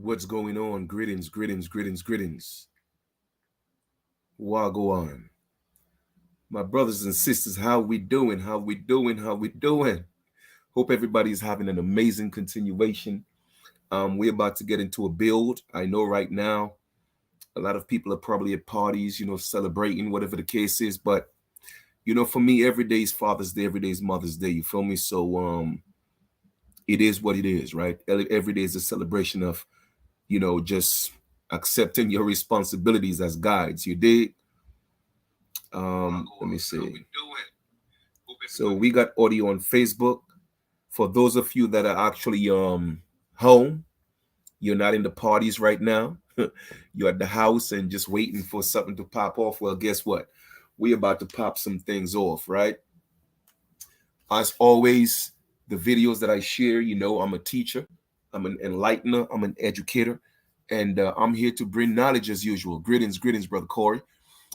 What's going on? Greetings, greetings, greetings, greetings. Wagwan. My brothers and sisters, how we doing? How we doing? How we doing? Hope everybody's having an amazing continuation. We're about to get into a build. I know right now a lot of people are probably at parties, celebrating whatever the case is. But for me, every day is Father's Day, every day is Mother's Day. You feel me? So it is what it is, right? Every day is a celebration of just accepting your responsibilities as guides. You did. Let me see. So we got audio on Facebook. For those of you that are actually home, you're not in the parties right now. You're at the house and just waiting for something to pop off. Well, guess what? We're about to pop some things off, right? As always, the videos that I share, I'm a teacher, I'm an enlightener, I'm an educator, and I'm here to bring knowledge as usual. Greetings, greetings, brother Corey.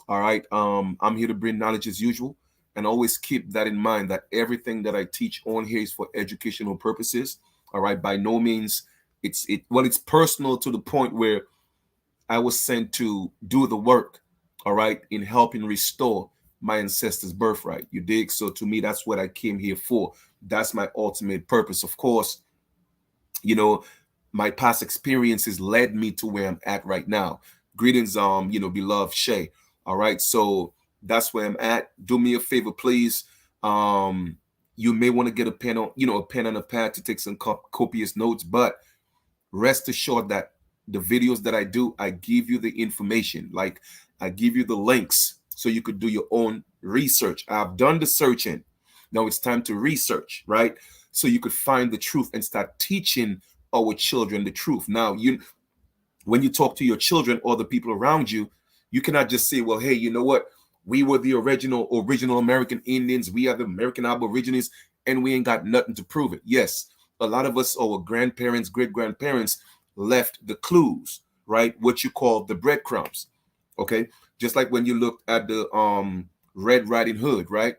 All right. I'm here to bring knowledge as usual. And always keep that in mind that everything that I teach on here is for educational purposes. All right. By no means it's personal to the point where I was sent to do the work, all right, in helping restore my ancestors' birthright. You dig? So to me, that's what I came here for. That's my ultimate purpose. Of course, my past experiences led me to where I'm at right now. Greetings, beloved Shay. All right, so that's where I'm at. Do me a favor, please. You may want to get a pen on, a pen and a pad to take some copious notes, but rest assured that the videos that I do, I give you the information. Like I give you the links so you could do your own research. I've done the searching. Now it's time to research, right? So you could find the truth and start teaching our children the truth. Now, when you talk to your children or the people around you, you cannot just say, well, hey, you know what? We were the original American Indians. We are the American Aborigines, and we ain't got nothing to prove it. Yes, a lot of us, our grandparents, great-grandparents, left the clues, right? What you call the breadcrumbs, okay? Just like when you looked at the Red Riding Hood, right?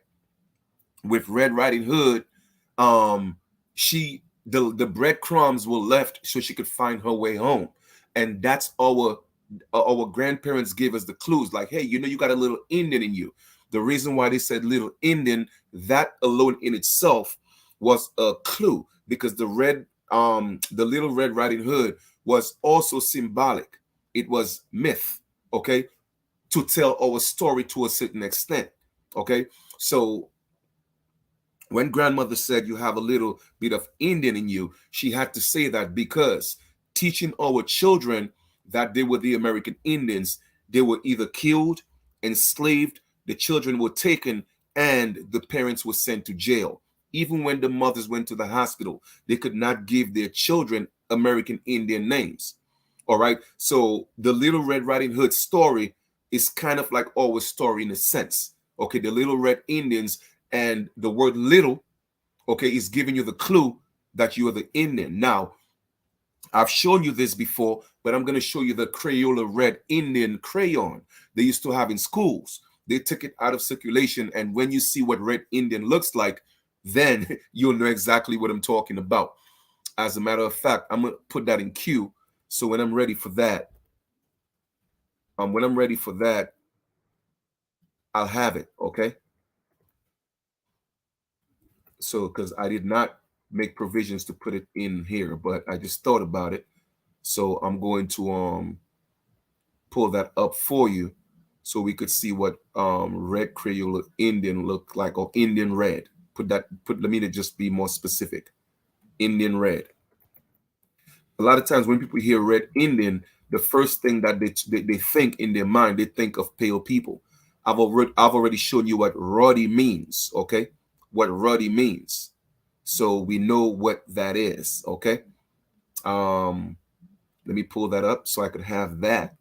With Red Riding Hood, the breadcrumbs were left so she could find her way home, and that's our grandparents gave us the clues. Like, hey, you got a little Indian in you. The reason why they said little Indian, that alone in itself was a clue, because the little Red Riding Hood was also symbolic. It was myth, okay, to tell our story to a certain extent, okay. So when grandmother said you have a little bit of Indian in you, she had to say that because teaching our children that they were the American Indians, they were either killed, enslaved, the children were taken, and the parents were sent to jail. Even when the mothers went to the hospital, they could not give their children American Indian names. All right. So the Little Red Riding Hood story is kind of like our story in a sense. Okay. The Little Red Indians, and the word little, okay, is giving you the clue that you are the Indian. Now, I've shown you this before, but I'm going to show you the Crayola Red Indian crayon they used to have in schools. They took it out of circulation, and when you see what Red Indian looks like, then you'll know exactly what I'm talking about. As a matter of fact, I'm going to put that in queue. So when I'm ready for that, I'll have it, okay? So, because I did not make provisions to put it in here, but I just thought about it. So I'm going to pull that up for you so we could see what red Crayola Indian look like, or Indian red. Let me to just be more specific. Indian red. A lot of times when people hear red Indian, the first thing that they think in their mind, they think of pale people. I've already shown you what ruddy means, okay? What ruddy means. So we know what that is, okay? Let me pull that up so I could have that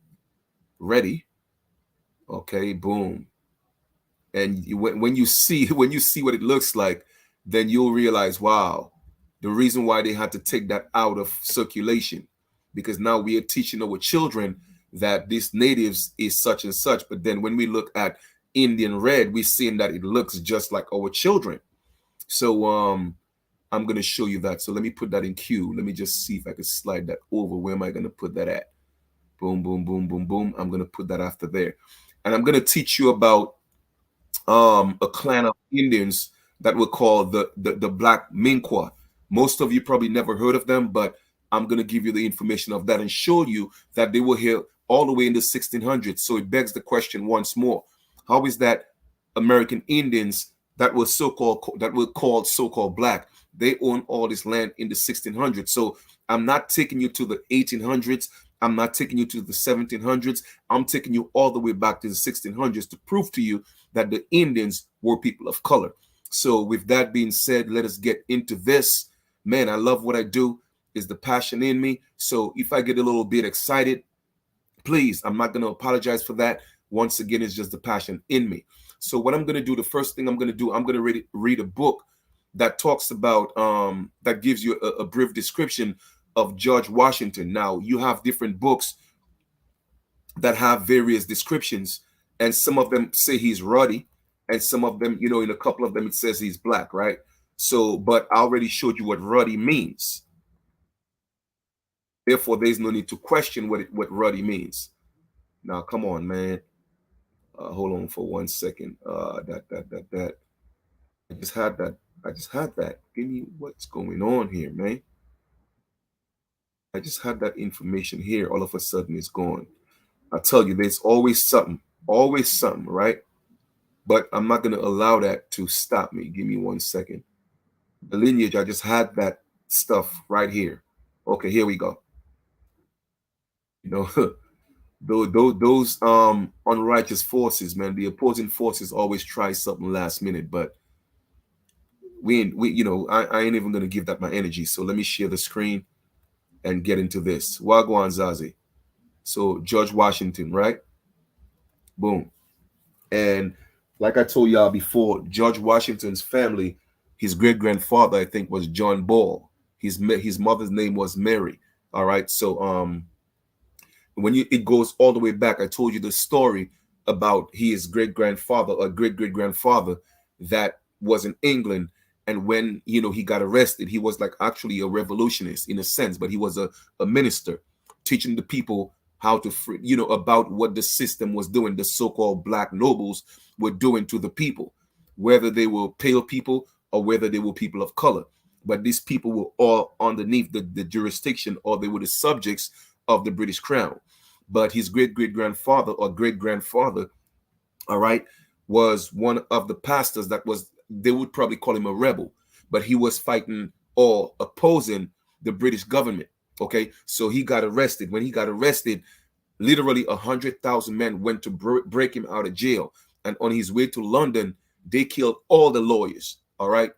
ready. Okay, boom. And when you see what it looks like, then you'll realize, wow, the reason why they had to take that out of circulation, because now we are teaching our children that this natives is such and such. But then when we look at Indian red, we're seeing that it looks just like our children. So I'm going to show you that. So let me put that in queue. Let me just see if I can slide that over. Where am I going to put that at? Boom, boom, boom, boom, boom. I'm going to put that after there. And I'm going to teach you about a clan of Indians that were called the Black Minqua. Most of you probably never heard of them, but I'm going to give you the information of that and show you that they were here all the way in the 1600s. So it begs the question once more: how is that American Indians that were called so-called black, they own all this land in the 1600s? So I'm not taking you to the 1800s. I'm not taking you to the 1700s. I'm taking you all the way back to the 1600s to prove to you that the Indians were people of color. So with that being said, let us get into this. Man, I love what I do. Is the passion in me. So if I get a little bit excited, please, I'm not going to apologize for that. Once again, it's just the passion in me. So what I'm going to do, the first thing I'm going to do, I'm going to read a book that talks about, that gives you a brief description of George Washington. Now, you have different books that have various descriptions, and some of them say he's ruddy, and some of them, in a couple of them, it says he's black, right? So, but I already showed you what ruddy means. Therefore, there's no need to question what ruddy means. Now, come on, man. Hold on for 1 second. That. I just had that. I just had that. Give me what's going on here, man. I just had that information here. All of a sudden, it's gone. I tell you, there's always something, right? But I'm not going to allow that to stop me. Give me 1 second. The lineage, I just had that stuff right here. Okay, here we go. You know, those unrighteous forces, man, the opposing forces always try something last minute, but I ain't even gonna give that my energy. So let me share the screen and get into this. Wagwan Zazi. So George Washington, right? Boom. And like I told y'all before, George Washington's family, his great grandfather, I think, was John Ball. His mother's name was Mary. All right. So when it goes all the way back, I told you the story about his great grandfather or great great grandfather that was in England. And when he got arrested, he was like actually a revolutionist in a sense, but he was a minister teaching the people how to free, about what the system was doing, the so-called black nobles were doing to the people, whether they were pale people or whether they were people of color. But these people were all underneath the jurisdiction, or they were the subjects of the British crown. But his great great grandfather or great grandfather, all right, was one of the pastors that was, they would probably call him a rebel, but he was fighting or opposing the British government. Okay, so he got arrested. When he got arrested, literally 100,000 men went to break him out of jail. And on his way to London, they killed all the lawyers. All right,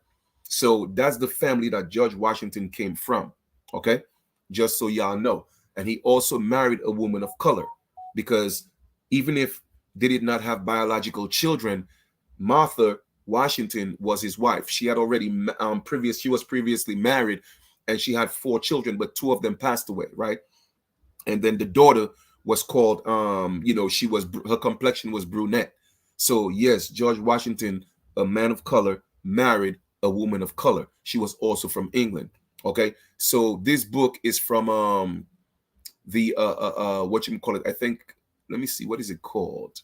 so that's the family that George Washington came from. Okay, just so y'all know. And he also married a woman of color, because even if they did not have biological children, Martha Washington was his wife. She had already she was previously married, and she had 4 children, but 2 of them passed away, right? And then the daughter was called she was, her complexion was brunette. So yes, George Washington, a man of color, married a woman of color. She was also from England. Okay, so this book is from the what you call it, I think, let me see, what is it called?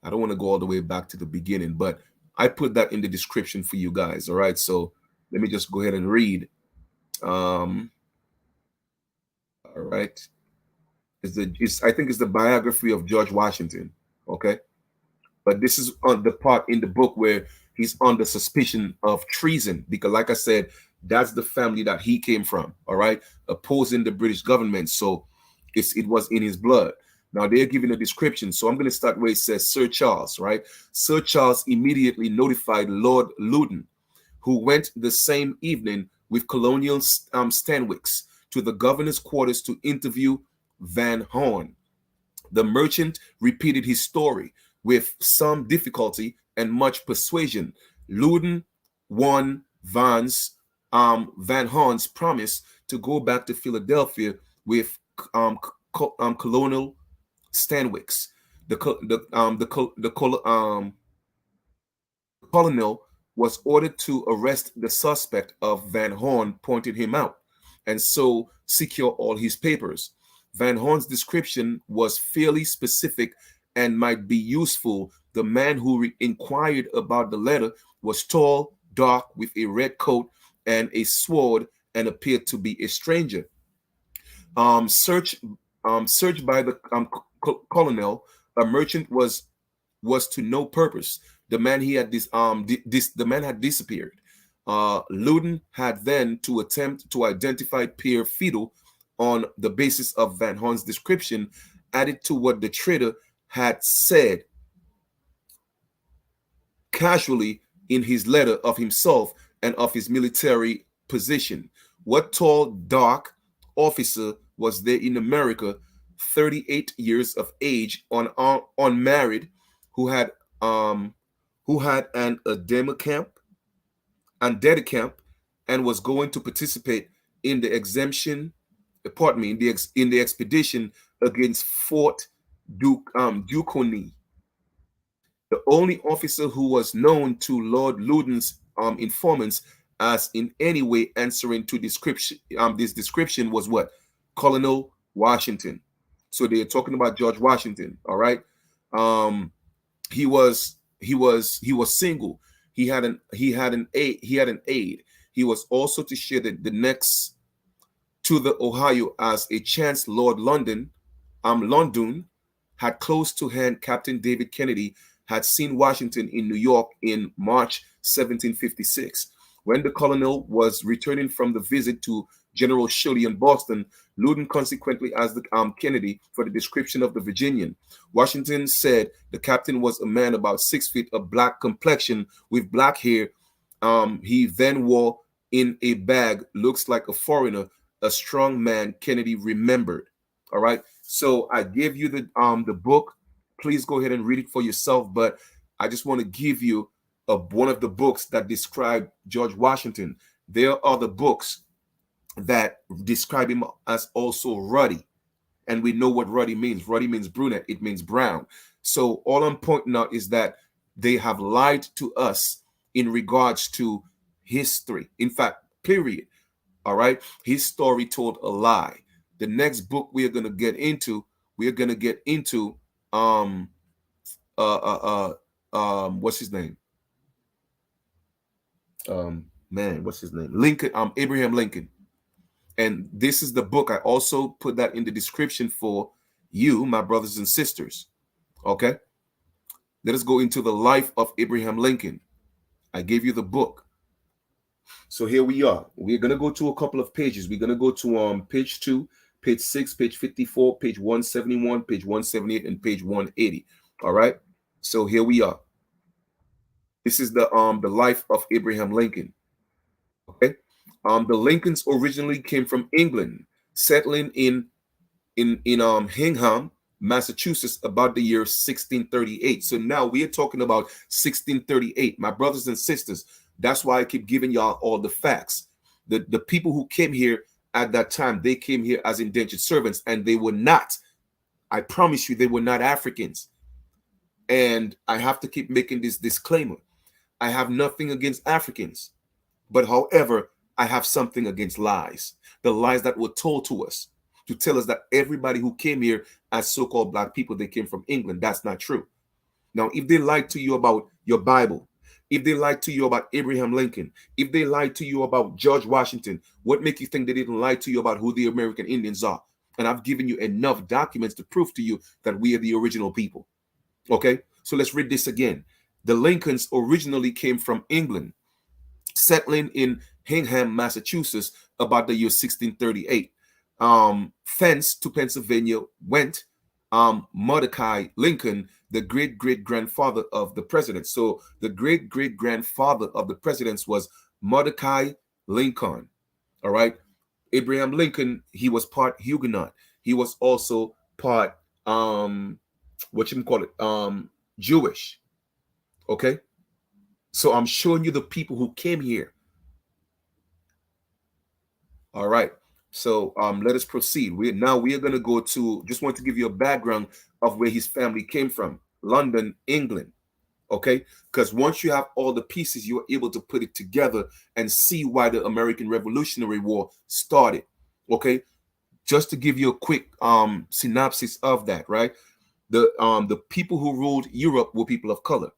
I don't want to go all the way back to the beginning, but I put that in the description for you guys. All right, so let me just go ahead and read. All right, it's I think it's the biography of George Washington. Okay, but this is on the part in the book where he's under suspicion of treason, because like I said, that's the family that he came from. All right, opposing the British government. So it was in his blood. Now they're giving a description. So I'm going to start where it says Sir Charles, right? Sir Charles immediately notified Lord Loudon, who went the same evening with Colonel Stanwix to the governor's quarters to interview Van Horn. The merchant repeated his story with some difficulty and much persuasion. Loudon won Van Horn's promise to go back to Philadelphia with Colonel Stanwix. The colonel was ordered to arrest the suspect of Van Horn pointed him out, and so secure all his papers. Van Horn's description was fairly specific and might be useful. The man who inquired about the letter was tall, dark, with a red coat and a sword, and appeared to be a stranger. Search searched by the colonel, a merchant was to no purpose. The man he had the man had disappeared. Loudon had then to attempt to identify Pierre Fiedel on the basis of Van Horn's description, added to what the trader had said casually in his letter of himself and of his military position. What tall, dark officer was there in America, 38 years of age, unmarried, who had um an aide-de-camp and was going to participate in the in the expedition against Fort Duquesne. The only officer who was known to Lord Loudon's informants as in any way answering to this description was what? Colonel Washington. So they're talking about George Washington. All right. Um, he was single. He had an aide. He was also to share the next to the Ohio as a chance Lord London had close to hand Captain David Kennedy had seen Washington in New York in March 1756. When the colonel was returning from the visit to General Shirley in Boston, Loudon consequently asked Kennedy for the description of the Virginian. Washington said the captain was a man about 6 feet of black complexion with black hair. He then wore in a bag, looks like a foreigner, a strong man. Kennedy remembered. All right. So I gave you the book. Please go ahead and read it for yourself. But I just want to give you one of the books that describe George Washington. There are the books that describe him as also ruddy. And we know what ruddy means. Ruddy means brunette. It means brown. So all I'm pointing out is that they have lied to us in regards to history. In fact, period. All right. His story told a lie. The next book we are going to get into, um what's his name? What's his name? Lincoln, Abraham Lincoln. And this is the book. I also put that in the description for you, my brothers and sisters. Okay. Let us go into the life of Abraham Lincoln. I gave you the book. So here we are. We're going to go to a couple of pages. We're going to go to page 2, page 6, page 54, page 171, page 178, and page 180. All right. So here we are. This is the life of Abraham Lincoln. Okay. The Lincolns originally came from England, settling in Hingham, Massachusetts, about the year 1638. So now we are talking about 1638, my brothers and sisters. That's why I keep giving y'all all the facts. The people who came here at that time, they came here as indentured servants, and they were not. I promise you, they were not Africans. And I have to keep making this disclaimer. I have nothing against Africans, but however, I have something against lies. The lies that were told to us to tell us that everybody who came here as so-called black people, they came from England. That's not true. Now, if they lied to you about your Bible, if they lied to you about Abraham Lincoln, if they lied to you about George Washington, what makes you think they didn't lie to you about who the American Indians are? And I've given you enough documents to prove to you that we are the original people. Okay, so let's read this again. The Lincolns originally came from England, settling in Hingham, Massachusetts, about the year 1638. Thence to Pennsylvania went Mordecai Lincoln, the great-great-grandfather of the president. So the great-great-grandfather of the presidents was Mordecai Lincoln. All right. Abraham Lincoln, he was part Huguenot. He was also part Jewish. Okay. So I'm showing you the people who came here. All right. So let us proceed. We are going to go to, just want to give you a background of where his family came from. London, England. Okay, because once you have all the pieces, you're able to put it together and see why the American Revolutionary War started. Okay, just to give you a quick synopsis of that, right? The people who ruled Europe were people of color.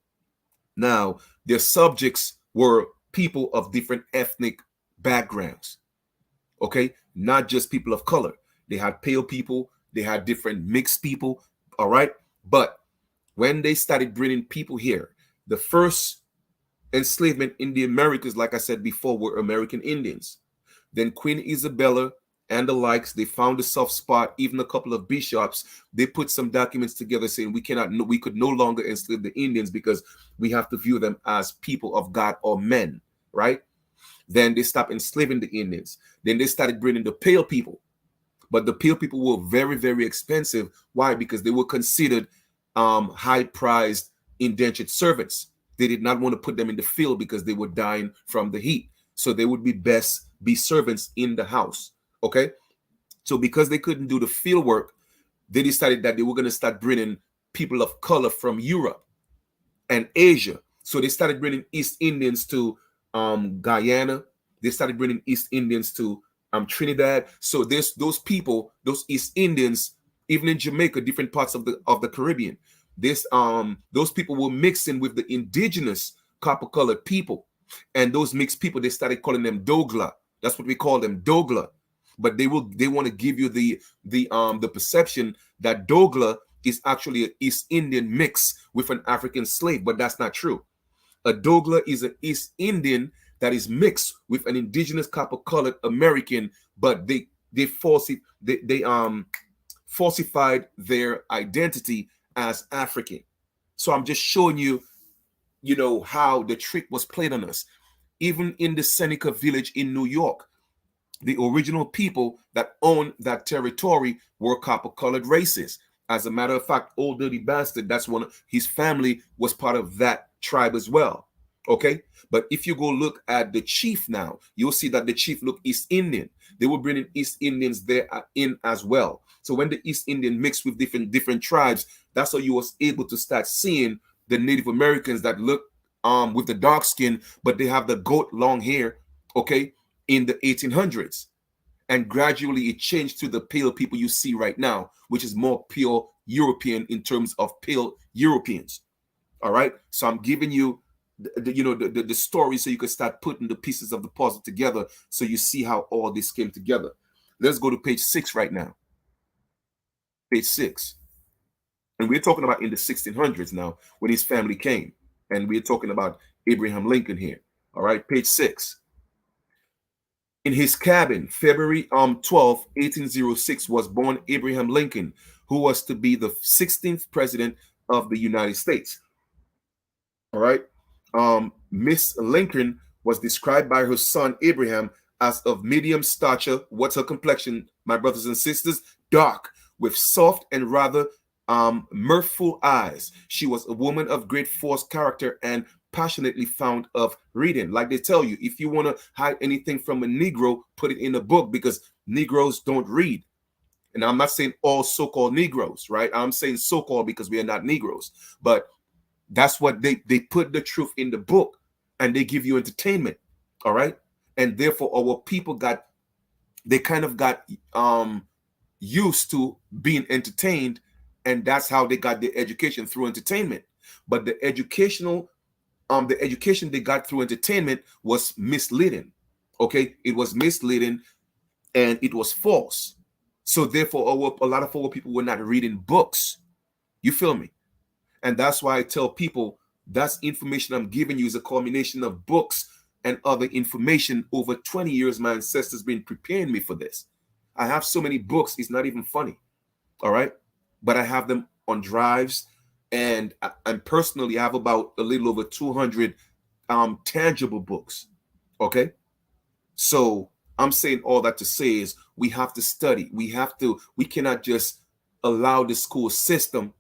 Now, their subjects were people of different ethnic backgrounds. Okay, not just people of color. They had pale people, they had different mixed people. All right, but when they started bringing people here, the first enslavement in the Americas, like I said before, were American Indians. Then Queen Isabella and the likes, they found a soft spot. Even a couple of bishops, they put some documents together saying we could no longer enslave the Indians because we have to view them as people of God or men, right? Then they stopped enslaving the Indians. Then they started bringing the pale people, but the pale people were very, very expensive. Why? Because they were considered high prized indentured servants. They did not want to put them in the field because they were dying from the heat. So they would be best be servants in the house. Okay. So because they couldn't do the field work, they decided that they were going to start bringing people of color from Europe and Asia. So they started bringing East Indians to Guyana. They started bringing East Indians to Trinidad. So there's those people, those East Indians, even in Jamaica, different parts of the Caribbean. This those people were mixing with the indigenous copper colored people, and those mixed people they started calling them Dogla. That's what we call them, Dogla. But they want to give you the perception that Dogla is actually an East Indian mix with an African slave, but that's not true. A Dogla is an East Indian that is mixed with an indigenous copper-colored American, but they falsified their identity as African. So I'm just showing you, how the trick was played on us. Even in the Seneca village in New York, the original people that owned that territory were copper-colored races. As a matter of fact, Old Dirty Bastard, that's one of his family was part of that tribe as well. Okay, but if you go look at the chief now, you'll see that the chief looked East Indian. They were bringing East Indians there in as well. So when the East Indian mixed with different tribes, that's how you was able to start seeing the Native Americans that look with the dark skin, but they have the goat long hair. Okay, in the 1800s, and gradually it changed to the pale people you see right now, which is more pure European in terms of pale Europeans. All right, so I'm giving you the story so you can start putting the pieces of the puzzle together so you see how all this came together. Let's go to page 6 right now. Page 6. And we're talking about in the 1600s now when his family came. And we're talking about Abraham Lincoln here. All right, page 6. In his cabin, February 12, 1806, was born Abraham Lincoln, who was to be the 16th president of the United States. All right. Miss Lincoln was described by her son Abraham as of medium stature. What's her complexion, my brothers and sisters? Dark, with soft and rather mirthful eyes. She was a woman of great force, character, and passionately fond of reading. Like they tell you, if you want to hide anything from a Negro, put it in a book, because Negroes don't read. And I'm not saying all so-called Negroes, right? I'm saying so-called because we are not Negroes. But that's what they put the truth in the book, and they give you entertainment. All right. And therefore our people got used to being entertained, and that's how they got their education, through entertainment. But the education they got through entertainment was misleading. Okay, it was misleading and it was false. So therefore a lot of our people were not reading books. You feel me? And that's why I tell people that's information I'm giving you is a culmination of books and other information. Over 20 years my ancestors been preparing me for this. I have so many books, it's not even funny. All right, but I have them on drives, and personally I have about a little over 200 tangible books. Okay, so I'm saying all that to say is we have to study. We cannot just allow the school system,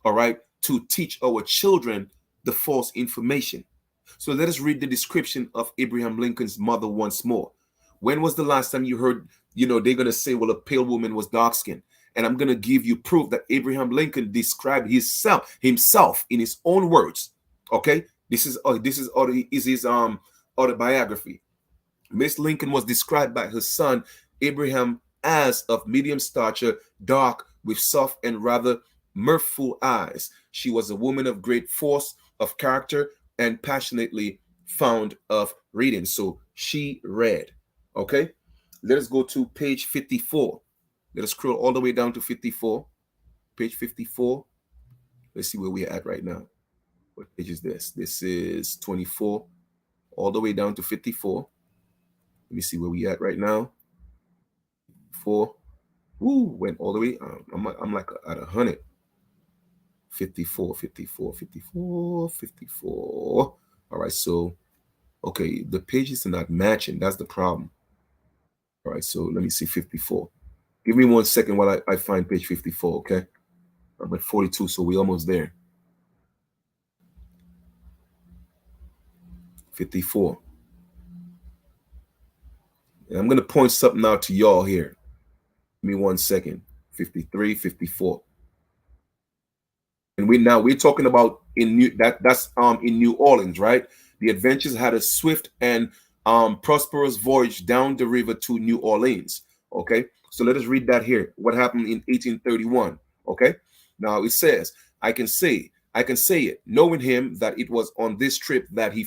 all right, to teach our children the false information. So let us read the description of Abraham Lincoln's mother once more. When was the last time you heard, they're going to say, well, a pale woman was dark skinned? And I'm going to give you proof that Abraham Lincoln described himself in his own words. Okay, this is his autobiography. Miss Lincoln was described by her son Abraham as of medium stature, dark, with soft and rather mirthful eyes. She was a woman of great force of character and passionately fond of reading. So she read. Okay, let us go to page 54. Let us scroll all the way down to 54. Page 54. Let's see where we're at right now. What page is this? This is 24, all the way down to 54. Let me see where we at right now. 4. Woo, went all the way. I'm like at 100. 54, 54, 54, 54. All right, so, okay, the pages are not matching. That's the problem. All right, so let me see 54. Give me 1 second while I find page 54, okay? I'm at 42, so we almost there. 54. And I'm going to point something out to y'all here. Give me 1 second. 53, 54. And we're talking about that's in New Orleans, right? The adventurers had a swift and prosperous voyage down the river to New Orleans. Okay, so let us read that here. What happened in 1831? Okay, now it says, I can say it, knowing him, that it was on this trip that he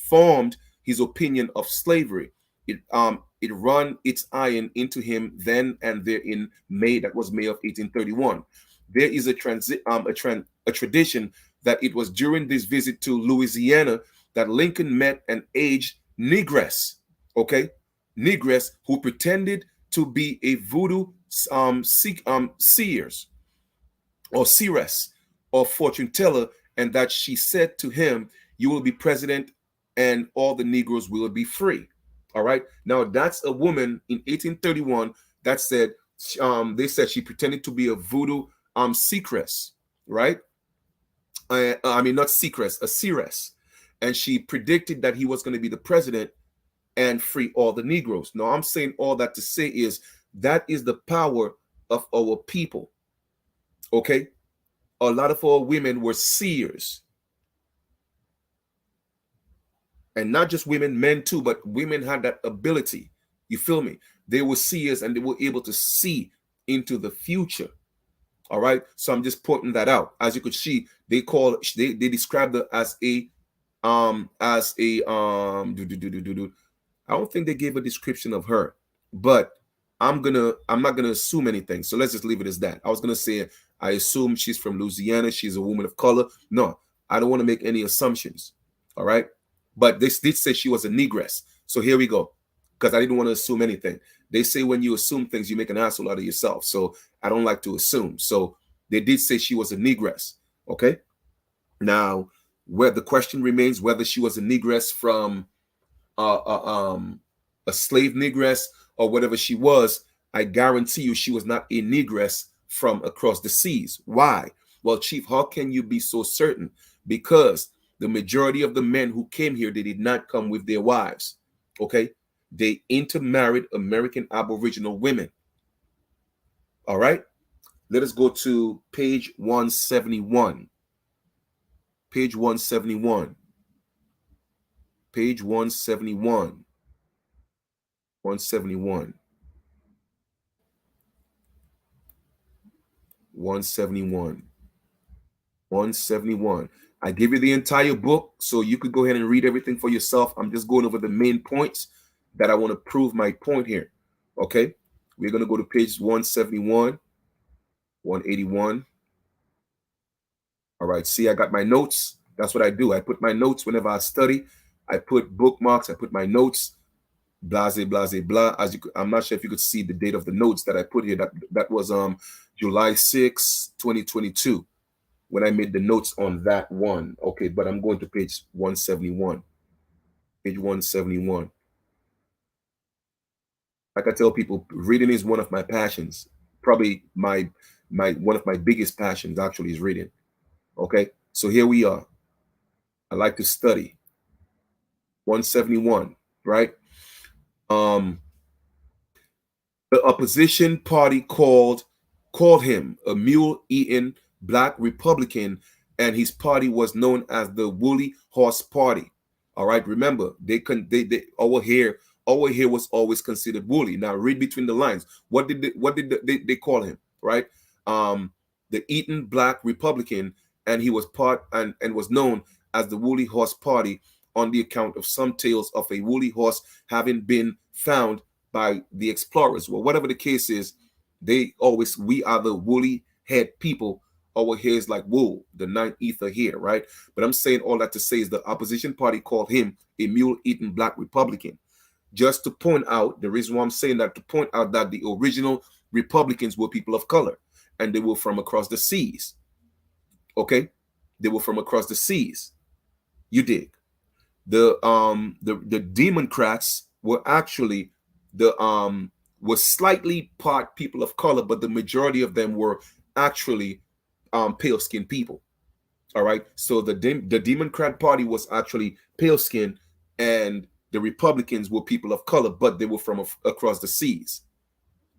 formed his opinion of slavery. It run its iron into him then and there in May. That was May of 1831. There is a tradition that it was during this visit to Louisiana that Lincoln met an aged negress, okay, negress who pretended to be a voodoo seers or seeress or fortune teller, and that she said to him, "You will be president, and all the Negroes will be free." All right. Now that's a woman in 1831 that said, they said she pretended to be a voodoo seeress, right? I mean, not seeress, a seeress, and she predicted that he was going to be the president and free all the Negroes. Now, I'm saying all that to say is that is the power of our people. Okay, a lot of our women were seers, and not just women, men too, but women had that ability. You feel me? They were seers and they were able to see into the future. All right, so I'm just pointing that out. As you could see, they described her as a I don't think they gave a description of her, but I'm not gonna assume anything. So let's just leave it as that. I was gonna say I assume she's from Louisiana, she's a woman of color. No, I don't want to make any assumptions. All right, but they did say she was a negress. So here we go, because I didn't want to assume anything. They say when you assume things, you make an asshole out of yourself. So I don't like to assume. So they did say she was a negress. Okay. Now, where the question remains whether she was a negress from uh, uh, um, a slave negress or whatever she was, I guarantee you she was not a negress from across the seas. Why? Well, Chief, how can you be so certain? Because the majority of the men who came here, they did not come with their wives. Okay. They intermarried American Aboriginal women. All right. Let us go to page 171. Page 171. Page 171. 171. 171. 171. I give you the entire book so you could go ahead and read everything for yourself. I'm just going over the main points that I want to prove my point here. Okay. We're going to go to page 171, 181. All right. See, I got my notes. That's what I do. I put my notes whenever I study. I put bookmarks. I put my notes. Blase, blase, blah. I'm not sure if you could see the date of the notes that I put here. That was July 6, 2022. When I made the notes on that one. Okay, but I'm going to page 171. Page 171. Like I tell people, reading is one of my passions. Probably my one of my biggest passions actually is reading. Okay, so here we are. I like to study. 171, right? Um, the opposition party called him a mule-eating black Republican and his party was known as the Woolly Horse Party. All right, remember they our hair was always considered woolly. Now read between the lines. What did they call him? Right, the Eaton Black Republican, and he was part and was known as the Woolly Horse Party on the account of some tales of a woolly horse having been found by the explorers. Well, whatever the case is, we are the woolly head people. Our hair is like wool, the ninth ether here, right? But I'm saying all that to say is the opposition party called him a mule-eating black Republican. Just to point out, the reason why I'm saying that, to point out that the original Republicans were people of color, and they were from across the seas. Okay, they were from across the seas. You dig? The Democrats were actually the was slightly part people of color, but the majority of them were actually pale skinned people. All right. So the Democrat Party was actually pale skinned, and the Republicans were people of color, but they were from across the seas.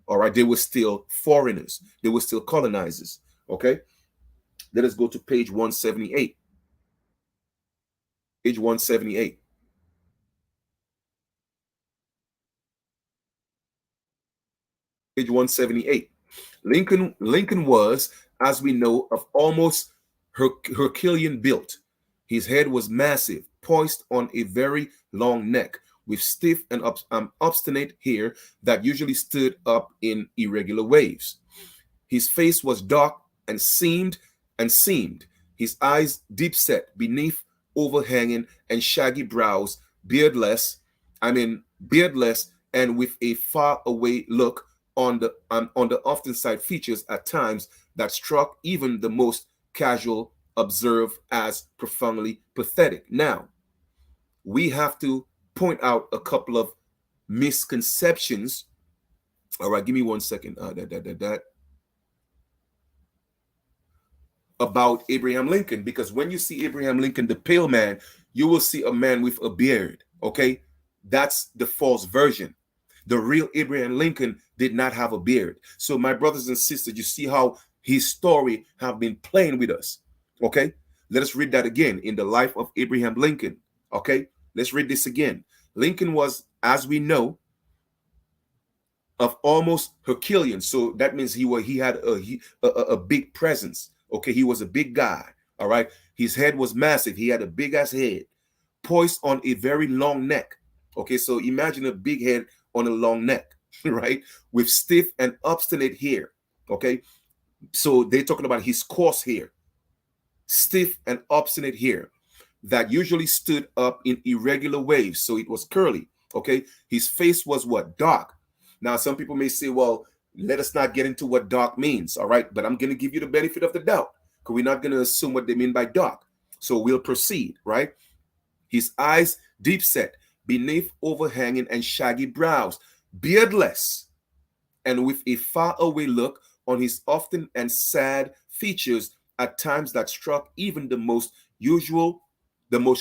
All right. They were still foreigners. They were still colonizers. Okay. Let us go to page 178. Page 178. Page 178. Lincoln was, as we know, of almost Herculean build. His head was massive, poised on a very long neck, with stiff and obstinate hair that usually stood up in irregular waves. His face was dark and seamed, his eyes deep set beneath overhanging and shaggy brows, beardless, and with a far away look on the often side features at times that struck even the most casual observer as profoundly pathetic. Now, we have to point out a couple of misconceptions. All right, give me 1 second. That about Abraham Lincoln, because when you see Abraham Lincoln, the pale man, you will see a man with a beard. Okay, that's the false version. The real Abraham Lincoln did not have a beard. So, my brothers and sisters, you see how his story have been playing with us. Okay, let us read that again. In the life of Abraham Lincoln. Okay, let's read this again. Lincoln was, as we know, of almost Herculean. So that means he had a big presence. Okay, he was a big guy. All right, his head was massive. He had a big ass head, poised on a very long neck. Okay, so imagine a big head on a long neck, right? With stiff and obstinate hair. Okay, so they're talking about his coarse hair, stiff and obstinate hair that usually stood up in irregular waves. So it was curly. Okay, his face was what? Dark. Now, some people may say, well, let us not get into what dark means. All right, but I'm going to give you the benefit of the doubt, because we're not going to assume what they mean by dark. So we'll proceed, right? His eyes deep set beneath overhanging and shaggy brows, beardless, and with a far away look on his often and sad features at times that struck even the most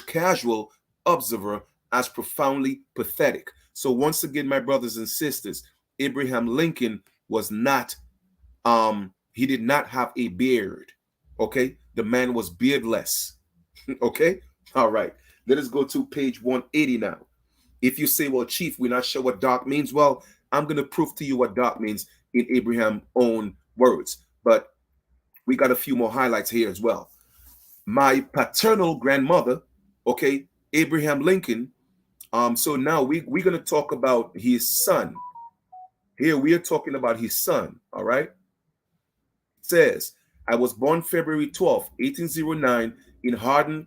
casual observer as profoundly pathetic. So once again, my brothers and sisters, Abraham Lincoln was not, he did not have a beard. Okay, the man was beardless. Okay, all right. Let us go to page 180 now. If you say, well, Chief, we're not sure what dark means, well, I'm going to prove to you what dark means in Abraham's own words. But we got a few more highlights here as well. My paternal grandmother, okay, Abraham Lincoln. So now we're going to talk about his son. Here we are talking about his son, all right? It says, I was born February 12th, 1809 in Hardin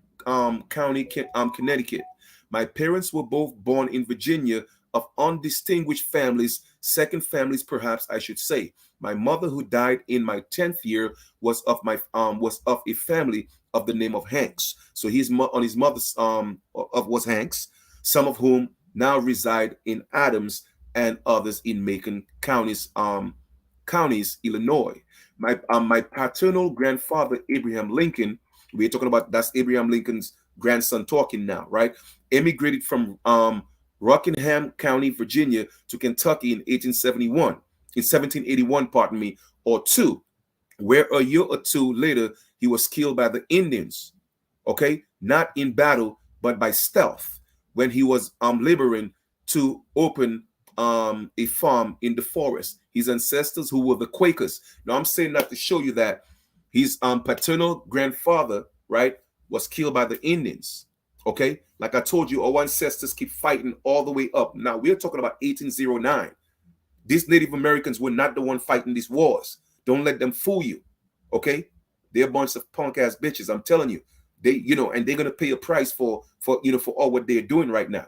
County, Connecticut. My parents were both born in Virginia of undistinguished families, second families perhaps I should say. My mother, who died in my 10th year, was of a family of the name of Hanks. So he's on his mother's was Hanks, some of whom now reside in Adams and others in Macon counties, Illinois. My paternal grandfather, Abraham Lincoln, we're talking about, that's Abraham Lincoln's grandson talking now, right? Emigrated from Rockingham County, Virginia to Kentucky in 1781, pardon me, or two. where a year or two later he was killed by the Indians. Okay, not in battle but by stealth when he was laboring to open a farm in the forest. His ancestors, who were the Quakers. Now I'm saying that to show you that his paternal grandfather, right, was killed by the Indians. Okay, like I told you, our ancestors keep fighting all the way up. Now we're talking about 1809. These Native Americans were not the one fighting these wars. Don't let them fool you. Okay? They're a bunch of punk ass bitches. I'm telling you. And they're gonna pay a price for all what they're doing right now.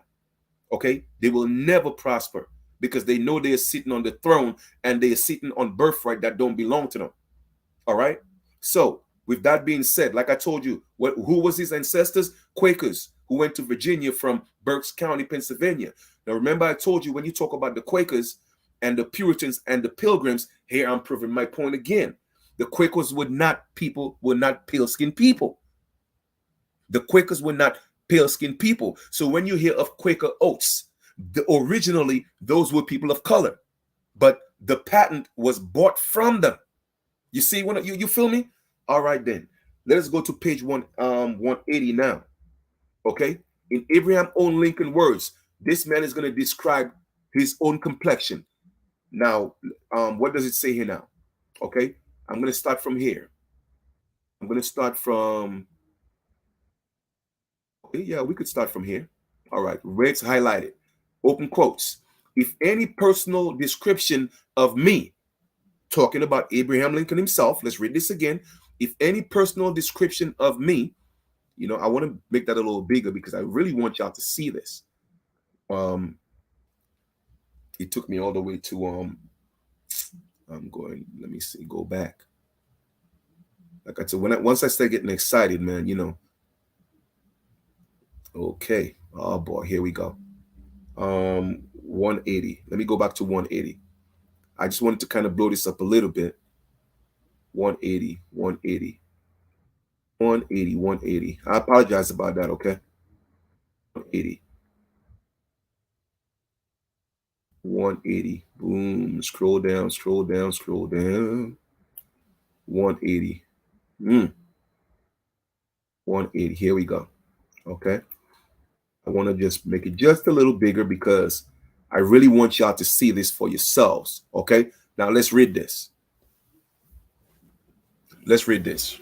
Okay? They will never prosper because they know they're sitting on the throne and they're sitting on birthright that don't belong to them. All right. So, with that being said, like I told you, who was his ancestors? Quakers who went to Virginia from Berks County, Pennsylvania. Now, remember, I told you when you talk about the Quakers and the Puritans and the Pilgrims, here I'm proving my point again. The Quakers were not pale skinned people. The Quakers were not pale skinned people. So, when you hear of Quaker oats, originally those were people of color, but the patent was bought from them. You see, when you feel me? All right, then. Let us go to page 180 now. Okay? In Abraham own Lincoln words, this man is going to describe his own complexion. Now, what does it say here now? Okay? I'm going to start from here. I'm going to start from, okay, yeah, we could start from here. All right, red's highlighted. Open quotes. If any personal description of me, talking about Abraham Lincoln himself. Let's read this again. If any personal description of me, I want to make that a little bigger because I really want y'all to see this. It took me all the way to let me see, go back. Like I said, once I start getting excited, man, okay. Oh boy, here we go. 180. Let me go back to 180. I just wanted to kind of blow this up a little bit. 180, 180. 180, 180. I apologize about that, okay? 180. 180. Boom. Scroll down, scroll down, scroll down. 180. 180. Here we go. Okay. I want to just make it just a little bigger because I really want y'all to see this for yourselves. Okay. Now let's read this. Let's read this.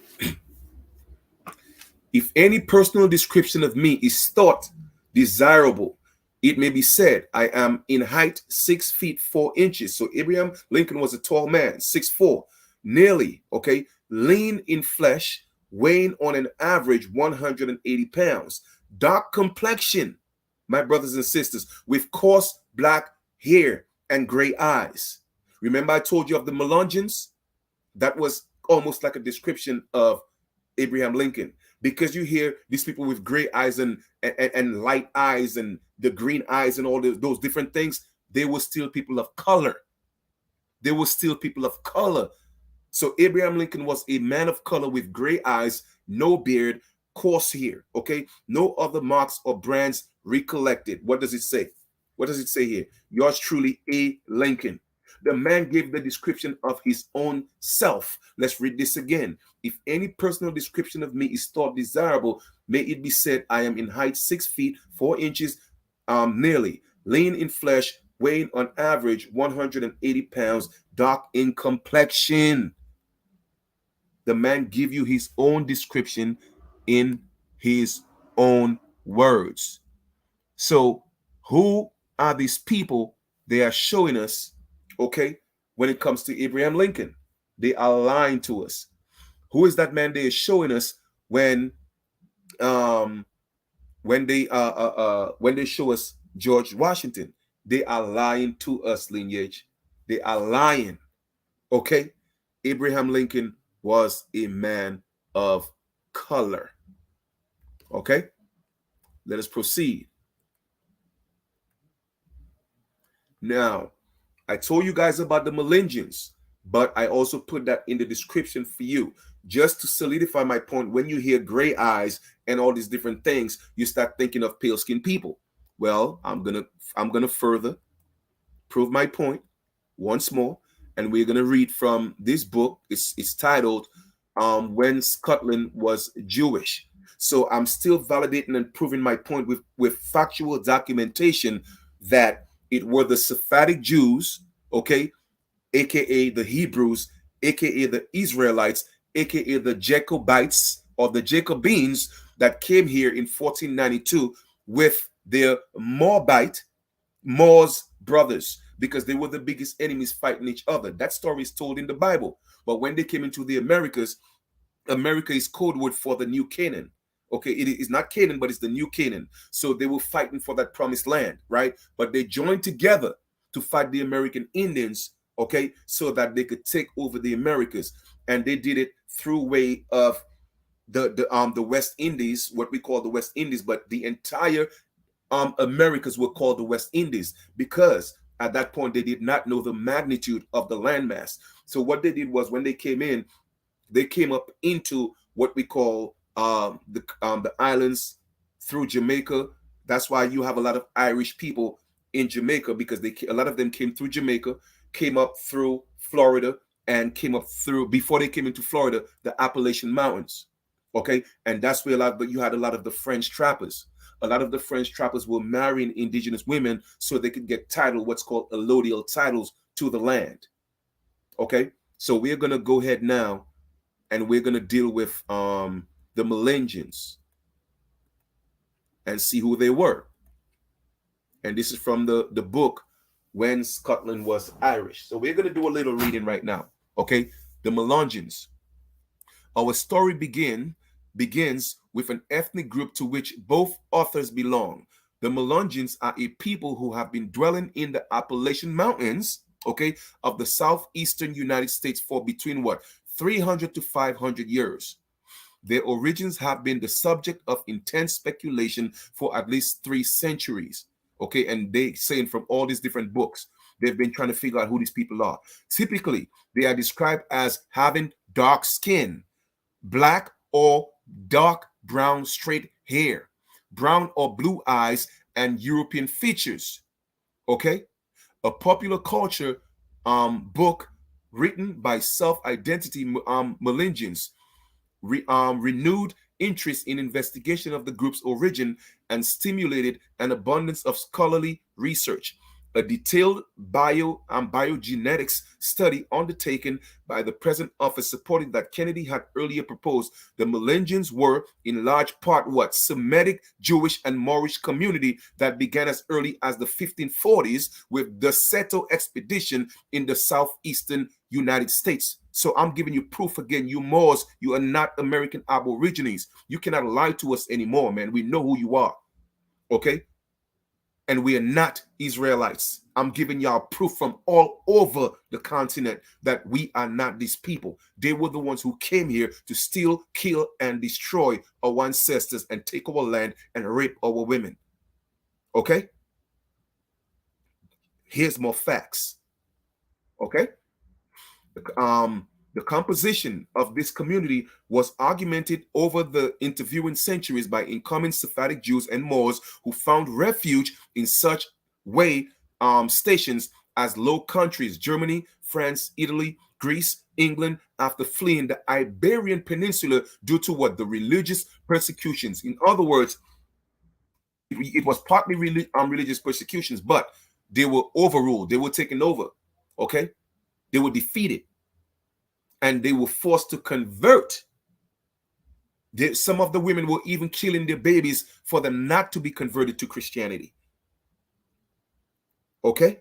If any personal description of me is thought desirable, it may be said, I am in height 6 feet 4 inches. So Abraham Lincoln was a tall man, 6'4", nearly, okay, lean in flesh, weighing on an average 180 pounds, dark complexion, my brothers and sisters, with coarse black hair and gray eyes. Remember I told you of the Melungeons? That was almost like a description of Abraham Lincoln, because you hear these people with gray eyes and light eyes and the green eyes and all those different things. They were still people of color. They were still people of color. So Abraham Lincoln was a man of color with gray eyes, no beard, coarse hair. Okay, no other marks or brands recollected. What does it say? What does it say here? Yours truly, A. Lincoln. The man gave the description of his own self. Let's read this again. If any personal description of me is thought desirable, may it be said, I am in height 6 feet 4 inches, nearly, lean in flesh, weighing on average 180 pounds, dark in complexion. The man give you his own description in his own words. So who are these people they are showing us, okay, when it comes to Abraham Lincoln? They are lying to us. Who is that man they are showing us when they show us George Washington? They are lying to us, lineage. They are lying. Okay? Abraham Lincoln was a man of color. Okay? Let us proceed. Now, I told you guys about the Melungeons, but I also put that in the description for you, just to solidify my point. When you hear gray eyes and all these different things, you start thinking of pale-skinned people. Well, I'm gonna further prove my point once more. and we're going to read from this book. It's titled When Scotland Was Jewish. So I'm still validating and proving my point with factual documentation that it were the Sephardic Jews, okay, aka the Hebrews, aka the Israelites, aka the Jacobites or the Jacobins that came here in 1492 with their Moors brothers, because they were the biggest enemies fighting each other. That story is told in the Bible. But when they came into the Americas, America is code word for the new Canaan. Okay, it is not Canaan, but it's the new Canaan. So they were fighting for that promised land, right? But they joined together to fight the American Indians, okay, so that they could take over the Americas. And they did it through way of the West Indies, what we call the West Indies, but the entire Americas were called the West Indies because at that point they did not know the magnitude of the landmass. So what they did was when they came in, they came up into what we call the islands through Jamaica. That's why you have a lot of Irish people in Jamaica, because a lot of them came through Jamaica, came up through Florida, and came up through, before they came into Florida, the Appalachian Mountains. Okay, and that's where but you had a lot of the French trappers. A lot of the French trappers were marrying indigenous women so they could get what's called allodial titles to the land. Okay, so we're gonna go ahead now and we're going to deal with the Melungeons and see who they were. And this is from the book When Scotland Was Irish. So we're going to do a little reading right now. Okay, the Melungeons. Our story begins with an ethnic group to which both authors belong. The Melungeons are a people who have been dwelling in the Appalachian Mountains, okay, of the southeastern United States for between 300 to 500 years. Their origins have been the subject of intense speculation for at least 3 centuries. Okay, and they saying from all these different books, they've been trying to figure out who these people are. Typically, they are described as having dark skin, black or dark brown straight hair, brown or blue eyes, and European features. Okay, a popular culture book written by self-identity Melungeons renewed interest in investigation of the group's origin and stimulated an abundance of scholarly research. A detailed biogenetics study undertaken by the present office supported that Kennedy had earlier proposed the Melungeons were in large part Semitic, Jewish, and Moorish community that began as early as the 1540s with the Seto expedition in the southeastern United States. So I'm giving you proof again, you Moors, you are not American Aborigines. You cannot lie to us anymore, man. We know who you are, okay? And we are not Israelites. I'm giving y'all proof from all over the continent that we are not these people. They were the ones who came here to steal, kill, and destroy our ancestors and take our land and rape our women. Okay? Here's more facts. Okay? The composition of this community was augmented over the intervening centuries by incoming Sephardic Jews and Moors who found refuge in such stations as Low Countries, Germany, France, Italy, Greece, England, after fleeing the Iberian Peninsula due to the religious persecutions. In other words, it was partly religious persecutions, but they were overruled. They were taken over. Okay? They were defeated. And they were forced to convert. Some of the women were even killing their babies for them not to be converted to Christianity. Okay?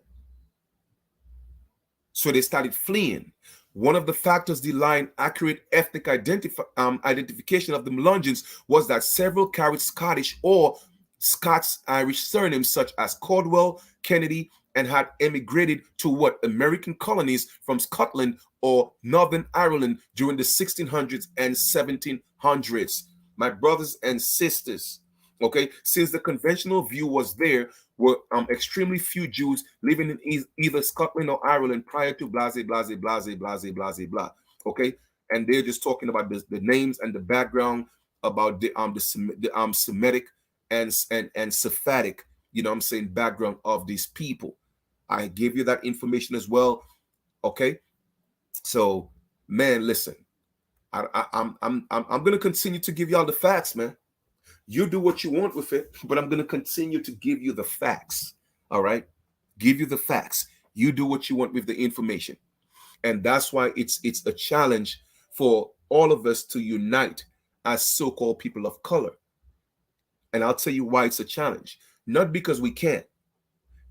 So they started fleeing. One of the factors denying accurate ethnic identification of the Melungeons was that several carried Scottish or Scots-Irish surnames such as Caldwell, Kennedy, and had emigrated to American colonies from Scotland or Northern Ireland during the 1600s and 1700s. My brothers and sisters, okay, since the conventional view was there were extremely few Jews living in either Scotland or Ireland prior to blah, blah, blah, blah, blah, blah, blah, okay? And they're just talking about the names and the background about the Semitic and Sephardic, background of these people. I gave you that information as well. Okay, so man, listen, I'm gonna continue to give y'all the facts, man. You do what you want with it, but I'm gonna continue to give you the facts. All right, give you the facts. You do what you want with the information, and that's why it's a challenge for all of us to unite as so-called people of color. And I'll tell you why it's a challenge. Not because we can't.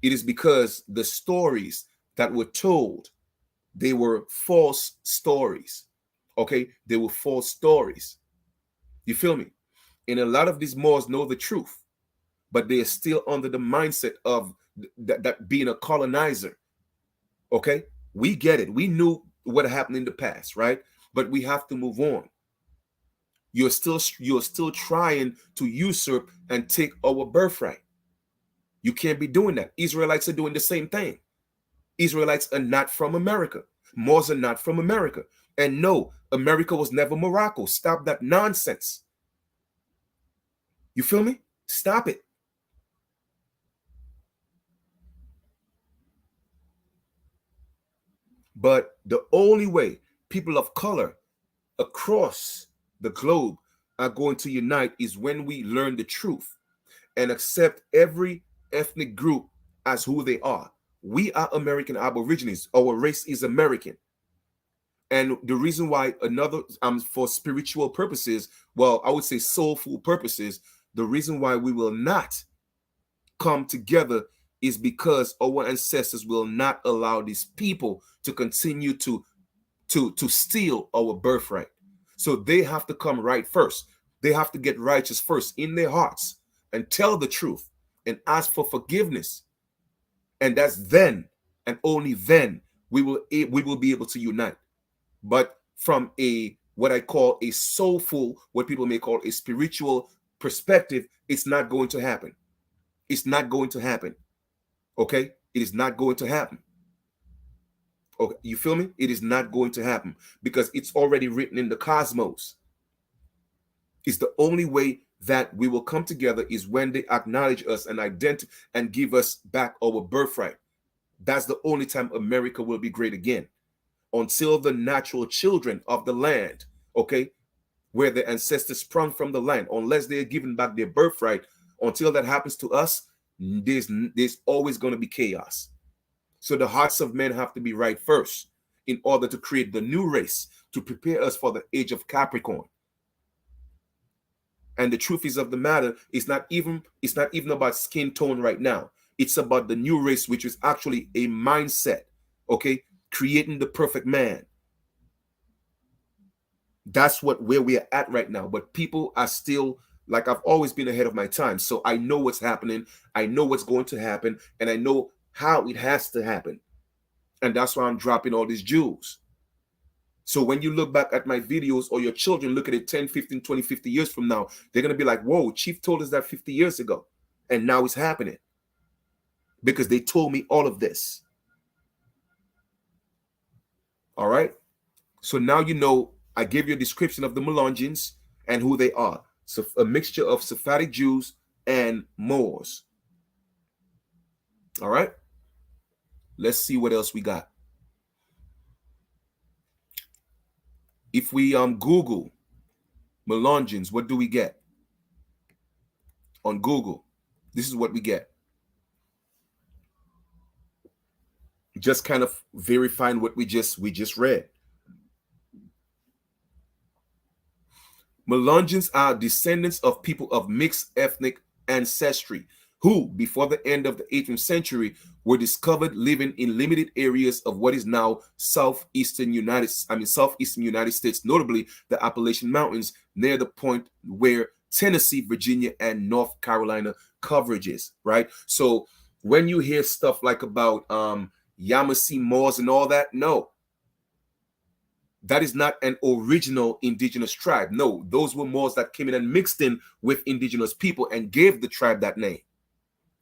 It is because the stories that were told, they were false stories. Okay? They were false stories. You feel me? And a lot of these Moors know the truth, but they are still under the mindset of that being a colonizer. Okay? We get it. We knew what happened in the past, right? But we have to move on. You're still trying to usurp and take our birthright. You can't be doing that. Israelites are doing the same thing. Israelites are not from America. Moors are not from America. And no, America was never Morocco. Stop that nonsense. You feel me? Stop it. But the only way people of color across the globe are going to unite is when we learn the truth and accept every ethnic group as who they are. We are American Aborigines. Our race is American. And the reason why another for spiritual purposes, well, I would say soulful purposes, the reason why we will not come together is because our ancestors will not allow these people to continue to steal our birthright. So they have to come right first. They have to get righteous first in their hearts and tell the truth and ask for forgiveness. And that's then and only then we will be able to unite. But from a what I call a soulful, what people may call a spiritual perspective, it's not going to happen. It's not going to happen. Okay? It is not going to happen. Okay, you feel me? It is not going to happen because it's already written in the cosmos. It's the only way that we will come together is when they acknowledge us and identify and give us back our birthright. That's the only time America will be great again. Until the natural children of the land, okay, where the ancestors sprung from the land, unless they are given back their birthright, until that happens to us, there's always going to be chaos. So the hearts of men have to be right first in order to create the new race to prepare us for the age of Capricorn. And the truth is of the matter, it's not even about skin tone right now. It's about the new race, which is actually a mindset, okay? Creating the perfect man. That's where we are at right now. But people are still, like, I've always been ahead of my time. So I know what's happening. I know what's going to happen. And I know how it has to happen. And that's why I'm dropping all these jewels. So when you look back at my videos or your children look at it 10, 15, 20, 50 years from now, they're going to be like, whoa, Chief told us that 50 years ago. And now it's happening. Because they told me all of this. All right. So now you know I gave you a description of the Melungeons and who they are. So a mixture of Sephardic Jews and Moors. All right. Let's see what else we got. If we Google Melungeons, what do we get? On Google, this is what we get. Just kind of verifying what we just read. Melungeons are descendants of people of mixed ethnic ancestry who, before the end of the 18th century, were discovered living in limited areas of what is now southeastern United States, notably the Appalachian Mountains, near the point where Tennessee, Virginia, and North Carolina coverage is, right? So when you hear stuff like about Yamasee Moors and all that, no. That is not an original indigenous tribe. No, those were Moors that came in and mixed in with indigenous people and gave the tribe that name.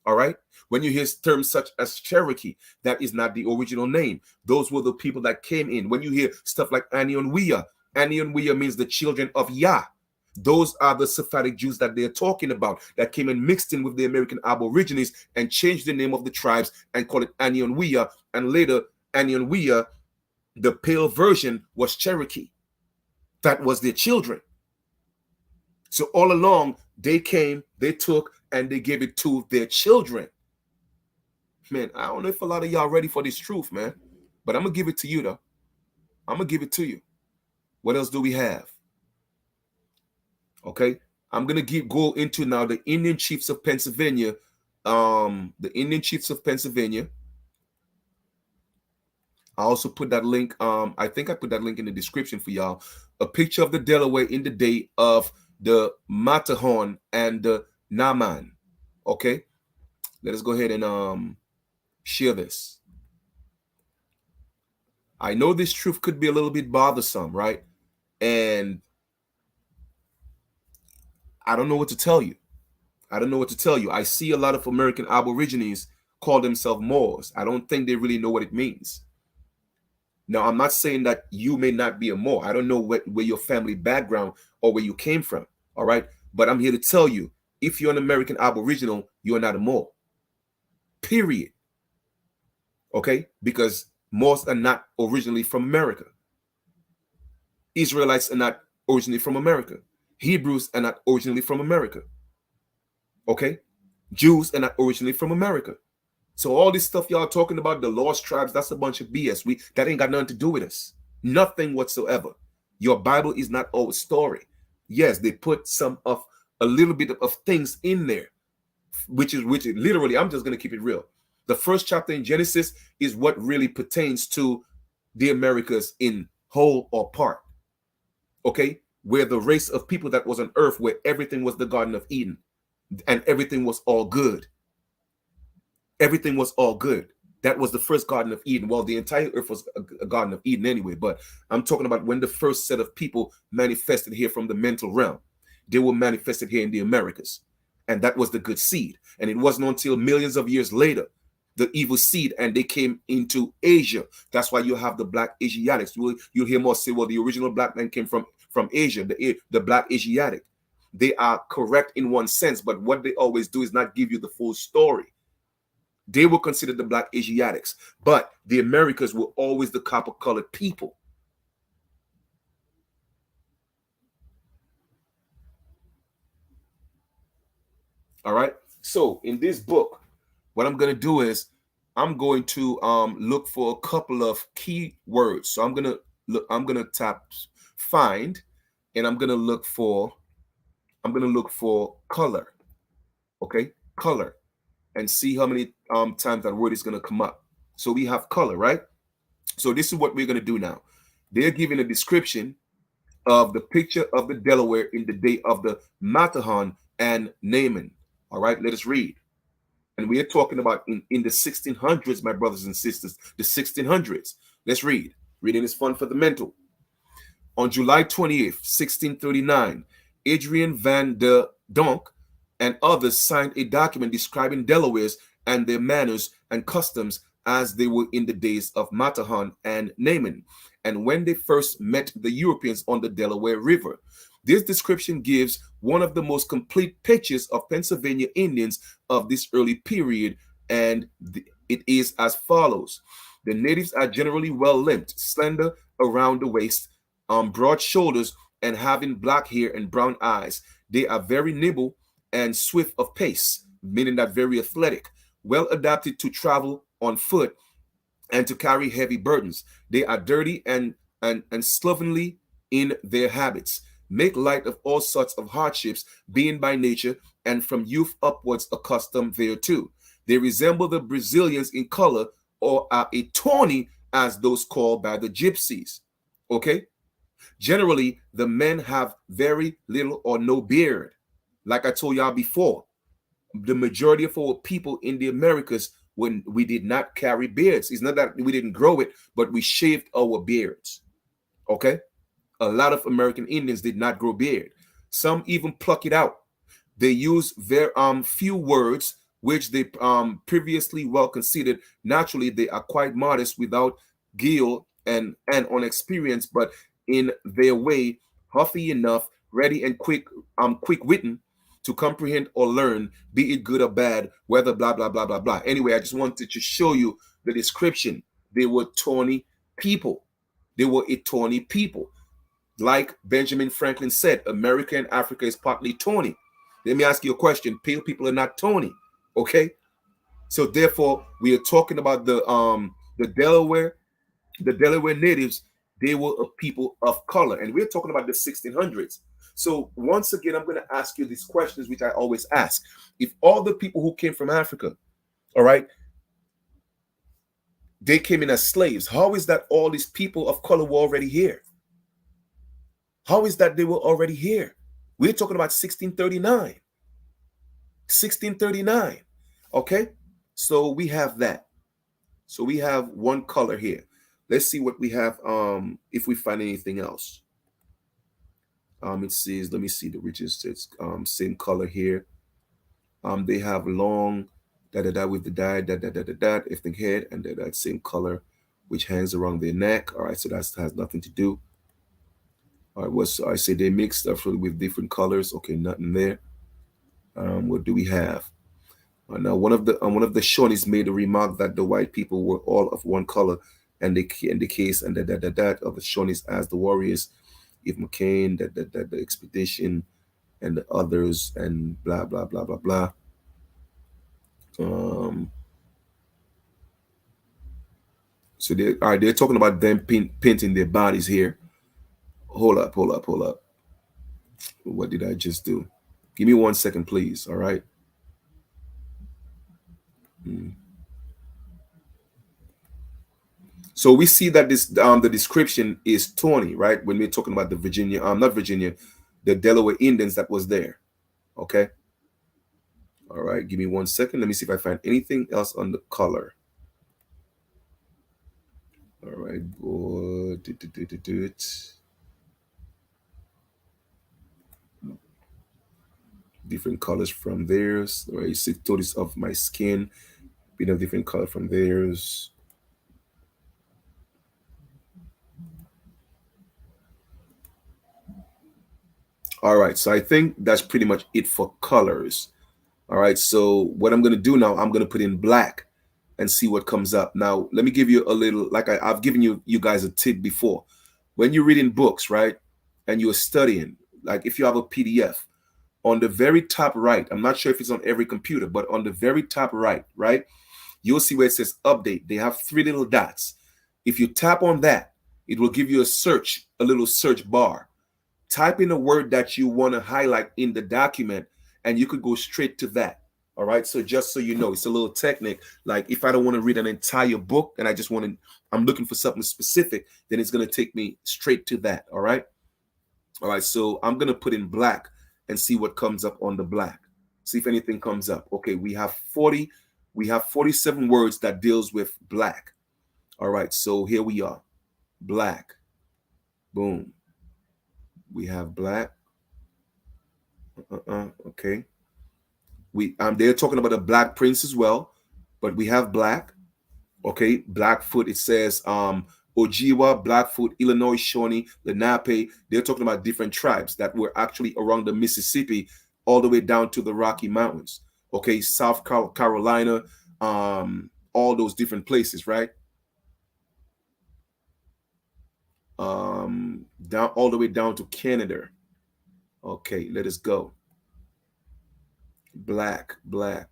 All right. When you hear terms such as Cherokee, that is not the original name. Those were the people that came in. When you hear stuff like Anion-Wea means the children of Yah. Those are the Sephardic Jews that they're talking about that came and mixed in with the American Aborigines and changed the name of the tribes and called it Anion-Wea. And later, Anion-Wea The pale version was Cherokee. That was their children. So all along, they came, they took, and they gave it to their children. Man, I don't know if a lot of y'all ready for this truth, man. But I'm going to give it to you, though. I'm going to give it to you. What else do we have? Okay. I'm going to go into now the Indian chiefs of Pennsylvania. The Indian chiefs of Pennsylvania. I also put that link. I think I put that link in the description for y'all. A picture of the Delaware in the day of the Matterhorn and the Naman. Okay. Let us go ahead and share this. I know this truth could be a little bit bothersome, right? And I don't know what to tell you. I don't know what to tell you. I see a lot of American Aborigines call themselves Moors. I don't think they really know what it means. Now, I'm not saying that you may not be a Moor. I don't know where your family background or where you came from. All right. But I'm here to tell you, if you're an American Aboriginal, you're not a Moor. Period. Okay. Because Moors are not originally from America. Israelites are not originally from America. Hebrews are not originally from America. Okay. Jews are not originally from America. So all this stuff y'all talking about, the lost tribes, that's a bunch of BS. That ain't got nothing to do with us. Nothing whatsoever. Your Bible is not our story. Yes, they put a little bit of things in there, which is literally, I'm just going to keep it real. The first chapter in Genesis is what really pertains to the Americas in whole or part. Okay? Where the race of people that was on earth, where everything was the Garden of Eden and everything was all good. Everything was all good. That was the first Garden of Eden. Well, the entire earth was a Garden of Eden anyway, but I'm talking about when the first set of people manifested here from the mental realm. They were manifested here in the Americas. And that was the good seed. And it wasn't until millions of years later, the evil seed, and they came into Asia. That's why you have the Black Asiatics. You'll hear more say, well, the original black man came from Asia, the Black Asiatic. They are correct in one sense, but what they always do is not give you the full story. They were considered the Black Asiatics, but the Americas were always the copper-colored people. All right. So in this book, what I'm going to do is I'm going to look for a couple of key words. So I'm going to tap find, and I'm going to look for color. Okay, color. And see how many times that word is going to come up. So we have color, right? So this is what we're going to do now. They're giving a description of the picture of the Delaware in the day of the Matterhorn and Naaman. All right, let us read. And we are talking about in the 1600s, my brothers and sisters, the 1600s. Let's read. Reading is fun for the mental. On July 20th, 1639, Adrian van der Donk and others signed a document describing Delawares and their manners and customs as they were in the days of Matterhorn and Naaman, and when they first met the Europeans on the Delaware River. This description gives one of the most complete pictures of Pennsylvania Indians of this early period, and it is as follows. The natives are generally well-limbed, slender around the waist, broad shoulders, and having black hair and brown eyes. They are very nimble and swift of pace, meaning that very athletic, well adapted to travel on foot and to carry heavy burdens. They are dirty and slovenly in their habits, make light of all sorts of hardships, being by nature and from youth upwards accustomed thereto. They resemble the Brazilians in color, or are a tawny as those called by the gypsies. Okay? Generally, the men have very little or no beard. Like I told y'all before, the majority of our people in the Americas, when we did not carry beards, it's not that we didn't grow it, but we shaved our beards. Okay? A lot of American Indians did not grow beard. Some even pluck it out. They use very few words which they previously well considered. Naturally, they are quite modest, without guile and unexperienced, but in their way, huffy enough, ready and quick-witted to comprehend or learn, be it good or bad, whether blah, blah, blah, blah, blah. Anyway, I just wanted to show you the description. They were tawny people. They were a tawny people. Like Benjamin Franklin said, America and Africa is partly tawny. Let me ask you a question. Pale people are not tawny. Okay? So therefore, we are talking about the Delaware natives. They were a people of color, and we're talking about the 1600s. So once again, I'm going to ask you these questions, which I always ask. If all the people who came from Africa, all right, they came in as slaves, how is that all these people of color were already here? How is that they were already here? We're talking about 1639. 1639. Okay? So we have that. So we have one color here. Let's see what we have, if we find anything else. It says, let me see the richest. It's same color here. They have long with the if the head, and that same color which hangs around their neck. All right, so that has nothing to do. All right, what's I say they mixed stuff with different colors. Okay, nothing there. What do we have? Now, one of the Shawnees made a remark that the white people were all of one color, and in the case and that of the Shawnees as the warriors, if McCain, the expedition, and the others, and blah blah blah blah blah. So they're talking about them painting their bodies here. Hold up. What did I just do? Give me 1 second, please. All right. So we see that this the description is tawny, right? When we're talking about the Virginia, not Virginia, the Delaware Indians that was there. Okay. All right. Give me 1 second. Let me see if I find anything else on the color. All right. Different colors from theirs. All right. You see, notice of my skin being a different color from theirs. All right, so I think that's pretty much it for colors. All right, so what I'm going to do now, I'm going to put in black and see what comes up. Now, let me give you a little, like I've given you guys a tip before. When you're reading books, right, and you're studying, like if you have a PDF, on the very top right, I'm not sure if it's on every computer, but on the very top right, you'll see where it says update. They have 3 little dots. If you tap on that, it will give you a little search bar. Type in a word that you want to highlight in the document, and you could go straight to that. All right. So just so you know, it's a little technique. Like if I don't want to read an entire book and I'm looking for something specific, then it's going to take me straight to that. All right. All right. So I'm going to put in black and see what comes up on the black. See if anything comes up. Okay. We have 47 words that deals with black. All right. So here we are. Black. Boom. We have black. Okay. They're talking about a black prince as well, but we have black. Okay, Blackfoot. It says Ojibwa, Blackfoot, Illinois, Shawnee, Lenape. They're talking about different tribes that were actually around the Mississippi, all the way down to the Rocky Mountains. Okay, South Carolina, all those different places, right? Down all the way down to Canada. Okay, let us go. Black. Let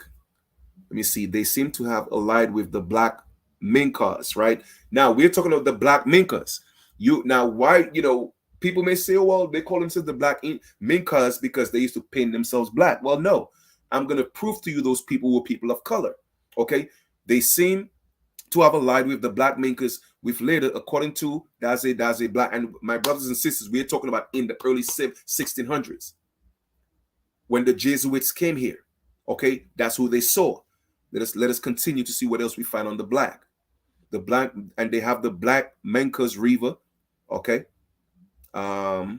me see. They seem to have allied with the Black Minqua, right? Now we're talking about the Black Minqua. Why people may say, oh, well, they call themselves the Black Minqua because they used to paint themselves black. Well, no, I'm going to prove to you those people were people of color. Okay, they seem to have allied with the Black Minqua, with later, according to Daze Black. And my brothers and sisters, we're talking about in the early 1600s when the Jesuits came here. Okay, that's who they saw. Let us continue to see what else we find on the black. The black, and they have the Black Minqua's River. Okay. What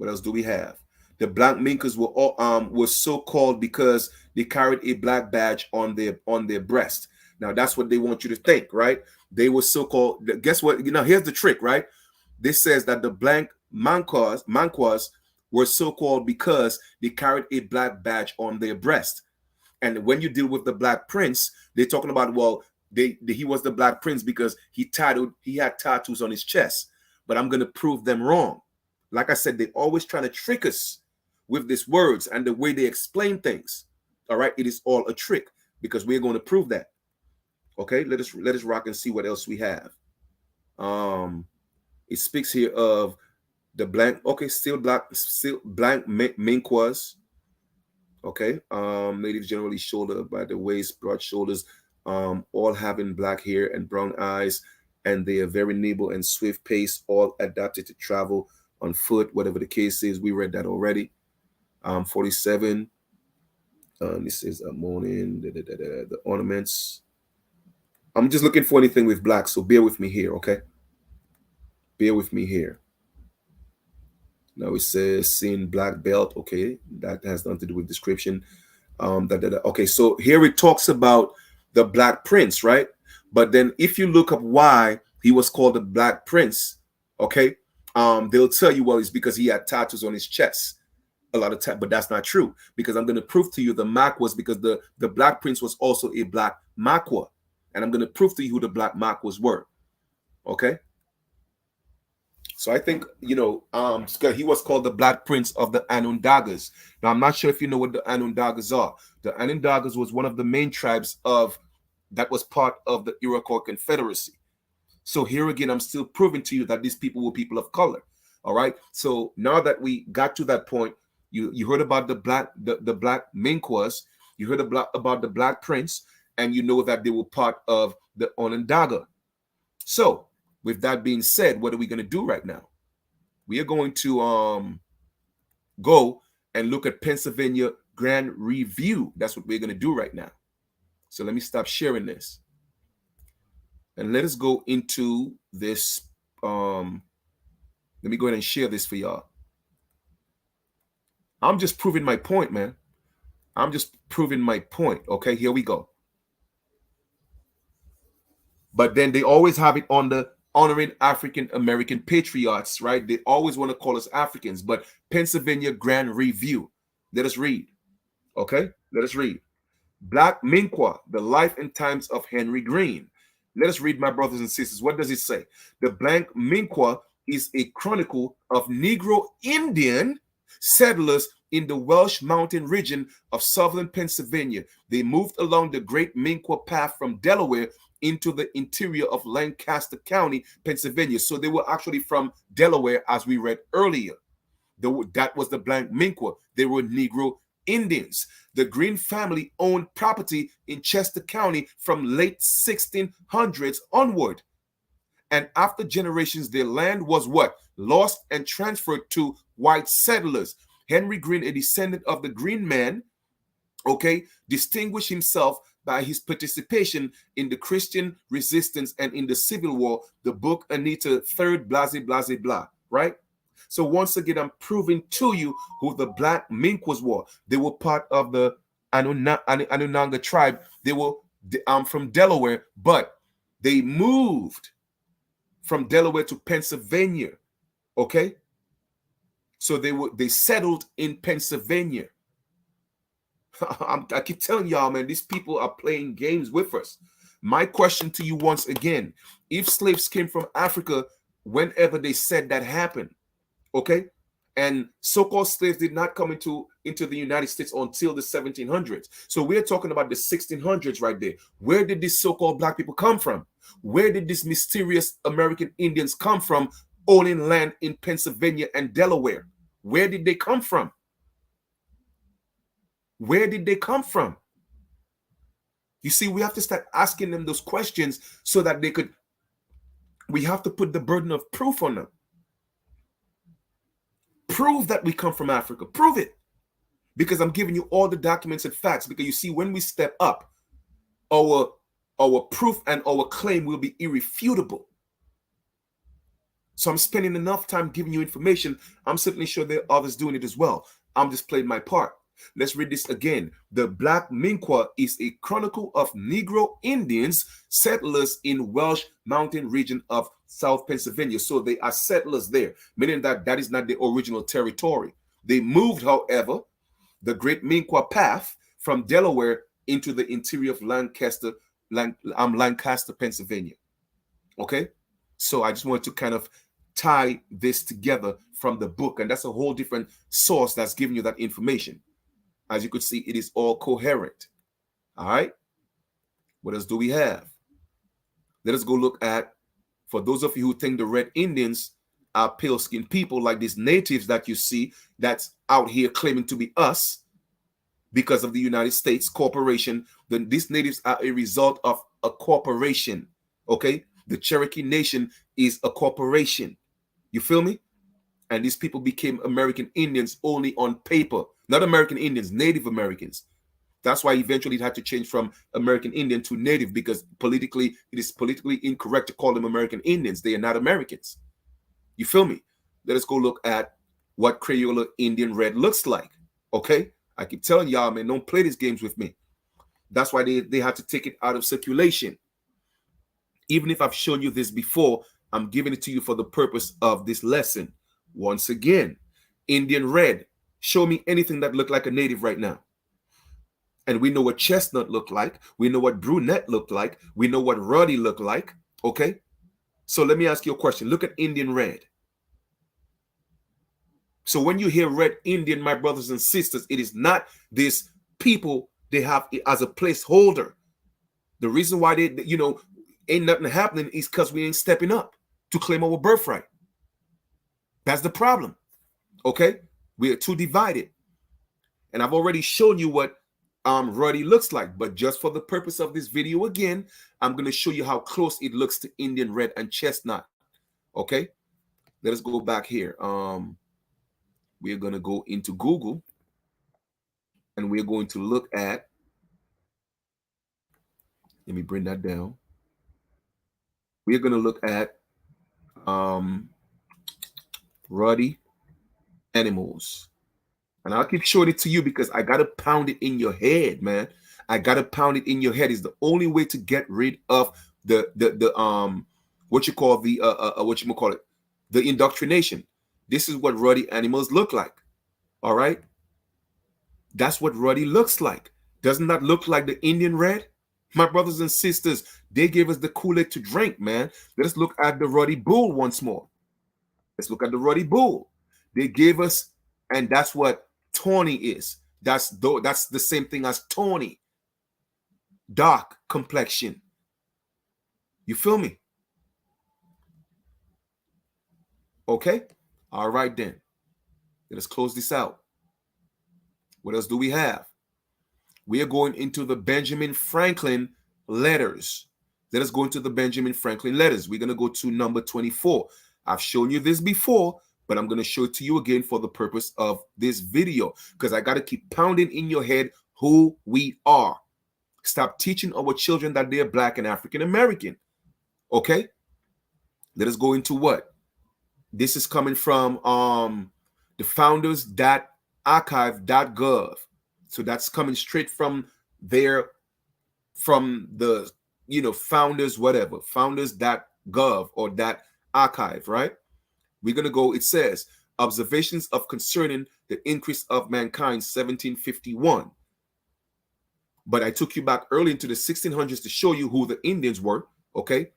else do we have? The Black Minquas were so called because they carried a black badge on their breast. Now that's what they want you to think, right? They were so called. Guess what? Here's the trick, right? This says that the Black Minquas were so called because they carried a black badge on their breast. And when you deal with the Black Prince, they're talking about, well, He was the Black Prince because he had tattoos on his chest. But I'm going to prove them wrong. Like I said, they always try to trick us with these words and the way they explain things. All right, it is all a trick because we're going to prove that. Okay, let us rock and see what else we have. It speaks here of the blank. Okay, still blank Minquas. Okay, natives generally shoulder by the waist, broad shoulders, all having black hair and brown eyes, and they are very nimble and swift pace, all adapted to travel on foot, whatever the case is. We read that already. 47. This is a morning. The ornaments. I'm just looking for anything with black, so bear with me here, okay? Bear with me here. Now it says seeing black belt. Okay, that has nothing to do with description. Okay, so here it talks about the Black Prince, right? But then if you look up why he was called the Black Prince, okay, they'll tell you, well, it's because he had tattoos on his chest a lot of time, but that's not true, because I'm going to prove to you the Maquas, because the Black Prince was also a Black Maqua, and I'm going to prove to you who the Black Maquas were. Okay. So I think, he was called the Black Prince of the Onondagas. Now, I'm not sure if you know what the Onondagas are. The Onondagas was one of the main tribes that was part of the Iroquois Confederacy. So here again, I'm still proving to you that these people were people of color. All right. So now that we got to that point, you heard about the Black Minquas, you heard about the Black Prince, and you know that they were part of the Onondaga. So with that being said, what are we going to do right now? We are going to go and look at Pennsylvania Grand Review. That's what we're going to do right now. So let me stop sharing this. And let us go into this. Let me go ahead and share this for y'all. I'm just proving my point, man. I'm just proving my point. Okay, here we go. But then they always have it on the honoring African American patriots, right? They always want to call us Africans, but Pennsylvania Grand Review. Let us read. Okay, let us read. Black Minqua, the life and times of Henry Green. Let us read, my brothers and sisters. What does it say? The Black Minqua is a chronicle of Negro Indian settlers in the Welsh Mountain region of southern Pennsylvania. They moved along the Great Minqua Path from Delaware into the interior of Lancaster County, Pennsylvania. So they were actually from Delaware, as we read earlier. That was the Black Minqua. They were Negro Indians. The Green family owned property in Chester County from late 1600s onward. And after generations, their land was what? Lost and transferred to white settlers. Henry Green, a descendant of the Green man, okay, distinguished himself by his participation in the Christian resistance and in the Civil War, the book Anita, third, blah, blah, blah, right? So once again, I'm proving to you who the Black Minquas were. They were part of the Onondaga tribe. They were from Delaware, but they moved from Delaware to Pennsylvania, okay? So they settled in Pennsylvania. I keep telling y'all, man, these people are playing games with us. My question to you once again, if slaves came from Africa, whenever they said that happened, okay? And so-called slaves did not come into the United States until the 1700s. So we're talking about the 1600s right there. Where did these so-called black people come from? Where did these mysterious American Indians come from owning land in Pennsylvania and Delaware? Where did they come from? Where did they come from? You see, we have to start asking them those questions so that we have to put the burden of proof on them. Prove that we come from Africa. Prove it. Because I'm giving you all the documents and facts. Because you see, when we step up, our proof and our claim will be irrefutable. So I'm spending enough time giving you information. I'm certainly sure there are others doing it as well. I'm just playing my part. Let's read this again. The Black Minqua is a chronicle of Negro Indians, settlers in Welsh Mountain region of South Pennsylvania. So they are settlers there, meaning that is not the original territory. They moved, however, the Great Minqua Path from Delaware into the interior of Lancaster Lancaster, Pennsylvania. Okay, so I just want to kind of tie this together from the book, and that's a whole different source that's giving you that information. As you could see, it is all coherent. All right, what else do we have? Let us go look at, for those of you who think the Red Indians are pale-skinned people, like these natives that you see that's out here claiming to be us because of the United States corporation, then these natives are a result of a corporation. Okay, the Cherokee Nation is a corporation. You feel me? And these people became American Indians only on paper, not American Indians, Native Americans. That's why eventually it had to change from American Indian to Native, because politically, it is politically incorrect to call them American Indians. They are not Americans. You feel me? Let us go look at what Crayola Indian Red looks like. Okay? I keep telling y'all, man, don't play these games with me. That's why they had to take it out of circulation. Even if I've shown you this before, I'm giving it to you for the purpose of this lesson. Once again, Indian Red. Show me anything that looked like a native right now. And we know what chestnut looked like. We know what brunette looked like. We know what ruddy looked like. Okay? So let me ask you a question. Look at Indian Red. So when you hear Red Indian, my brothers and sisters, it is not this people they have it as a placeholder. The reason why they, ain't nothing happening is because we ain't stepping up to claim our birthright. That's the problem. Okay? We are too divided. And I've already shown you what ruddy looks like, but just for the purpose of this video again, I'm going to show you how close it looks to Indian Red and chestnut. Okay? Let us go back here. We're going to go into Google and we're going to look at, let me bring that down. We're going to look at ruddy animals. And I'll keep showing it to you because I got to pound it in your head, man. I got to pound it in your head. Is the only way to get rid of the indoctrination. This is what ruddy animals look like. All right? That's what ruddy looks like. Doesn't that look like the Indian Red? My brothers and sisters, they gave us the Kool-Aid to drink, man. Let's look at the ruddy bull once more. Let's look at the ruddy bull. They gave us, and that's what tawny is. That's the same thing as tawny. Dark complexion. You feel me? Okay? All right then. Let us close this out. What else do we have? We are going into the Benjamin Franklin letters. Let us go into the Benjamin Franklin letters. We're going to go to number 24. I've shown you this before, but I'm going to show it to you again for the purpose of this video, because I got to keep pounding in your head who we are. Stop teaching our children that they're Black and African American. Okay? Let us go into what? This is coming from the founders.archive.gov. So that's coming straight from there, from the, founders, whatever, founders.gov or .archive, right? We're going to go, it says, observations of concerning the increase of mankind, 1751. But I took you back early into the 1600s to show you who the Indians were, okay?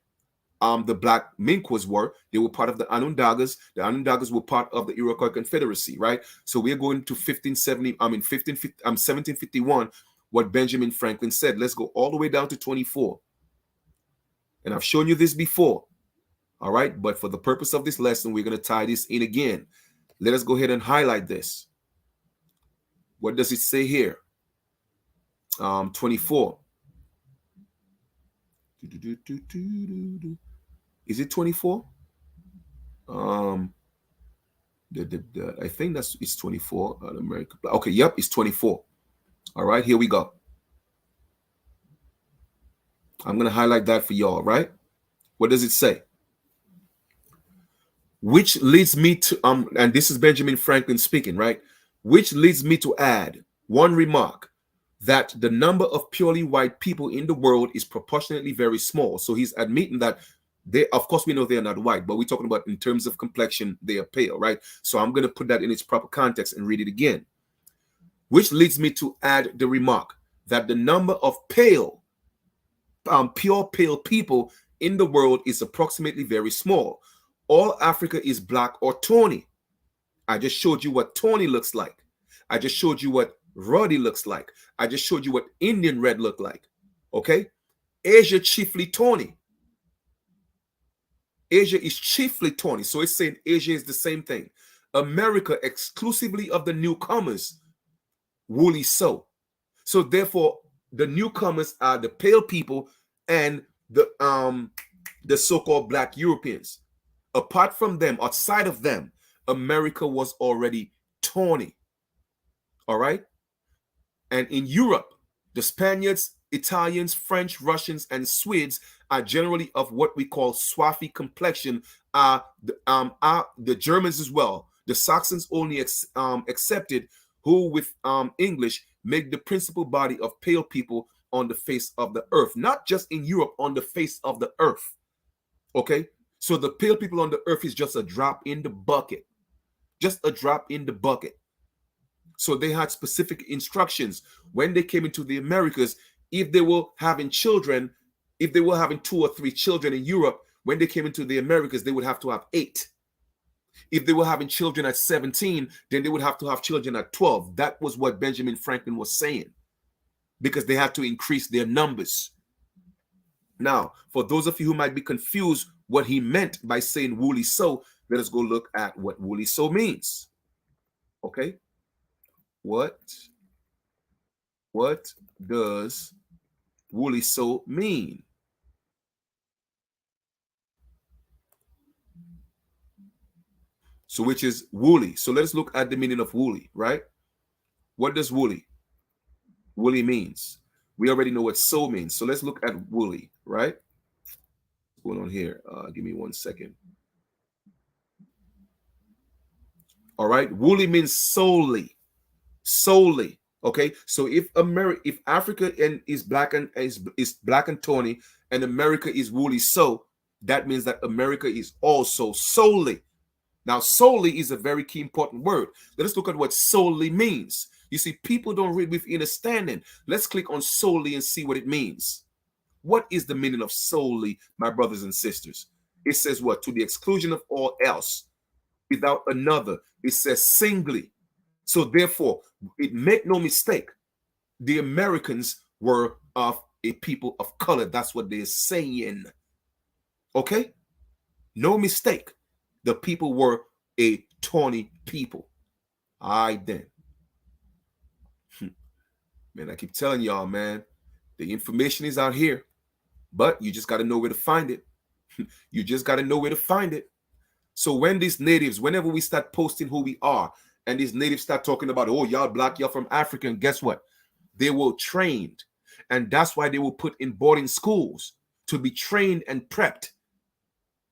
The Black Minquas were. They were part of the Onondagas. The Onondagas were part of the Iroquois Confederacy, right? So we're going to 1751, what Benjamin Franklin said. Let's go all the way down to 24. And I've shown you this before, all right? But for the purpose of this lesson, we're going to tie this in again. Let us go ahead and highlight this. What does it say here? 24. Is it 24? I think it's 24. America. Okay, yep, it's 24. All right, here we go. I'm going to highlight that for y'all, right? What does it say? Which leads me to, and this is Benjamin Franklin speaking, right? Which leads me to add one remark, that the number of purely white people in the world is proportionately very small. So he's admitting that they, of course, we know they are not white, but we're talking about in terms of complexion, they are pale, right? So I'm going to put that in its proper context and read it again. Which leads me to add the remark that the number of pale pure pale people in the world is approximately very small. All Africa is black or tawny. I just showed you what tawny looks like. I just showed you what ruddy looks like. I just showed you what Indian red look like. Okay? Asia chiefly tawny. Asia is chiefly tawny. So it's saying Asia is the same thing. America exclusively of the newcomers, woolly so. So therefore, the newcomers are the pale people and the so-called black Europeans. Apart from them, outside of them, America was already tawny. All right. And in Europe, the Spaniards, Italians, French, Russians, and Swedes are generally of what we call swarthy complexion. Are the Germans as well. The Saxons only accepted, who with English make the principal body of pale people on the face of the earth, not just in Europe, on the face of the earth. Okay, so the pale people on the earth is just a drop in the bucket, just a drop in the bucket. So they had specific instructions when they came into the Americas. If they were having children, if they were having 2 or 3 children in Europe, when they came into the Americas, they would have to have 8. If they were having children at 17, then they would have to have children at 12. That was what Benjamin Franklin was saying, because they had to increase their numbers. Now, for those of you who might be confused what he meant by saying woolly so, let us go look at what woolly so means. Okay? What does woolly so mean? So which is woolly. So let's look at the meaning of woolly, right? What does woolly means? We already know what so means. So let's look at woolly, right? What's going on here? Give me 1 second. All right. Woolly means solely. Solely. Okay. So if Africa and is black and is black and tawny, and America is woolly so, that means that America is also solely. Now, solely is a very key important word. Let us look at what solely means. You see, people don't read with understanding. Let's click on solely and see what it means. What is the meaning of solely, my brothers and sisters? It says what? To the exclusion of all else, without another. It says singly. So therefore, it make no mistake, the Americans were of a people of color. That's what they're saying. Okay? No mistake. The people were a tawny people. All right, then. Man, I keep telling y'all, man, the information is out here, but you just got to know where to find it. You just got to know where to find it. So when these natives, whenever we start posting who we are, and these natives start talking about, oh, y'all black, y'all from Africa, and guess what? They were trained. And that's why they were put in boarding schools to be trained and prepped.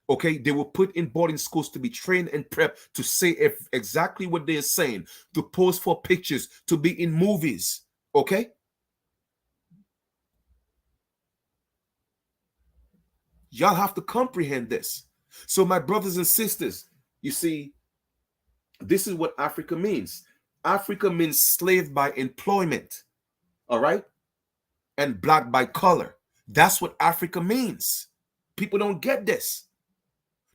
Okay, they were put in boarding schools to be trained and prepped to say exactly what they're saying, to pose for pictures, to be in movies. Okay? Y'all have to comprehend this. So, my brothers and sisters, you see, this is what Africa means. Africa means slave by employment, all right? And black by color. That's what Africa means. People don't get this.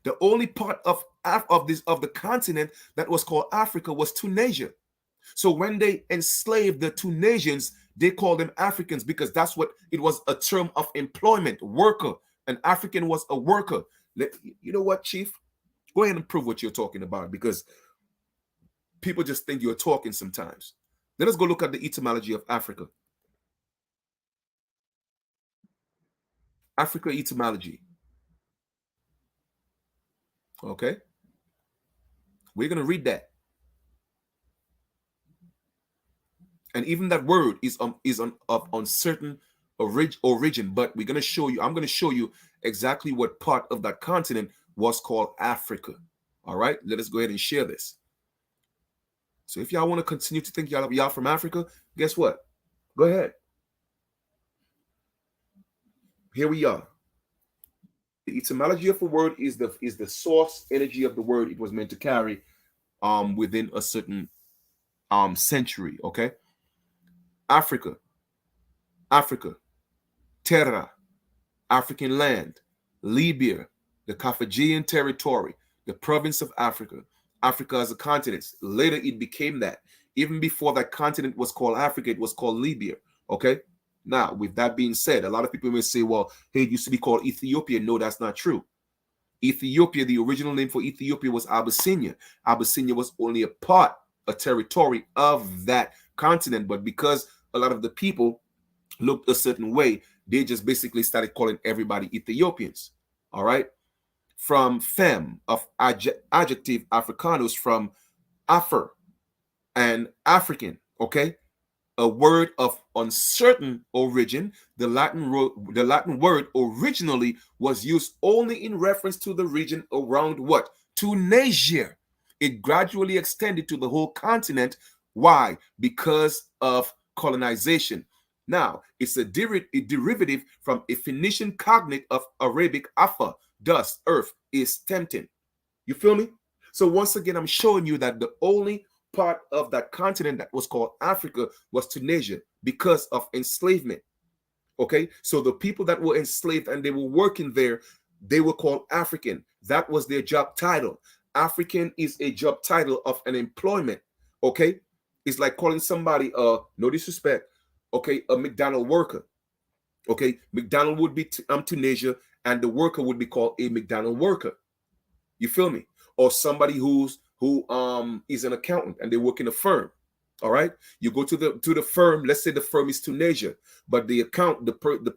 The only part of the continent that was called Africa was Tunisia. So when they enslaved the Tunisians, they called them Africans because that's what it was, a term of employment, worker. An African was a worker. You know what, Chief? Go ahead and prove what you're talking about, because people just think you're talking sometimes. Let us go look at the etymology of Africa. Africa etymology. Okay? We're going to read that. And even that word is of uncertain origin, but we're going to show you, I'm going to show you exactly what part of that continent was called Africa. All right? Let us go ahead and share this. So if y'all want to continue to think y'all from Africa, guess what? Go ahead. Here we are. The etymology of a word is the source energy of the word it was meant to carry within a certain century. Okay. Africa, terra, African land, Libya, the Carthaginian territory, the province of Africa, Africa as a continent. Later it became that. Even before that continent was called Africa, it was called Libya. Okay. Now, with that being said, a lot of people may say, well, hey, it used to be called Ethiopia. No, that's not true. Ethiopia, the original name for Ethiopia was Abyssinia. Abyssinia was only a part, a territory of that continent. But because a lot of the people looked a certain way, they just basically started calling everybody Ethiopians. All right. From fem, of adjective Africanus, from Afar and African. Okay. A word of uncertain origin, the Latin word originally was used only in reference to the region around what? Tunisia. It gradually extended to the whole continent. Why? Because of colonization. Now, it's a derivative from a Phoenician cognate of Arabic afa, dust, earth, is tempting. You feel me? So once again, I'm showing you that the only part of that continent that was called Africa was Tunisia because of enslavement. Okay, so the people that were enslaved and they were working there, they were called African. That was their job title. African is a job title of an employment. Okay, it's like calling somebody no disrespect, okay, a McDonald worker. Okay, McDonald would be Tunisia, and the worker would be called a McDonald worker. You feel me? Or somebody who is an accountant and they work in a firm. All right. You go to the firm. Let's say the firm is Tunisia, but the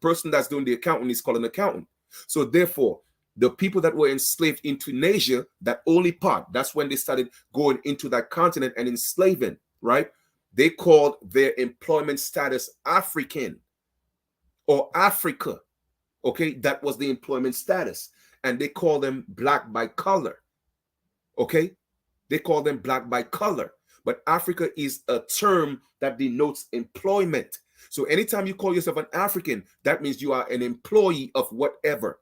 person that's doing the accounting is called an accountant. So therefore, the people that were enslaved in Tunisia, that only part, that's when they started going into that continent and enslaving. Right? They called their employment status African or Africa. Okay, that was the employment status, and they call them black by color. Okay, they call them black by color, but Africa is a term that denotes employment. So anytime you call yourself an African, that means you are an employee of whatever.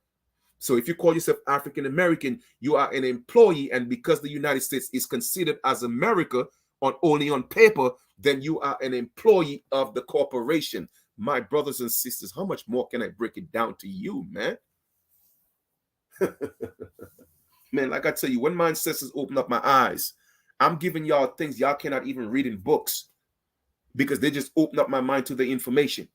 So if you call yourself African American, you are an employee, and because the United States is considered as America only on paper, then you are an employee of the corporation. My brothers and sisters, how much more can I break it down to you, man? Man, like I tell you, when my ancestors open up my eyes, I'm giving y'all things y'all cannot even read in books because they just open up my mind to the information.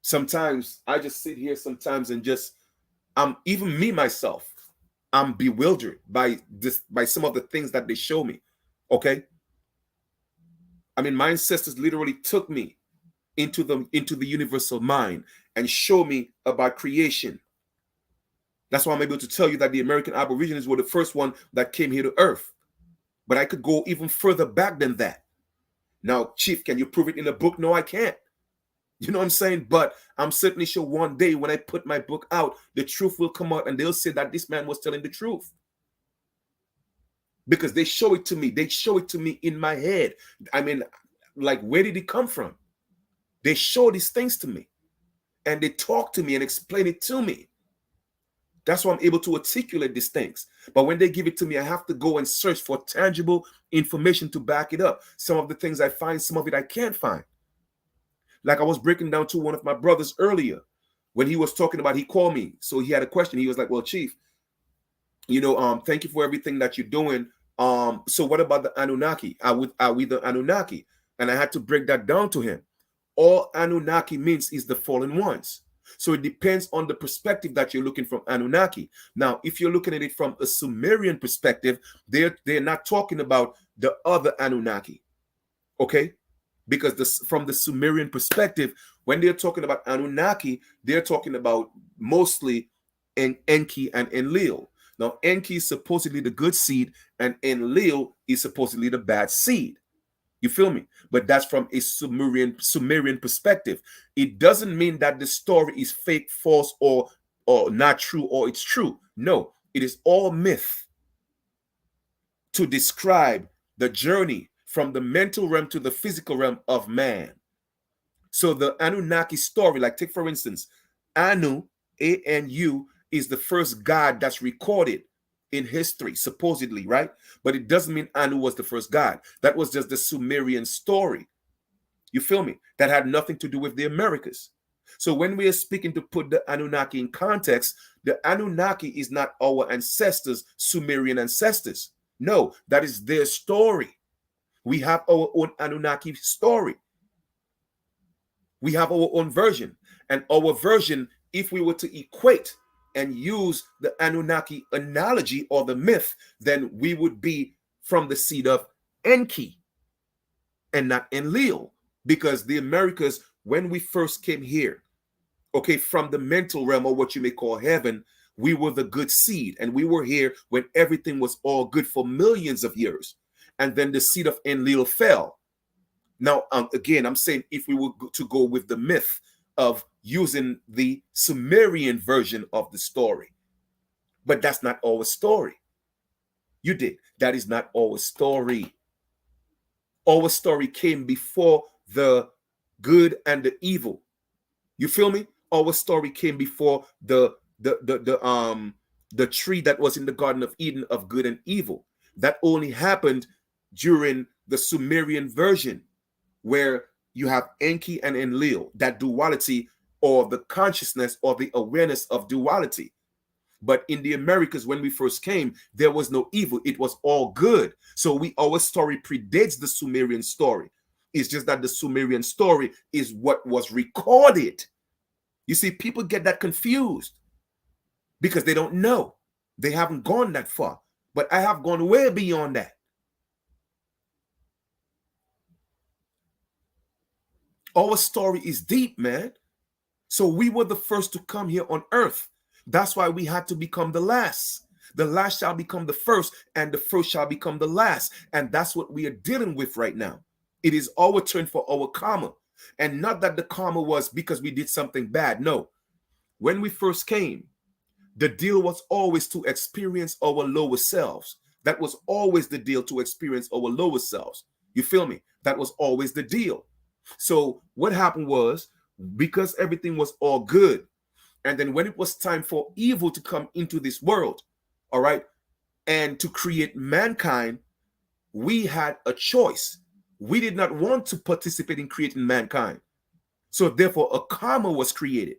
Sometimes I just sit here sometimes and just, even me myself, I'm bewildered by some of the things that they show me. Okay. I mean, my ancestors literally took me into the universal mind and show me about creation. That's why I'm able to tell you that the American Aborigines were the first one that came here to Earth. But I could go even further back than that. Now, Chief, can you prove it in a book? No, I can't. You know what I'm saying? But I'm certainly sure one day when I put my book out, the truth will come out and they'll say that this man was telling the truth. Because they show it to me. They show it to me in my head. I mean, like, where did it come from? They show these things to me. And they talk to me and explain it to me. That's why I'm able to articulate these things. But when they give it to me, I have to go and search for tangible information to back it up. Some of the things I find, some of it I can't find. Like I was breaking down to one of my brothers earlier when he was talking about, he called me. So he had a question. He was like, well, Chief, thank you for everything that you're doing. So what about the Anunnaki? Are we the Anunnaki? And I had to break that down to him. All Anunnaki means is the fallen ones. So it depends on the perspective that you're looking from Anunnaki. Now, if you're looking at it from a Sumerian perspective, they're not talking about the other Anunnaki. Okay? Because from the Sumerian perspective, when they're talking about Anunnaki, they're talking about mostly Enki and Enlil. Now, Enki is supposedly the good seed, and Enlil is supposedly the bad seed. You feel me? But that's from a Sumerian perspective. It doesn't mean that the story is fake, false, or not true, or it's true. No, it is all myth to describe the journey from the mental realm to the physical realm of man. So the Anunnaki story, like take for instance, Anu, A-N-U, is the first god that's recorded in history, supposedly, right? But it doesn't mean Anu was the first god. That was just the Sumerian story. You feel me? That had nothing to do with the Americas. So when we are speaking to put the Anunnaki in context, the Anunnaki is not our ancestors, Sumerian ancestors. No, that is their story. We have our own Anunnaki story. We have our own version. And our version, if we were to equate and use the Anunnaki analogy or the myth, then we would be from the seed of Enki and not Enlil. Because the Americas, when we first came here, okay, from the mental realm or what you may call heaven, we were the good seed. And we were here when everything was all good for millions of years. And then the seed of Enlil fell. Now, again, I'm saying if we were to go with the myth of using the Sumerian version of the story, but that's not our story. You did. That is not our story. Our story came before the good and the evil. You feel me? Our story came before the tree that was in the Garden of Eden of good and evil. That only happened during the Sumerian version, where you have Enki and Enlil, that duality or the consciousness or the awareness of duality. But in the Americas, when we first came, there was no evil. It was all good. So our story predates the Sumerian story. It's just that the Sumerian story is what was recorded. You see, people get that confused because they don't know. They haven't gone that far. But I have gone way beyond that. Our story is deep, man. So we were the first to come here on earth. That's why we had to become the last. The last shall become the first, and the first shall become the last. And that's what we are dealing with right now. It is our turn for our karma. And not that the karma was because we did something bad. No. When we first came, the deal was always to experience our lower selves. That was always the deal, to experience our lower selves. You feel me? That was always the deal. So what happened was, because everything was all good, and then when it was time for evil to come into this world, all right, and to create mankind, we had a choice. We did not want to participate in creating mankind. So therefore, a karma was created.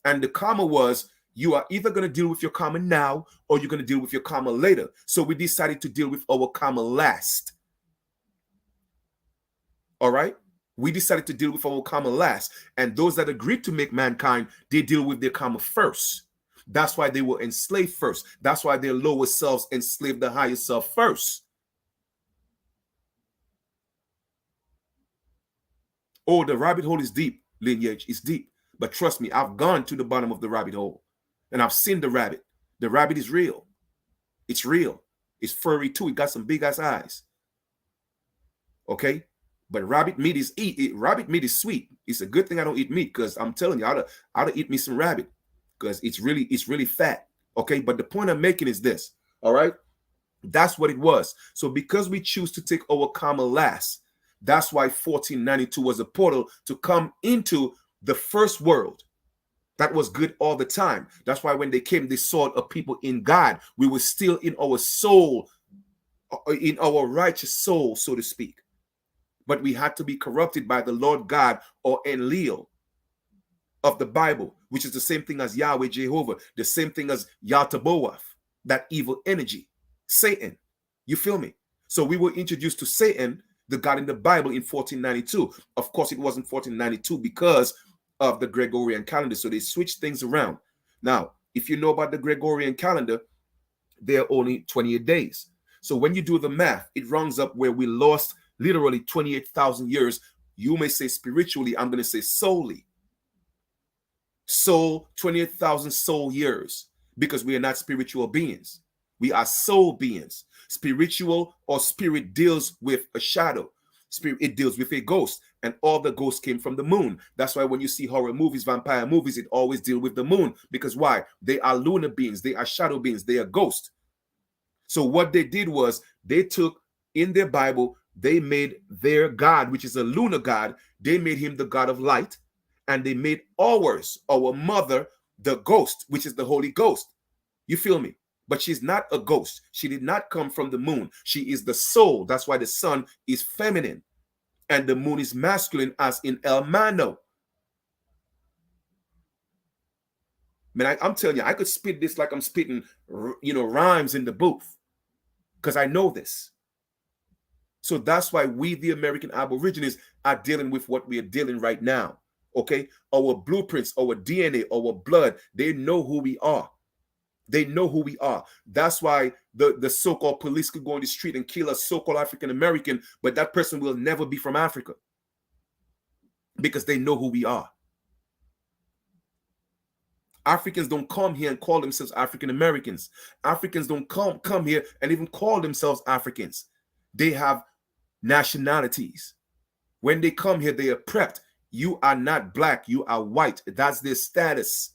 And the karma was, you are either going to deal with your karma now, or you're going to deal with your karma later. So we decided to deal with our karma last. All right? We decided to deal with our karma last. And those that agreed to make mankind, they deal with their karma first. That's why they were enslaved first. That's why their lower selves enslaved the higher self first. Oh, the rabbit hole is deep, lineage. It's deep. But trust me, I've gone to the bottom of the rabbit hole. And I've seen the rabbit. The rabbit is real. It's real. It's furry too. It got some big ass eyes. Okay? But rabbit meat is rabbit meat is sweet. It's a good thing I don't eat meat, because I'm telling you, I ought to eat me some rabbit, because it's really fat. Okay, but the point I'm making is this. All right, that's what it was. So because we choose to take our karma last, that's why 1492 was a portal to come into the first world. That was good all the time. That's why when they came, they saw a people in God. We were still in our soul, in our righteous soul, so to speak. But we had to be corrupted by the Lord God, or Enlil of the Bible, which is the same thing as Yahweh Jehovah, the same thing as Yaltaboath, that evil energy, Satan. You feel me? So we were introduced to Satan, the God in the Bible, in 1492. Of course, it wasn't 1492 because of the Gregorian calendar. So they switched things around. Now, if you know about the Gregorian calendar, there are only 28 days. So when you do the math, it rounds up where we lost literally 28,000 years. You may say spiritually, I'm going to say solely. Soul, 28,000 soul years, because we are not spiritual beings. We are soul beings. Spiritual or spirit deals with a shadow. Spirit, it deals with a ghost, and all the ghosts came from the moon. That's why when you see horror movies, vampire movies, it always deal with the moon, because why? They are lunar beings. They are shadow beings. They are ghosts. So what they did was, they took in their Bible, they made their God, which is a lunar God, they made him the God of light, and they made ours, our mother, the ghost, which is the Holy Ghost. You feel me? But she's not a ghost. She did not come from the moon. She is the soul. That's why the sun is feminine and the moon is masculine, as in El Mano. Man, I'm telling you, I could spit this like I'm spitting, rhymes in the booth because I know this. So that's why we, the American Aborigines, are dealing with what we are dealing right now. Okay, our blueprints, our DNA, our blood, they know who we are. They know who we are. That's why the so-called police could go on the street and kill a so-called African American, but that person will never be from Africa because they know who we are. Africans don't come here and call themselves African Americans. Africans don't come here and even call themselves Africans. They have nationalities. When they come here, they are prepped. You are not black, you are white. That's their status.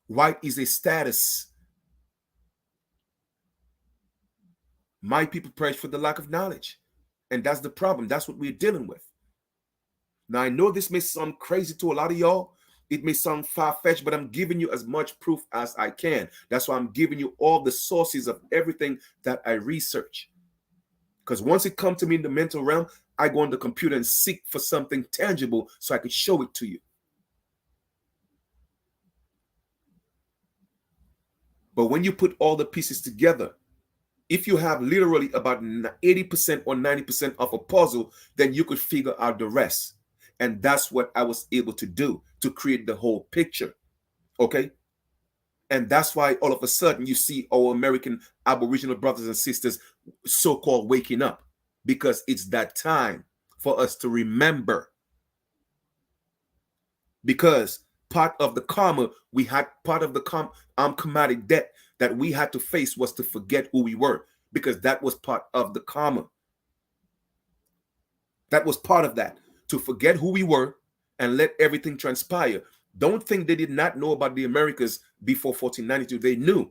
White is a status. My people perish for the lack of knowledge. And that's the problem. That's what we're dealing with. Now, I know this may sound crazy to a lot of y'all. It may sound far-fetched, but I'm giving you as much proof as I can. That's why I'm giving you all the sources of everything that I research. Because once it comes to me in the mental realm, I go on the computer and seek for something tangible so I could show it to you. But when you put all the pieces together, if you have literally about 80% or 90% of a puzzle, then you could figure out the rest. And that's what I was able to do to create the whole picture. Okay? And that's why all of a sudden you see our American Aboriginal brothers and sisters so-called waking up, because it's that time for us to remember. Because part of the karma we had, part of the karmatic debt that we had to face was to forget who we were, because that was part of the karma. That was part of that, to forget who we were and let everything transpire. Don't think they did not know about the Americas before 1492. They knew,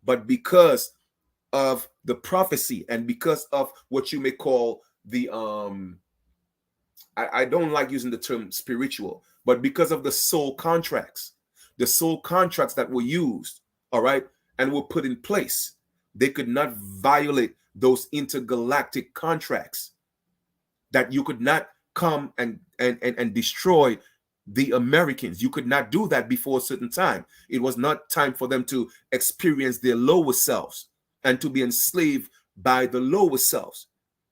but because of the prophecy and because of what you may call the I don't like using the term spiritual, but because of the soul contracts that were used, all right, and were put in place, they could not violate those intergalactic contracts. That you could not come and destroy the Americans. You could not do that before a certain time. It was not time for them to experience their lower selves and to be enslaved by the lower selves.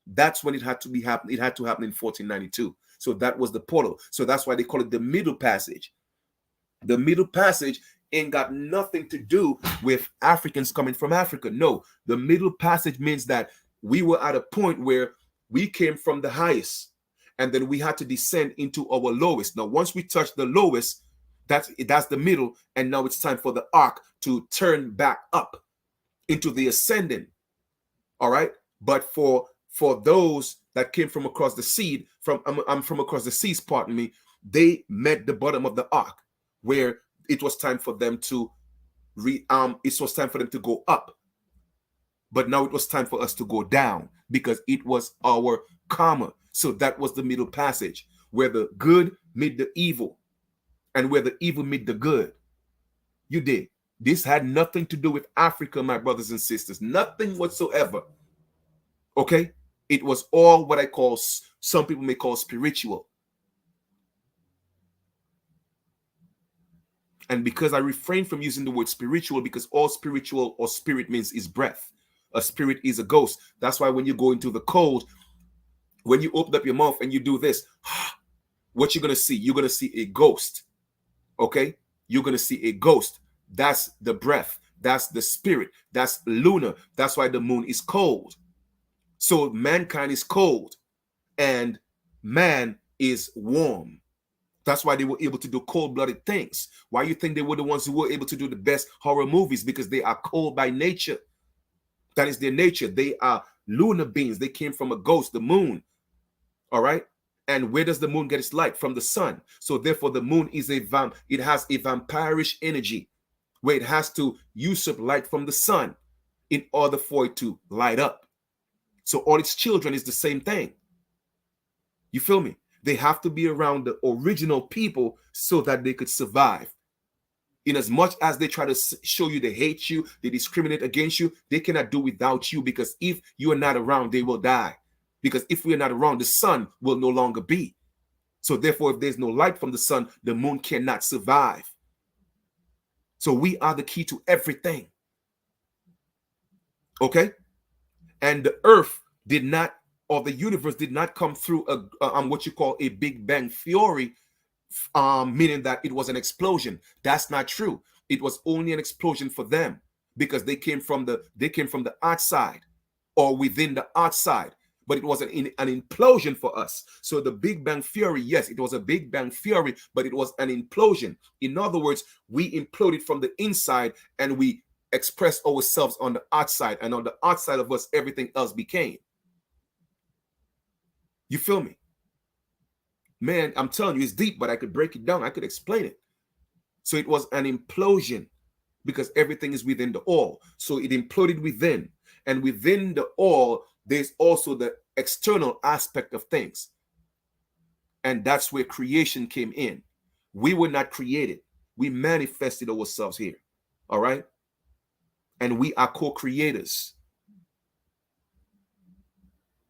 That's when it had to be happen. It had to happen in 1492. So that was the portal. So that's why they call it the Middle Passage. The Middle Passage ain't got nothing to do with Africans coming from Africa. No, the Middle Passage means that we were at a point where we came from the highest, and then we had to descend into our lowest. Now, once we touch the lowest, that's the middle, and now it's time for the arc to turn back up into the ascending. All right, but for those that came from across the sea, from across the seas, pardon me, they met the bottom of the arc, where it was time for them to it was time for them to go up. But now it was time for us to go down, because it was our karma. So that was the Middle Passage, where the good meet the evil and where the evil meet the good. You did. This had nothing to do with Africa, my brothers and sisters. Nothing whatsoever. Okay? It was all what I call, some people may call, spiritual. And because I refrain from using the word spiritual, because all spiritual or spirit means is breath. A spirit is a ghost. That's why when you go into the cold, when you open up your mouth and you do this, what you're going to see? You're going to see a ghost. Okay? You're going to see a ghost. That's the breath. That's the spirit. That's lunar. That's why the moon is cold. So mankind is cold and man is warm. That's why they were able to do cold-blooded things. Why you think they were the ones who were able to do the best horror movies? Because they are cold by nature. That is their nature. They are lunar beings. They came from a ghost, the moon. All right? And where does the moon get its light? From the sun. So therefore, the moon is it has a vampirish energy, where it has to usurp light from the sun in order for it to light up. So all its children is the same thing. You feel me? They have to be around the original people so that they could survive. In as much as they try to show you they hate you, they discriminate against you, they cannot do without you, because if you are not around, they will die. Because if we are not around, the sun will no longer be. So therefore, if there's no light from the sun, the moon cannot survive. So we are the key to everything. Okay? And the earth did not, or the universe did not come through what you call a Big Bang theory, meaning that it was an explosion. That's not true. It was only an explosion for them because they came from the outside or within the outside. But it was an implosion for us. So the Big Bang theory, yes, it was a Big Bang theory, but it was an implosion. In other words, we imploded from the inside and we expressed ourselves on the outside, and on the outside of us, everything else became. You feel me? Man, I'm telling you, it's deep, but I could break it down. I could explain it. So it was an implosion because everything is within the all. So it imploded within. And within the all, there's also the external aspect of things. And that's where creation came in. We were not created. We manifested ourselves here. All right? And we are co-creators.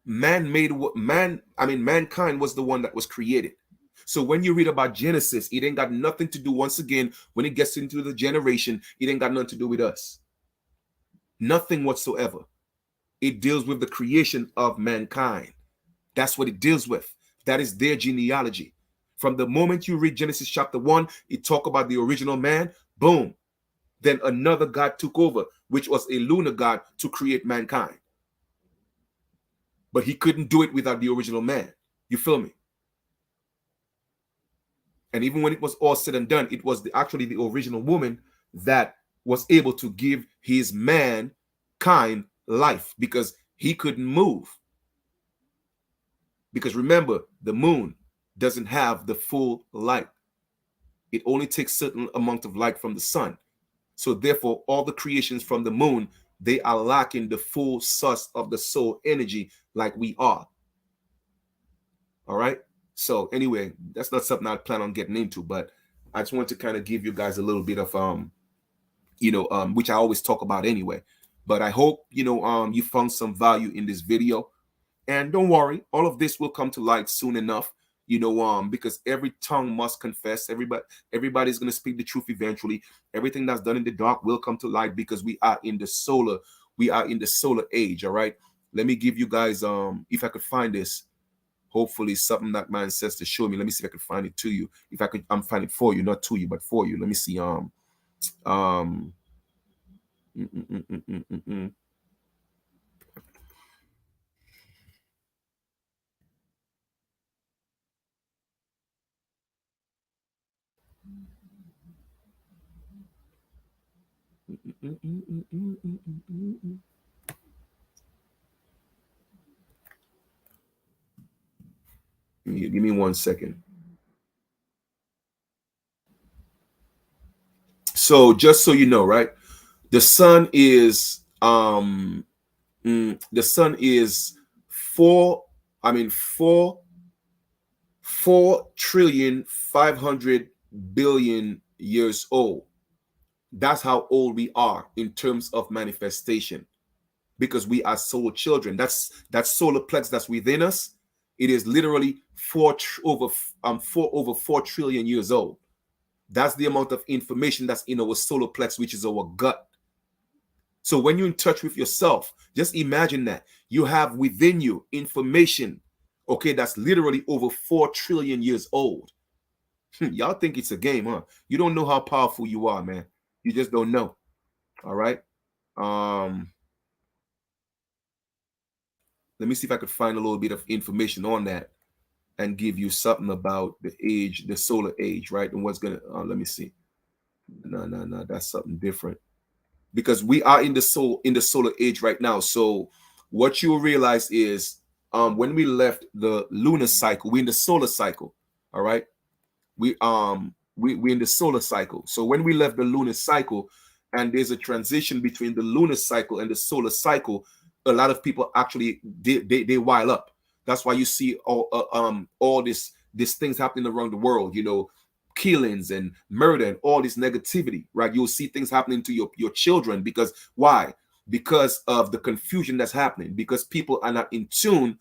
Mankind was the one that was created. So when you read about Genesis, it ain't got nothing to do, once again, when it gets into the generation, it ain't got nothing to do with us. Nothing whatsoever. It deals with the creation of mankind. That's what it deals with. That is their genealogy. From the moment you read Genesis chapter 1, it talk about the original man, boom. Then another God took over, which was a lunar god, to create mankind. But he couldn't do it without the original man. You feel me? And even when it was all said and done, it was actually the original woman that was able to give his mankind life because he couldn't move. Because remember, the moon doesn't have the full light. It only takes certain amount of light from the sun. So therefore, all the creations from the moon, they are lacking the full source of the soul energy like we are. All right. So anyway, that's not something I plan on getting into, but I just want to kind of give you guys a little bit of which I always talk about anyway. But I hope you found some value in this video. And don't worry, all of this will come to light soon enough, because every tongue must confess. Everybody's gonna speak the truth eventually. Everything that's done in the dark will come to light because we are in the solar age. All right. Let me give you guys if I could find this. Hopefully something that man says to show me. Let me see if I can find it to you. If I could, I'm finding it for you, not to you, but for you. Let me see. Mm, mm, mm, mm, mm, mm, mm. Give me 1 second. So just so you know, right? The sun is the sun is four, I mean four trillion 500 billion years old. That's how old we are in terms of manifestation, because we are soul children. That's that solar plex that's within us. It is literally over 4 trillion years old. That's the amount of information that's in our solar plex, which is our gut. So when you're in touch with yourself, just imagine that you have within you information, okay, that's literally over 4 trillion years old. Y'all think it's a game, huh? You don't know how powerful you are, man. You just don't know. All right. Um, Let me see if I could find a little bit of information on that and give you something about the age, the solar age, right? And what's gonna let me see. No, no, no, that's something different. Because we are in the solar age right now. So what you'll realize is when we left the lunar cycle, we're in the solar cycle. All right. We in the solar cycle. So when we left the lunar cycle, and there's a transition between the lunar cycle and the solar cycle, a lot of people actually they wile up. That's why you see all this things happening around the world, killings and murder and all this negativity, right? You'll see things happening to your children. Because why? Because of the confusion that's happening, because people are not in tune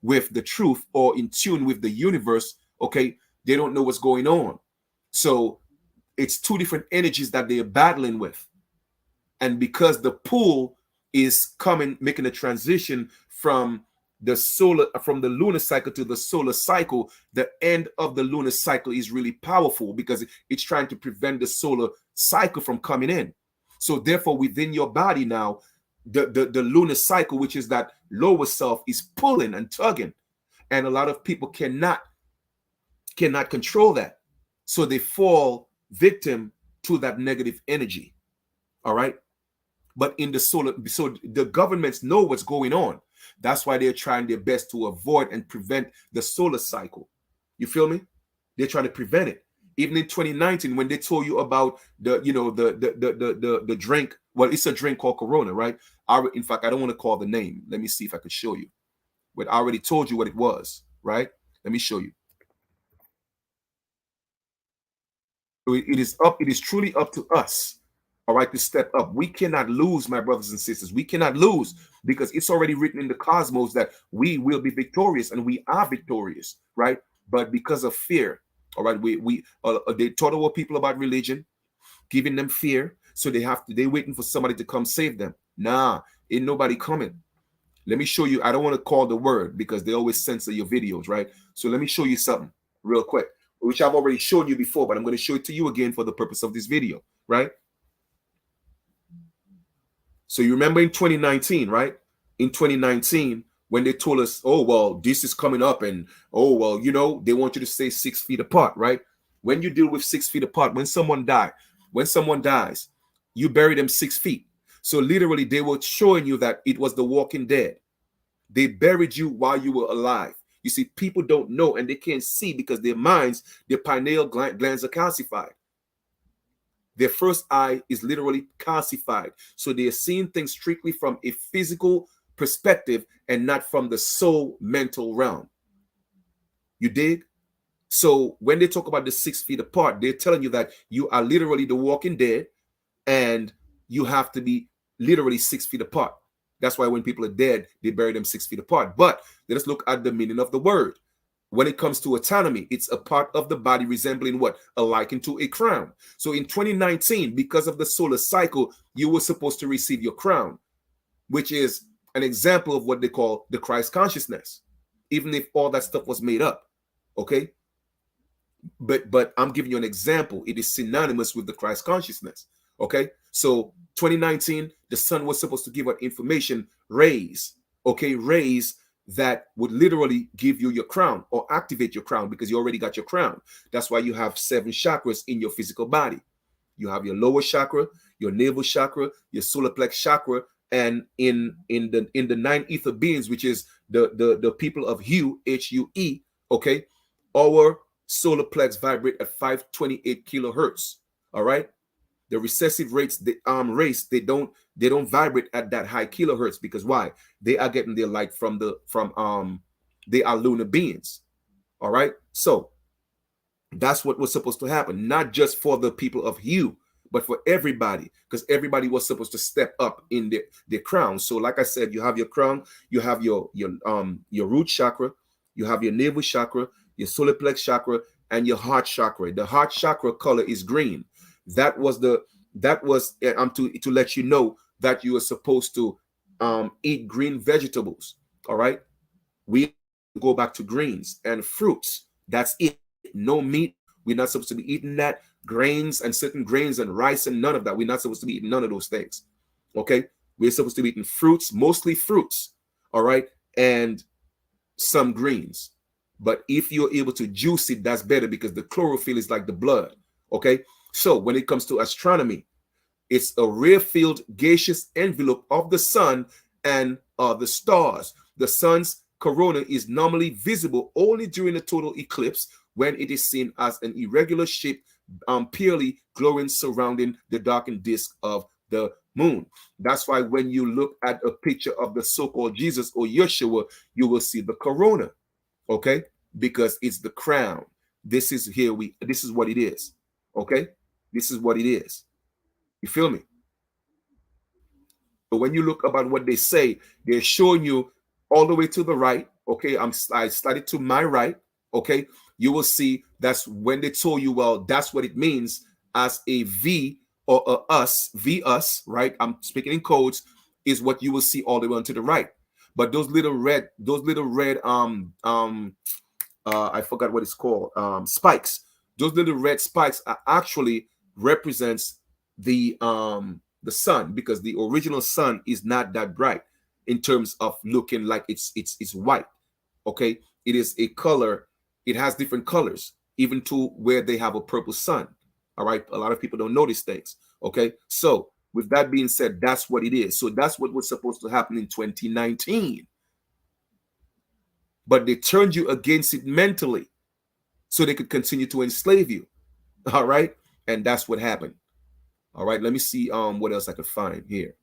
with the truth or in tune with the universe. Okay, they don't know what's going on. So it's two different energies that they're battling with. And because the pull is coming, making a transition from the lunar cycle to the solar cycle, the end of the lunar cycle is really powerful because it's trying to prevent the solar cycle from coming in. So therefore, within your body now, the lunar cycle, which is that lower self, is pulling and tugging. And a lot of people cannot control that. So they fall victim to that negative energy. All right. But in the solar, so the governments know what's going on. That's why they're trying their best to avoid and prevent the solar cycle. You feel me? They're trying to prevent it. Even in 2019, when they told you about the drink, well, it's a drink called Corona, right? In fact, I don't want to call the name. Let me see if I could show you. But I already told you what it was, right? Let me show you. So it is truly up to us, all right, to step up. We cannot lose, my brothers and sisters. We cannot lose because it's already written in the cosmos that we will be victorious, and we are victorious, right? But because of fear, all right, they taught our people about religion, giving them fear, so they're waiting for somebody to come save them. Nah, ain't nobody coming. Let me show you. I don't want to call the word because they always censor your videos, right? So let me show you something real quick, which I've already shown you before, but I'm going to show it to you again for the purpose of this video, right? So you remember in 2019, right? In 2019, when they told us, oh, well, this is coming up, and oh, well, they want you to stay 6 feet apart, right? When you deal with 6 feet apart, when someone dies, you bury them 6 feet. So literally, they were showing you that it was the walking dead. They buried you while you were alive. You see, people don't know and they can't see because their pineal glands are calcified. Their first eye is literally calcified. So they are seeing things strictly from a physical perspective and not from the soul mental realm. You dig? So when they talk about the 6 feet apart, they're telling you that you are literally the walking dead and you have to be literally 6 feet apart. That's why when people are dead, they bury them 6 feet apart. But let us look at the meaning of the word. When it comes to autonomy, it's a part of the body resembling what? A liken to a crown. So in 2019, because of the solar cycle, you were supposed to receive your crown, which is an example of what they call the Christ consciousness, even if all that stuff was made up. Okay? But I'm giving you an example. It is synonymous with the Christ consciousness. Okay? So 2019, the sun was supposed to give out information, rays, okay, rays that would literally give you your crown or activate your crown because you already got your crown. That's why you have 7 chakras in your physical body. You have your lower chakra, your navel chakra, your solar plex chakra, and in the 9 ether beings, which is the people of Hue, Hue, okay, our solar plex vibrate at 528 kilohertz. All right. The recessive rates, the race, they don't vibrate at that high kilohertz because why? They are getting their light from they are lunar beings. All right. So that's what was supposed to happen, not just for the people of Hue, but for everybody, because everybody was supposed to step up in their crown. So like I said, you have your crown, you have your root chakra, you have your navel chakra, your solar plex chakra, and your heart chakra. The heart chakra color is green. That was to let you know that you are supposed to eat green vegetables. All right. We go back to greens and fruits. That's it. No meat. We're not supposed to be eating that. Grains and certain grains and rice and none of that. We're not supposed to be eating none of those things. Okay. We're supposed to be eating fruits, mostly fruits. All right. And some greens. But if you're able to juice it, that's better because the chlorophyll is like the blood. Okay. So when it comes to astronomy, it's a rare-filled gaseous envelope of the sun and the stars. The sun's corona is normally visible only during a total eclipse when it is seen as an irregular shape, purely glowing surrounding the darkened disk of the moon. That's why when you look at a picture of the so-called Jesus or Yeshua, you will see the corona, okay? Because it's the crown. This is what it is, okay? This is what it is. You feel me? But when you look about what they say, they're showing you all the way to the right. Okay, I studied to my right. Okay, you will see that's when they told you, well, that's what it means. as a V or a us, V us, right? I'm speaking in codes, is what you will see all the way onto the right. But those little red I forgot what it's called, spikes. Those little red spikes are actually represents the sun, because the original sun is not that bright in terms of looking like it's white. Okay, it is a color. It has different colors, even to where they have a purple sun. All right, a lot of people don't notice things. Okay, so with that being said, that's what it is. So that's what was supposed to happen in 2019, but they turned you against it mentally so they could continue to enslave you. All right, and that's what happened. All right, let me see what else I could find here.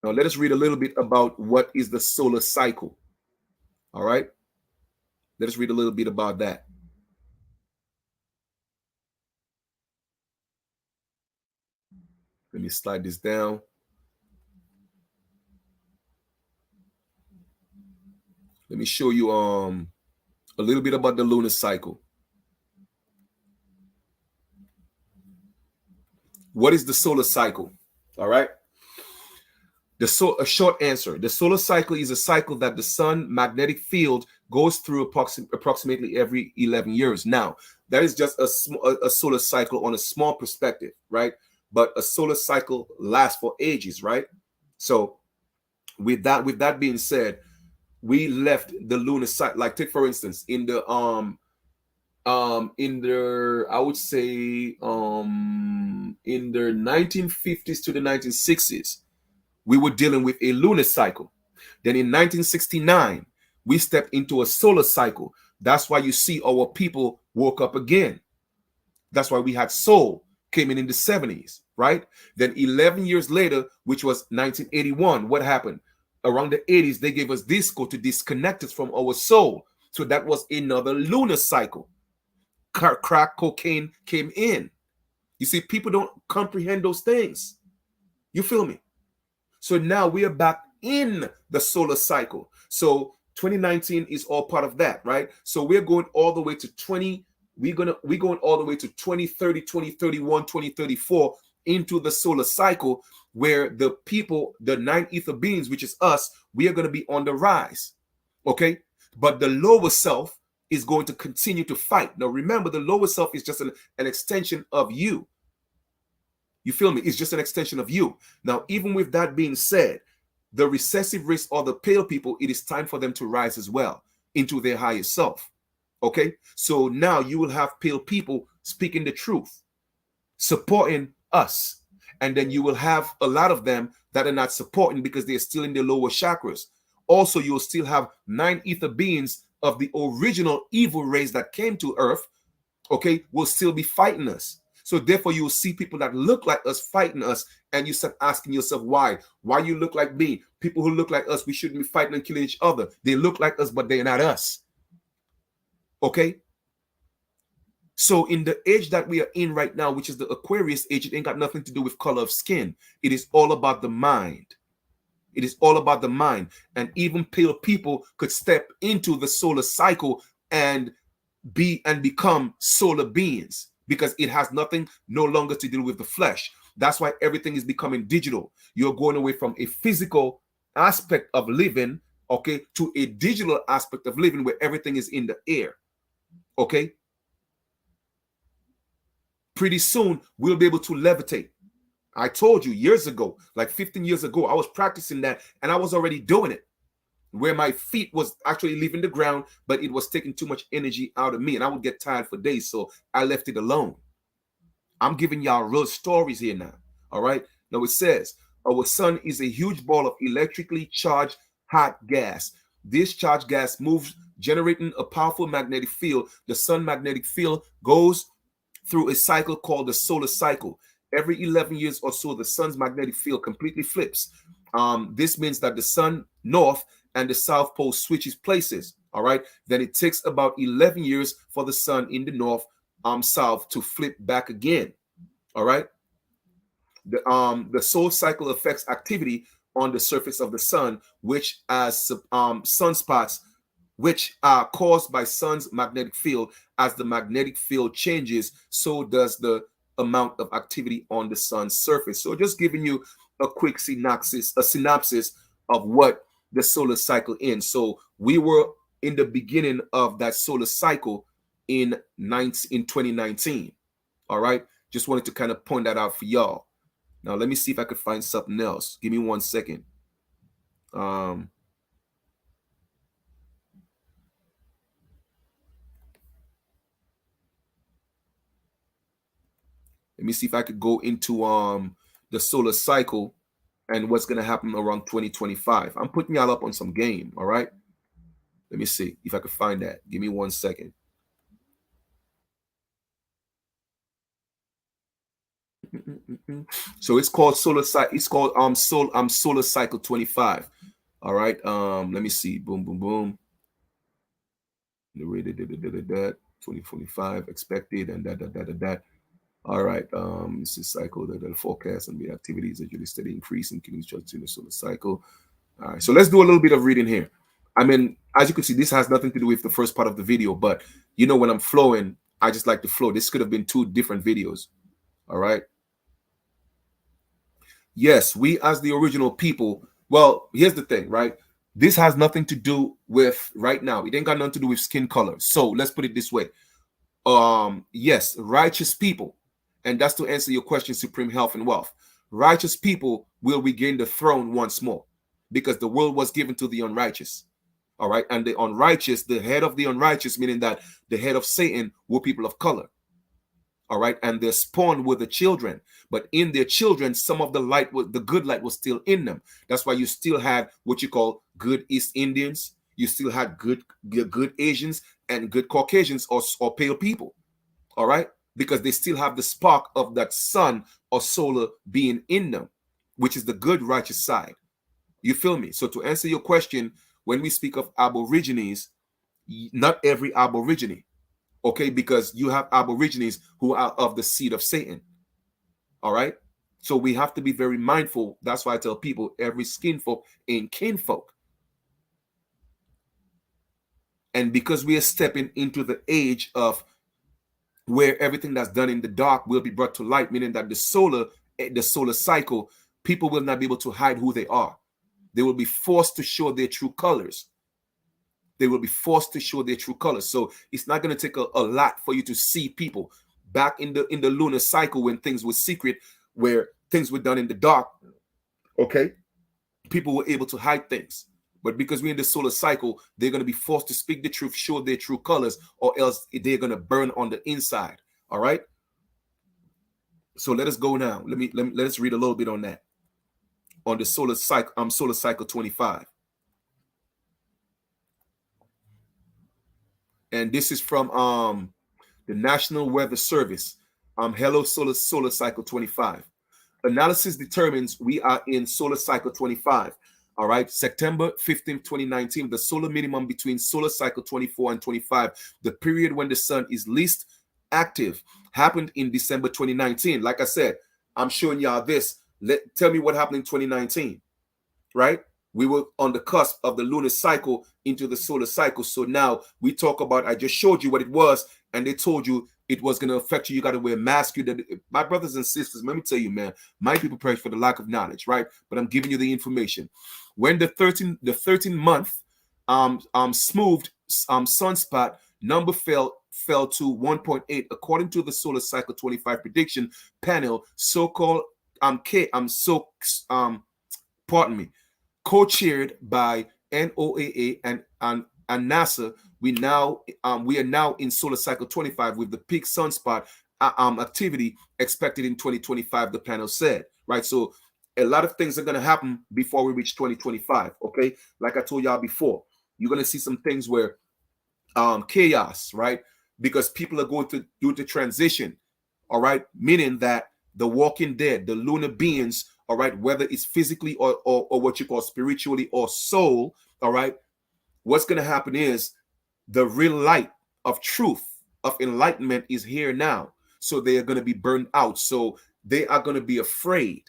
Now let us read a little bit about what is the solar cycle. All right, let us read a little bit about that. Let me slide this down. Let me show you a little bit about the lunar cycle. What is the solar cycle? All right. A short answer. The solar cycle is a cycle that the sun magnetic field goes through approximately every 11 years. Now, that is just a solar cycle on a small perspective, right? But a solar cycle lasts for ages, right? So with that being said, we left the lunar cycle. Like, take for instance, I would say in the 1950s to the 1960s, we were dealing with a lunar cycle. Then in 1969, we stepped into a solar cycle. That's why you see our people woke up again. That's why we had soul came in the 70s, right? Then 11 years later, which was 1981, what happened? Around the 80s, they gave us disco to disconnect us from our soul. So that was another lunar cycle. Crack cocaine came in. You see, people don't comprehend those things. You feel me? So now we are back in the solar cycle. So 2019 is all part of that, right? So we're going all the way to 20. We're going all the way to 2030, 2031, 2034 into the solar cycle, where the people, the nine ether beings, which is us, we are going to be on the rise. Okay, but the lower self is going to continue to fight. Now remember, the lower self is just an extension of you. You feel me? It's just an extension of you. Now, even with that being said, the recessive race or the pale people, it is time for them to rise as well into their higher self. Okay? So now you will have pale people speaking the truth, supporting us. And then you will have a lot of them that are not supporting because they're still in the lower chakras. Also, you'll still have nine ether beings of the original evil race that came to Earth, okay, will still be fighting us. So therefore, you will see people that look like us fighting us, and you start asking yourself, why? Why you look like me? People who look like us, we shouldn't be fighting and killing each other. They look like us, but they're not us. Okay? So in the age that we are in right now, which is the Aquarius age, it ain't got nothing to do with color of skin. It is all about the mind. It is all about the mind. And even pale people could step into the solar cycle and become solar beings, because it has nothing no longer to do with the flesh. That's why everything is becoming digital. You're going away from a physical aspect of living, okay, to a digital aspect of living where everything is in the air. Okay? Pretty soon we'll be able to levitate. I told you years ago, like 15 years ago, I was practicing that, and I was already doing it, where my feet was actually leaving the ground, but it was taking too much energy out of me, and I would get tired for days, so I left it alone. I'm giving y'all real stories here now. All right. Now it says, our sun is a huge ball of electrically charged hot gas. This charged gas moves, generating a powerful magnetic field. The sun magnetic field goes through a cycle called the solar cycle. Every 11 years or so, the sun's magnetic field completely flips. This means that the sun north and the south pole switches places. All right. Then it takes about 11 years for the sun in the north south to flip back again. All right. The solar cycle affects activity on the surface of the sun, which as sunspots which are caused by sun's magnetic field. As the magnetic field changes, so does the amount of activity on the sun's surface. So just giving you a quick synopsis of what the solar cycle is. So we were in the beginning of that solar cycle in 2019. All right. Just wanted to kind of point that out for y'all. Now let me see if I could find something else. Give me 1 second. Let me see if I could go into the solar cycle and what's gonna happen around 2025. I'm putting y'all up on some game, all right? Let me see if I could find that. Give me 1 second. So it's called solar cycle. It's called solar cycle 25. All right. Let me see. Boom, boom, boom. 2025 expected and that. All right. It's a cycle that the forecast and the activities that usually steady increase in the solar cycle. All right. So let's do a little bit of reading here. I mean, as you can see, this has nothing to do with the first part of the video, but when I'm flowing, I just like to flow. This could have been 2 different videos. All right. Yes, we as the original people. Well, here's the thing, right? This has nothing to do with right now. It ain't got nothing to do with skin color. So let's put it this way. Yes, righteous people, and that's to answer your question, supreme health and wealth. Righteous people will regain the throne once more because the world was given to the unrighteous. All right, and the unrighteous, the head of the unrighteous, meaning that the head of Satan were people of color. All right, and their spawn were the children, but in their children, some of the light was the good light was still in them. That's why you still had what you call good East Indians. You still had good Asians and good Caucasians or pale people. All right, because they still have the spark of that sun or solar being in them, which is the good righteous side. You feel me? So to answer your question, when we speak of aborigines, not every aborigine, okay, because you have aborigines who are of the seed of Satan. All right, so we have to be very mindful. That's why I tell people every skin folk ain't kinfolk. And because we are stepping into the age of where everything that's done in the dark will be brought to light, meaning that the solar cycle, people will not be able to hide who they are. They will be forced to show their true colors. They will be forced to show their true colors. So it's not going to take a lot for you to see people back in the lunar cycle when things were secret, where things were done in the dark. Okay, people were able to hide things. But because we're in the solar cycle, they're going to be forced to speak the truth, show their true colors, or else they're going to burn on the inside. All right. So let us go now. Let us read a little bit on that. On the solar cycle 25. And this is from the National Weather Service. Hello solar cycle 25. Analysis determines we are in solar cycle 25. All right, September 15th, 2019, the solar minimum between solar cycle 24 and 25, the period when the sun is least active, happened in December 2019. Like I said, I'm showing y'all this. Tell me what happened in 2019, right? We were on the cusp of the lunar cycle into the solar cycle. So now we talk about, I just showed you what it was, and they told you it was going to affect you. You got to wear a mask. My brothers and sisters, let me tell you, man, my people perish for the lack of knowledge, right? But I'm giving you the information. When the 13-month smoothed sunspot number fell to 1.8 according to the solar cycle 25 prediction panel, so-called pardon me, co-chaired by NOAA and NASA. We are now in solar cycle 25 with the peak sunspot activity expected in 2025. The panel said, right? So a lot of things are going to happen before we reach 2025. Okay, like I told y'all before, you're going to see some things where chaos, right? Because people are going to do the transition. All right, meaning that the walking dead, the lunar beings, all right, whether it's physically or what you call spiritually or soul, all right, what's going to happen is the real light of truth, of enlightenment is here now. So they are going to be burned out. So they are going to be afraid,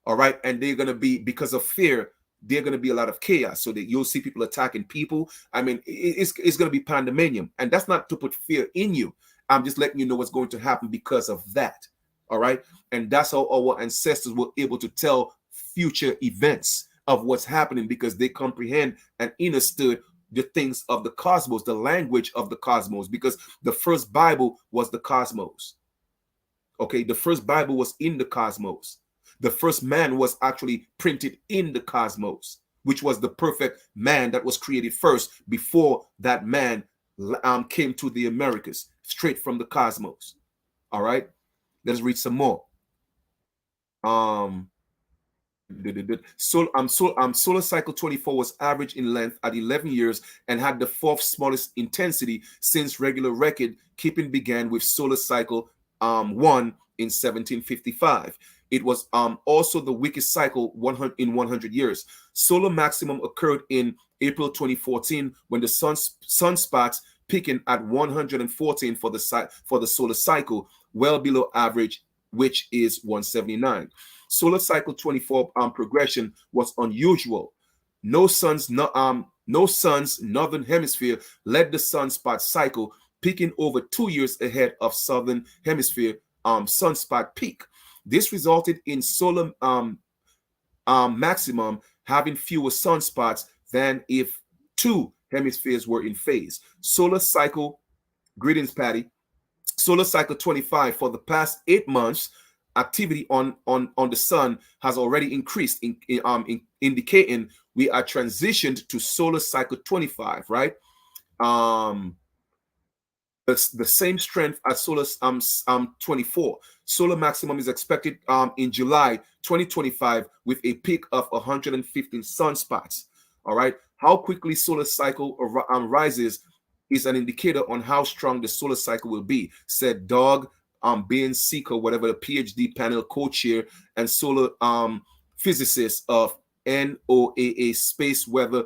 all right, and they're going to be, because of fear, there's going to be a lot of chaos. So that you'll see people attacking people. I mean, it's going to be pandemonium. And that's not to put fear in you. I'm just letting you know what's going to happen because of that. All right. And that's how our ancestors were able to tell future events of what's happening, because they comprehend and understood the things of the cosmos, the language of the cosmos, because the first Bible was the cosmos. Okay, the first Bible was in the cosmos. The first man was actually printed in the cosmos, which was the perfect man that was created first before that man came to the Americas, straight from the cosmos. All right, let's read some more. Um, Solar cycle 24 was average in length at 11 years and had the fourth smallest intensity since regular record keeping began with solar cycle 1 in 1755. It was also the weakest cycle 100 in 100 years. Solar maximum occurred in April 2014 when the sunspots peaking at 114 for the solar cycle, well below average, which is 179. Solar cycle 24 progression was unusual. No sun's northern hemisphere led the sunspot cycle, peaking over 2 years ahead of southern hemisphere sunspot peak. This resulted in solar maximum having fewer sunspots than if two hemispheres were in phase. Solar cycle, greetings, Patty. Solar cycle 25, for the past 8 months, activity on the sun has already increased, indicating we are transitioned to solar cycle 25, right? The same strength as solar 24. Solar maximum is expected in July 2025 with a peak of 115 sunspots. All right, how quickly solar cycle rises is an indicator on how strong the solar cycle will be, said Doug Bain Seeker, whatever, the PhD panel co-chair and solar physicist of NOAA Space Weather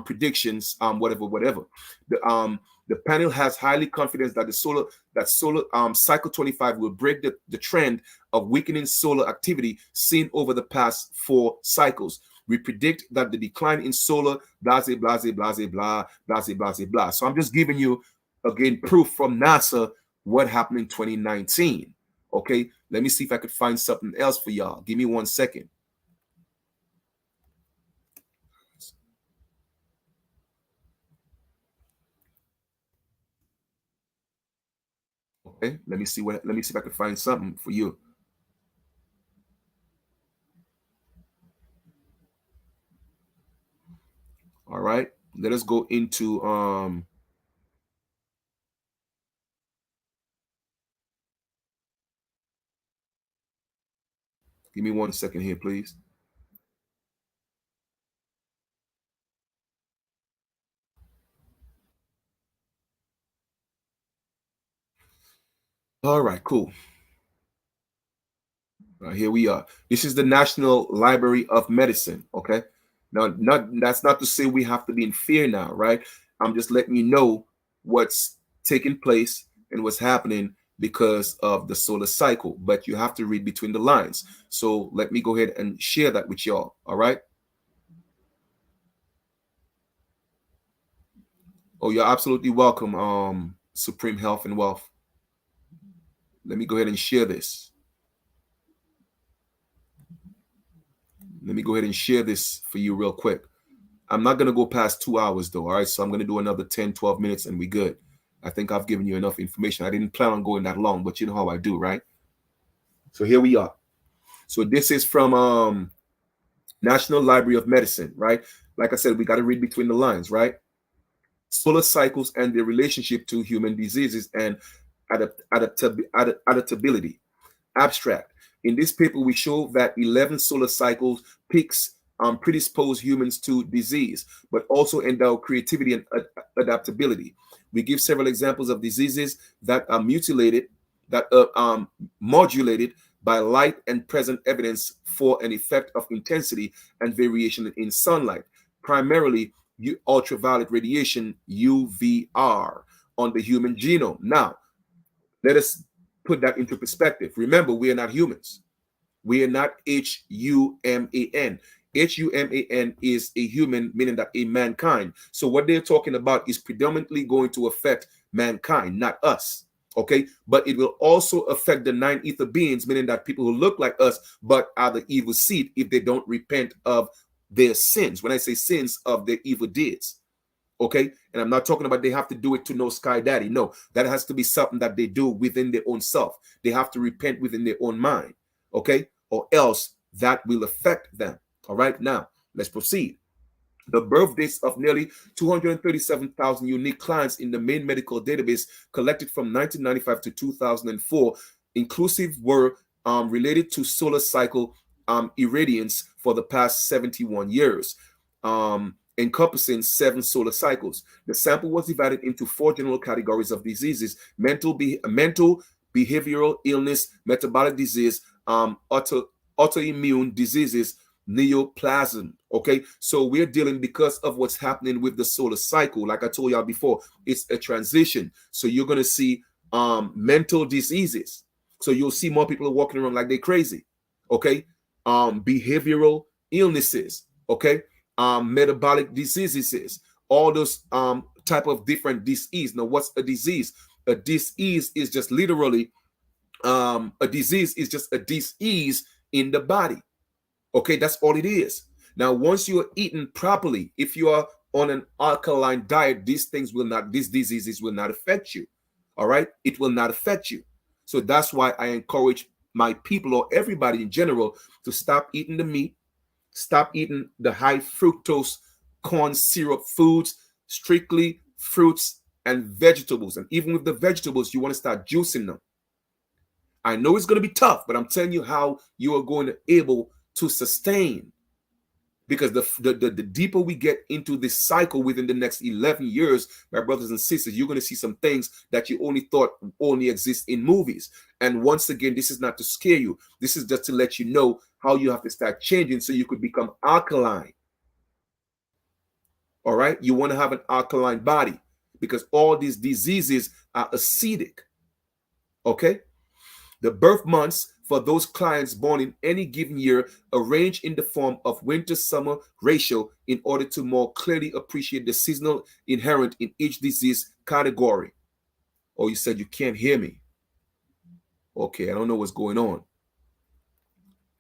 Predictions, whatever. The panel has highly confidence that solar cycle 25 will break the trend of weakening solar activity seen over the past 4 cycles. We predict that the decline in solar blah, blah, blah, blah, blah, blah, blah, blah. So I'm just giving you, again, proof from NASA what happened in 2019. Okay, let me see if I could find something else for y'all. Give me 1 second. Okay, let me see if I can find something for you. All right, let us go into give me 1 second here, please. All right, cool. Here we are. This is the National Library of Medicine. Okay. Now, that's not to say we have to be in fear now, right? I'm just letting you know what's taking place and what's happening because of the solar cycle. But you have to read between the lines. So let me go ahead and share that with y'all. All right. Oh, you're absolutely welcome, Supreme Health and Wealth. Let me go ahead and share this. Let me go ahead and share this for you real quick. I'm not going to go past 2 hours though. All right. So I'm going to do another 10, 12 minutes and we good. I think I've given you enough information. I didn't plan on going that long, but you know how I do, right? So here we are. So this is from National Library of Medicine, right? Like I said, we got to read between the lines, right? Solar cycles and their relationship to human diseases and adaptability. Abstract. In this paper, we show that 11 solar cycles peaks predispose humans to disease, but also endow creativity and adaptability. We give several examples of diseases that are modulated by light and present evidence for an effect of intensity and variation in sunlight, primarily ultraviolet radiation, UVR, on the human genome. Now, let us put that into perspective. Remember, we are not humans. We are not human. Human is a human, meaning that a mankind. So what they're talking about is predominantly going to affect mankind, not us. Okay, but it will also affect the nine ether beings, meaning that people who look like us but are the evil seed if they don't repent of their sins. When I say sins, of their evil deeds. Okay, and I'm not talking about they have to do it to no sky daddy. No, that has to be something that they do within their own self. They have to repent within their own mind. Okay, or else that will affect them. All right, now let's proceed. The birth dates of nearly 237,000 unique clients in the main medical database collected from 1995 to 2004, inclusive, were related to solar cycle irradiance for the past 71 years, encompassing 7 solar cycles. The sample was divided into 4 general categories of diseases: mental, behavioral illness, metabolic disease, autoimmune diseases, neoplasm. Okay, so we're dealing, because of what's happening with the solar cycle, like I told y'all before, it's a transition. So you're going to see mental diseases. So you'll see more people walking around like they're crazy. Okay, behavioral illnesses. Okay, metabolic diseases, all those type of different disease. Now, what's a disease? A disease is just literally a disease is just a disease in the body. Okay, that's all it is. Now, once you are eating properly, if you are on an alkaline diet, these diseases will not affect you. All right, it will not affect you. So that's why I encourage my people, or everybody in general, to stop eating the meat, stop eating the high fructose corn syrup foods, strictly fruits and vegetables. And even with the vegetables, you want to start juicing them. I know it's going to be tough, but I'm telling you how you are going to able to sustain, because the deeper we get into this cycle within the next 11 years, my brothers and sisters, you're going to see some things that you only thought only exist in movies. And once again, this is not to scare you. This is just to let you know how you have to start changing so you could become alkaline. All right, you want to have an alkaline body, because all these diseases are acidic. Okay, the birth months for those clients born in any given year arranged in the form of winter-summer ratio in order to more clearly appreciate the seasonal inherent in each disease category. Oh, you said you can't hear me. Okay, I don't know what's going on.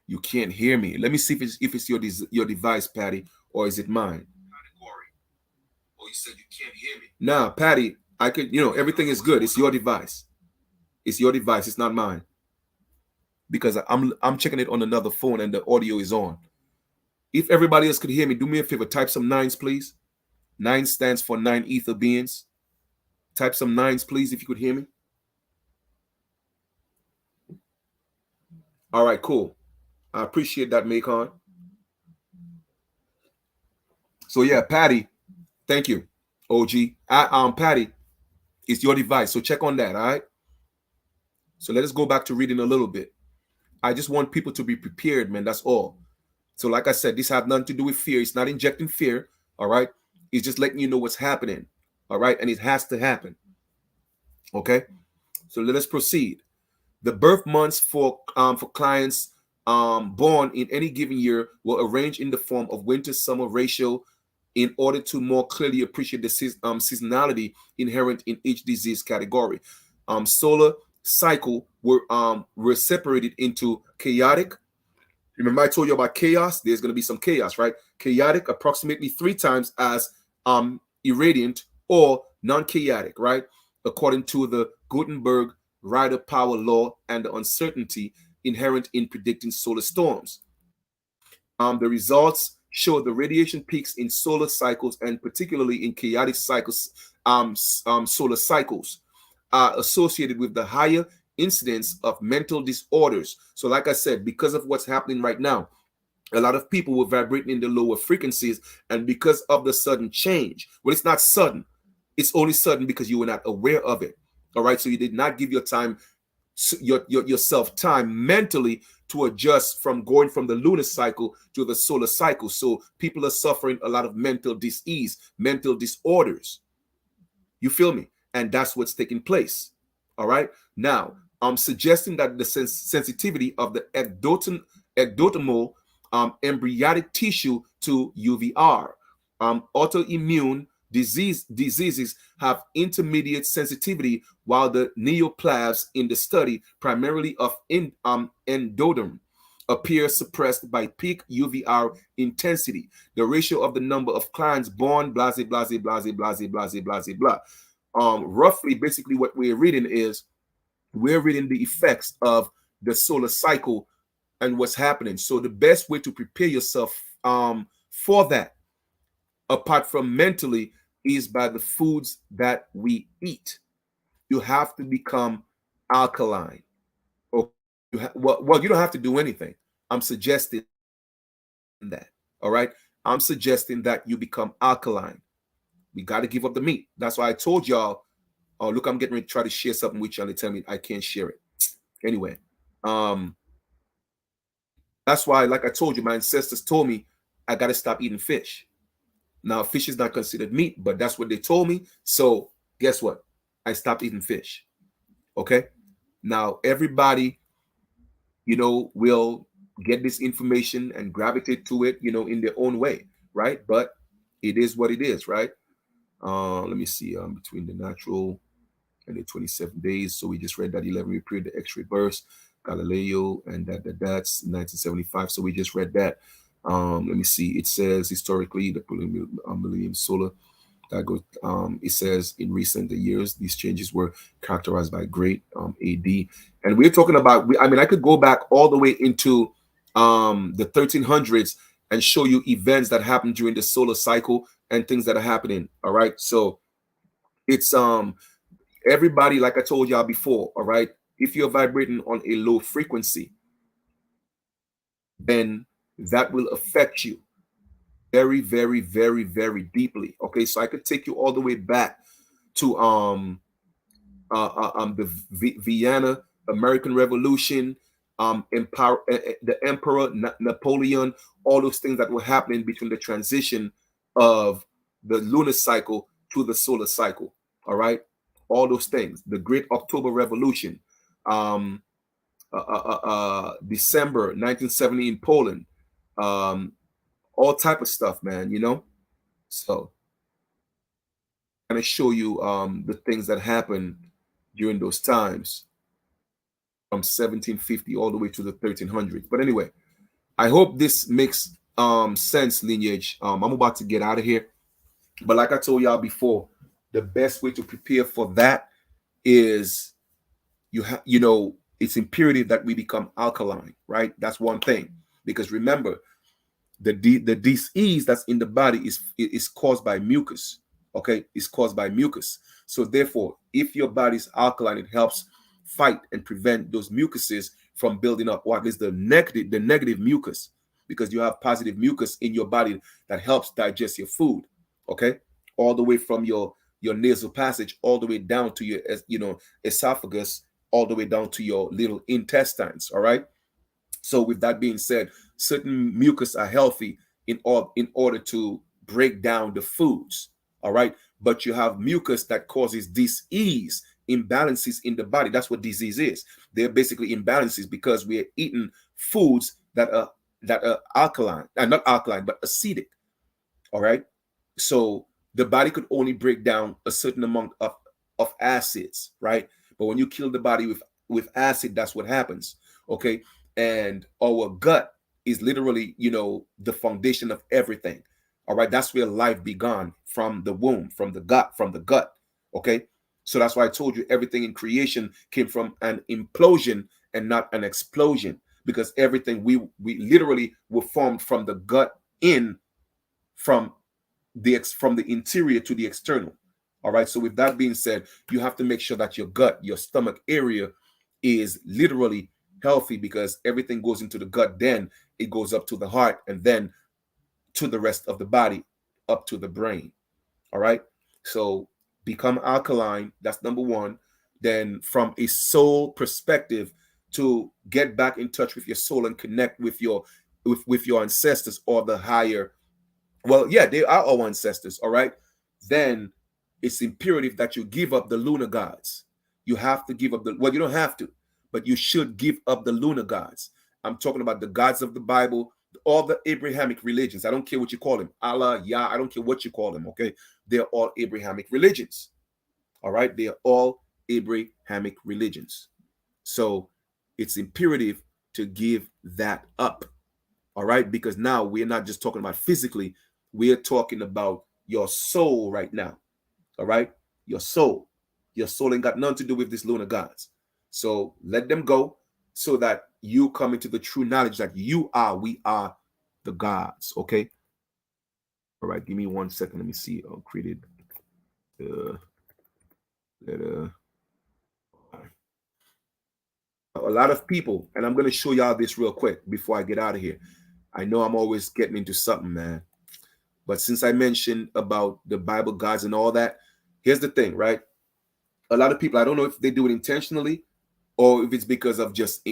You can't hear me. Let me see if it's your device, Patty, or is it mine? Category. Oh, you said you can't hear me. Nah, Patty, I could, everything is good. It's your device. It's your device. It's not mine. Because I'm checking it on another phone and the audio is on. If everybody else could hear me, do me a favor, type some 9s, please. 9 stands for 9 ether beings. Type some 9s, please, if you could hear me. All right, cool. I appreciate that, Macon. So yeah, Patty, thank you, OG. Patty, it's your device, so check on that, all right? So let us go back to reading a little bit. I just want people to be prepared, man, that's all. So like I said, this has nothing to do with fear. It's not injecting fear, all right? It's just letting you know what's happening, all right? And it has to happen, okay? So let us proceed. The birth months for clients born in any given year were arranged in the form of winter-summer ratio in order to more clearly appreciate the seasonality inherent in each disease category. Solar cycle were separated into chaotic. Remember I told you about chaos? There's going to be some chaos, right? Chaotic, approximately 3 times as irradiant, or non-chaotic, right? According to the Gutenberg Rider power law and the uncertainty inherent in predicting solar storms. The results show the radiation peaks in solar cycles, and particularly in chaotic cycles, solar cycles, are associated with the higher incidence of mental disorders. So like I said, because of what's happening right now, a lot of people were vibrating in the lower frequencies, and because of the sudden change, well, it's not sudden. It's only sudden because you were not aware of it. All right, so you did not give your time, yourself time mentally to adjust from going from the lunar cycle to the solar cycle. So people are suffering a lot of mental disease, mental disorders. You feel me? And that's what's taking place. All right. Now, I'm suggesting that the sensitivity of the ectodermal embryonic tissue to UVR. Autoimmune diseases have intermediate sensitivity, while the neoplasms in the study, primarily of endoderm, appear suppressed by peak UVR intensity. The ratio of the number of clients born, blah, blah, blah, blah, blah, blah, blah, blah. Roughly, basically, what we're reading is we're reading the effects of the solar cycle and what's happening. So the best way to prepare yourself for that, apart from mentally, is by the foods that we eat. You have to become alkaline. Or well, you don't have to do anything. I'm suggesting that. All right. I'm suggesting that you become alkaline. We got to give up the meat. That's why I told y'all, oh, look, I'm getting ready to try to share something with y'all. They tell me I can't share it. Anyway, that's why, like I told you, my ancestors told me I got to stop eating fish. Now, fish is not considered meat, but that's what they told me. So guess what? I stopped eating fish. Okay. Now, everybody, will get this information and gravitate to it, in their own way. Right. But it is what it is. Right. Let me see. Between the natural and the 27 days. So we just read that 11 period, the X-ray burst, Galileo, and that's 1975. So we just read that. Let me see. It says historically the millennium solar. That goes. It says in recent years these changes were characterized by great AD, and we're talking about. I could go back all the way into the 1300s and show you events that happened during the solar cycle and things that are happening. All right, so it's everybody, like I told y'all before. All right, if you're vibrating on a low frequency, then that will affect you very, very, very, very deeply. Okay, so I could take you all the way back to the Vienna American Revolution, the Emperor Napoleon, all those things that were happening between the transition of the lunar cycle to the solar cycle. All right, all those things. The Great October Revolution, December 1970 in Poland. All type of stuff, man, So I'm gonna show you the things that happened during those times from 1750 all the way to the 1300s. But anyway, I hope this makes sense, lineage. I'm about to get out of here. But like I told y'all before, the best way to prepare for that is it's imperative that we become alkaline, right? That's one thing. Because remember, the disease that's in the body is caused by mucus. Okay, it's caused by mucus. So therefore, if your body is alkaline, it helps fight and prevent those mucuses from building up, or at least the negative mucus, because you have positive mucus in your body that helps digest your food. Okay, all the way from your nasal passage, all the way down to your esophagus, all the way down to your little intestines. All right. So with that being said, certain mucus are healthy in order to break down the foods. All right. But you have mucus that causes disease, imbalances in the body. That's what disease is. They're basically imbalances because we're eating foods that are alkaline, not alkaline, but acidic. All right. So the body could only break down a certain amount of acids, right? But when you kill the body with acid, that's what happens. Okay. And our gut is literally, the foundation of everything. All right. That's where life began, from the womb, from the gut. Okay. So that's why I told you everything in creation came from an implosion and not an explosion, because everything we literally were formed from the gut from the interior to the external. All right. So with that being said, you have to make sure that your gut, your stomach area is literally healthy, because everything goes into the gut, then it goes up to the heart, and then to the rest of the body, up to the brain. All right. So become alkaline. That's number one. Then from a soul perspective, to get back in touch with your soul and connect with your ancestors, or the higher, well, yeah, they are our ancestors. All right. Then it's imperative that you give up the lunar gods. You have to give up you don't have to, but you should give up the lunar gods. I'm talking about the gods of the Bible, All the Abrahamic religions. I don't care what you call them. Allah, Yah, I don't care what you call them. Okay. They're all Abrahamic religions. All right. They are all Abrahamic religions. So it's imperative to give that up. All right. Because now we're not just talking about physically, we're talking about your soul right now. All right. Your soul. Your soul ain't got nothing to do with these lunar gods. So let them go so that you come into the true knowledge that we are the gods. Okay. All right. Give me 1 second. Let me see. I'll create it. Letter. A lot of people, and I'm going to show y'all this real quick before I get out of here. I know I'm always getting into something, man. But since I mentioned about the Bible gods and all that, here's the thing, right? A lot of people, I don't know if they do it intentionally or if it's because of just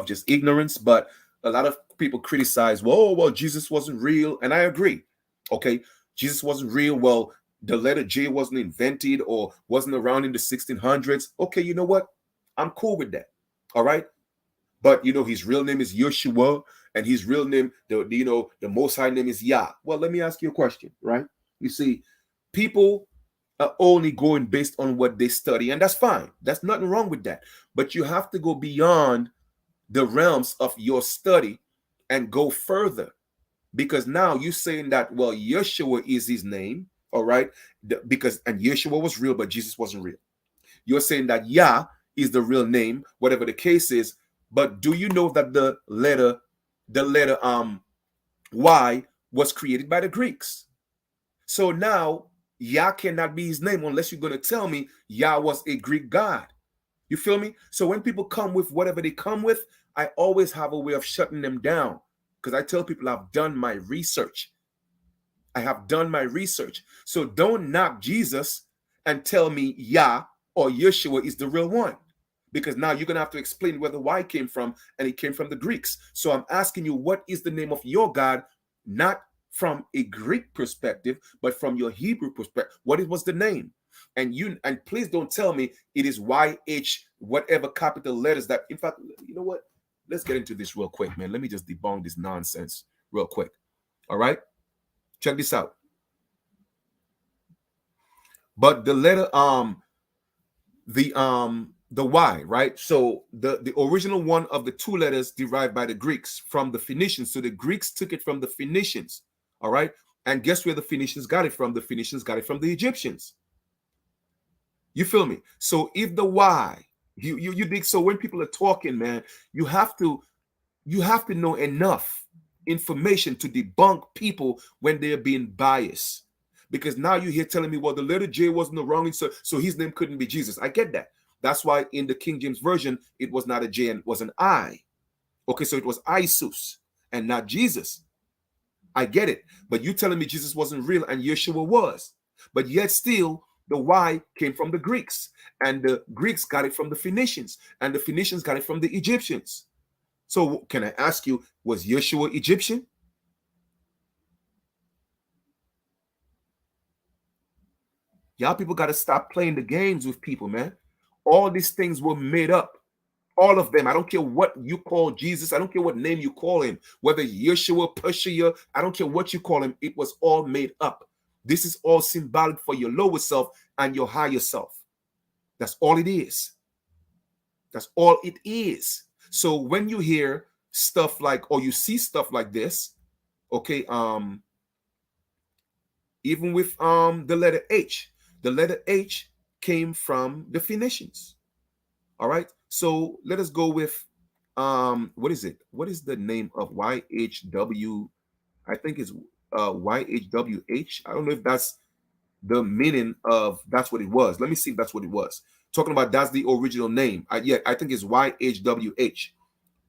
just ignorance, but a lot of people criticize, well, Jesus wasn't real, and I agree. Okay, Jesus wasn't real. Well, the letter J wasn't invented or wasn't around in the 1600s. Okay, you know what? I'm cool with that. All right. But his real name is Yeshua, and his real name, the Most High name is Yah. Well, let me ask you a question, right? You see, people are only going based on what they study, and that's fine. That's nothing wrong with that. But you have to go beyond the realms of your study and go further, because now you're saying that, well, Yeshua is his name, all right? And Yeshua was real, but Jesus wasn't real. You're saying that Yah is the real name, whatever the case is. But do you know that the letter Y was created by the Greeks? So now Yah cannot be his name unless you're going to tell me Yah was a Greek god. You feel me? So when people come with whatever they come with, I always have a way of shutting them down, because I tell people I've done my research. I have done my research. So don't knock Jesus and tell me Yah or Yeshua is the real one, because now you're going to have to explain where the Y came from, and it came from the Greeks. So I'm asking you, what is the name of your God? Not from a Greek perspective, but from your Hebrew perspective. What was the name? And please don't tell me it is YH, whatever capital letters that, in fact, you know what? Let's get into this real quick, man. Let me just debunk this nonsense real quick. All right? Check this out. But the letter, the Y, right? So the original one of the two letters derived by the Greeks from the Phoenicians. So the Greeks took it from the Phoenicians. All right. And guess where the Phoenicians got it from? The Phoenicians got it from the Egyptians. You feel me? So if the Y, you dig. So when people are talking, man, you have to know enough information to debunk people when they're being biased. Because now you're here telling me, well, the letter J wasn't the wrong answer, so his name couldn't be Jesus. I get that. That's why in the King James Version, it was not a J and it was an I. Okay, so it was Isus and not Jesus. I get it. But you telling me Jesus wasn't real and Yeshua was. But yet still, the Y came from the Greeks. And the Greeks got it from the Phoenicians. And the Phoenicians got it from the Egyptians. So can I ask you, was Yeshua Egyptian? Y'all people got to stop playing the games with people, man. All these things were made up. All of them. I don't care what you call Jesus. I don't care what name you call him. Whether Yeshua, Persia, I don't care what you call him. It was all made up. This is all symbolic for your lower self and your higher self. That's all it is. That's all it is. So when you hear stuff like, or you see stuff like this, okay, even with the letter H. The letter H came from the Phoenicians. All right. So let us go with what is it? What is the name of YHW? I think it's YHWH. I don't know if that's the meaning of that's what it was. Let me see if that's what it was. Talking about that's the original name. I think it's YHWH.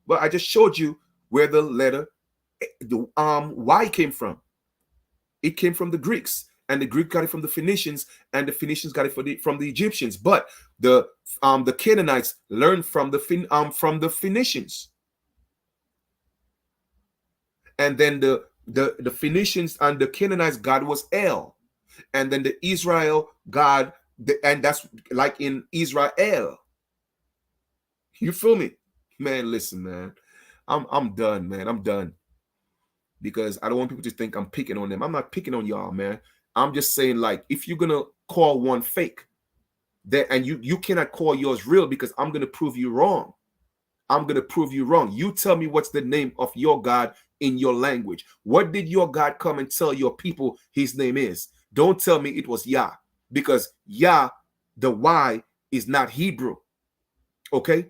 But I just showed you where the letter the Y came from. It came from the Greeks, and the Greek got it from the Phoenicians, and the Phoenicians got it from the Egyptians. But the Canaanites learned from the Phoenicians, and then the Phoenicians and the Canaanites God was El, and then the Israel God, and that's like in Israel. You feel me, man? Listen, man, I'm done, man. I'm done. because I don't want people to think I'm picking on them. I'm not picking on y'all, man. I'm just saying, like, if you're gonna call one fake, that and you cannot call yours real, because I'm gonna prove you wrong. I'm gonna prove you wrong. You tell me what's the name of your God in your language. What did your God come and tell your people his name is? Don't tell me it was Yah, because Yah, the Y is not Hebrew. Okay,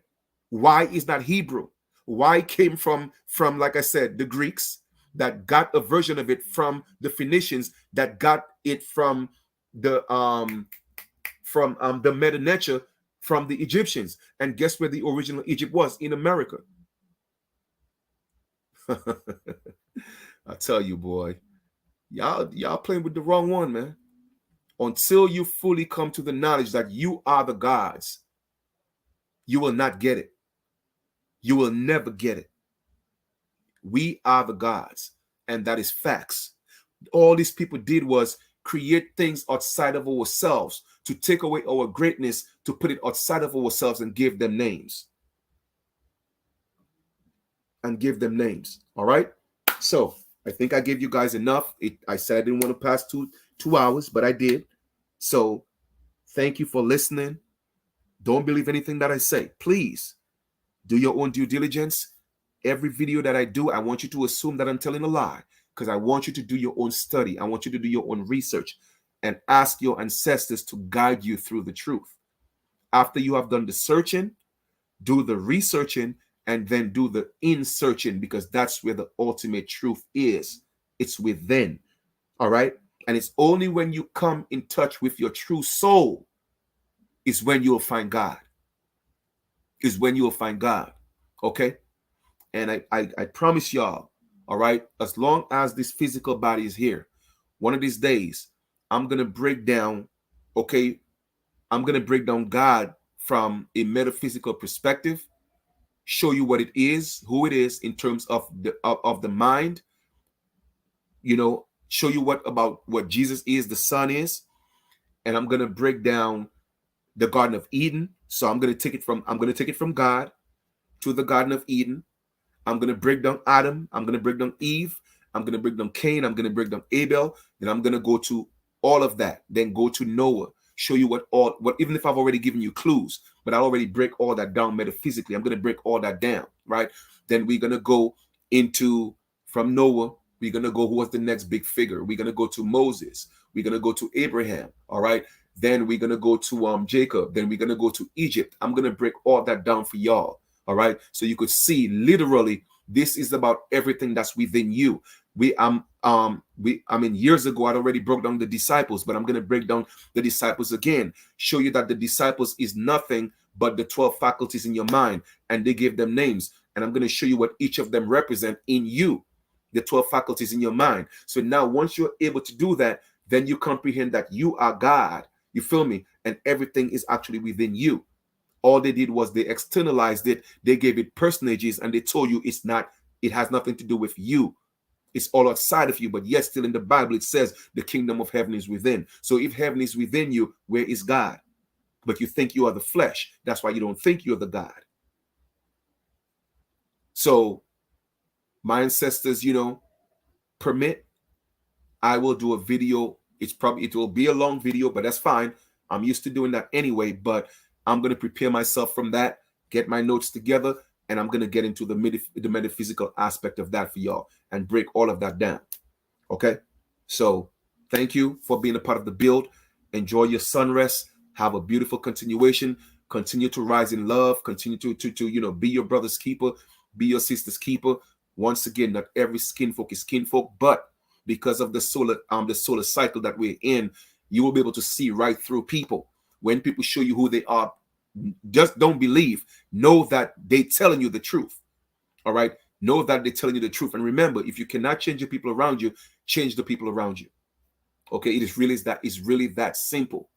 Y is not Hebrew. Y came from, like I said, the Greeks, that got a version of it from the Phoenicians, that got it from the Meta Nature, from the Egyptians. And guess where the original Egypt was? In America. I tell you, boy, y'all playing with the wrong one, man. Until you fully come to the knowledge that you are the gods, you will not get it. You will never get it. We are the gods, and that is facts. All these people did was create things outside of ourselves to take away our greatness, to put it outside of ourselves and give them names. All right. So I think I gave you guys enough. I said I didn't want to pass two hours, but I did. So thank you for listening. Don't believe anything that I say. Please do your own due diligence. Every video that I do, I want you to assume that I'm telling a lie, because I want you to do your own study. I want you to do your own research and ask your ancestors to guide you through the truth. After you have done the searching, do the researching, and then do the in-searching, because that's where the ultimate truth is. It's within. All right? And it's only when you come in touch with your true soul is when you'll find God. Okay? And I promise y'all, all right, as long as this physical body is here, one of these days, I'm going to break down, okay, I'm going to break down God from a metaphysical perspective, show you what it is, who it is in terms of the mind, show you what Jesus is, the Son is, and I'm going to break down the Garden of Eden. So I'm going to take it from God to the Garden of Eden. I'm going to break down Adam. I'm going to break down Eve. I'm going to break down Cain. I'm going to break down Abel. Then I'm going to go to all of that. Then go to Noah. Show you what even if I've already given you clues, but I already break all that down metaphysically. I'm going to break all that down, right? Then we're going to go from Noah, we're going to go, who was the next big figure? We're going to go to Moses. We're going to go to Abraham, all right? Then we're going to go to Jacob. Then we're going to go to Egypt. I'm going to break all that down for y'all. All right. So you could see literally this is about everything that's within you. Years ago I'd already broke down the disciples, but I'm going to break down the disciples again, show you that the disciples is nothing but the 12 faculties in your mind, and they gave them names. And I'm going to show you what each of them represent in you, the 12 faculties in your mind. So now once you're able to do that, then you comprehend that you are God. You feel me? And everything is actually within you. All they did was they externalized it. They gave it personages, and they told you it has nothing to do with you. It's all outside of you, but yet still in the Bible, it says the kingdom of heaven is within. So if heaven is within you, where is God? But you think you are the flesh. That's why you don't think you're the God. So my ancestors, permit, I will do a video. It will be a long video, but that's fine. I'm used to doing that anyway, but I'm going to prepare myself from that, get my notes together, and I'm going to get into the metaphysical aspect of that for y'all and break all of that down. Okay? So thank you for being a part of the build. Enjoy your sunrest. Have a beautiful continuation. Continue to rise in love. Continue to be your brother's keeper. Be your sister's keeper. Once again, not every skin folk is kinfolk, but because of the solar cycle that we're in, you will be able to see right through people. When people show you who they are, just don't believe. Know that they're telling you the truth. All right? Know that they're telling you the truth. And remember, if you cannot change the people around you, change the people around you. Okay? It's really that simple.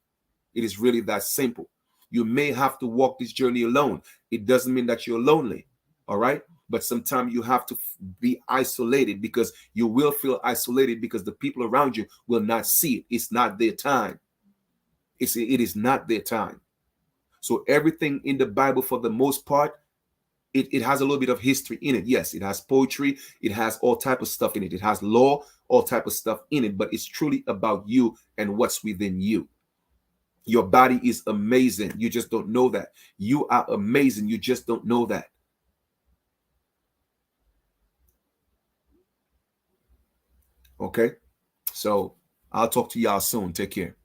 It is really that simple. You may have to walk this journey alone. It doesn't mean that you're lonely. All right? But sometimes you have to be isolated, because you will feel isolated because the people around you will not see it. It's not their time. It is not their time. So everything in the Bible, for the most part, it has a little bit of history in it. Yes, it has poetry, it has all type of stuff in it, it has law, all type of stuff in it, but it's truly about you and what's within you. Your body is amazing, you just don't know that. You are amazing, you just don't know that. Okay, so I'll talk to y'all soon. Take care.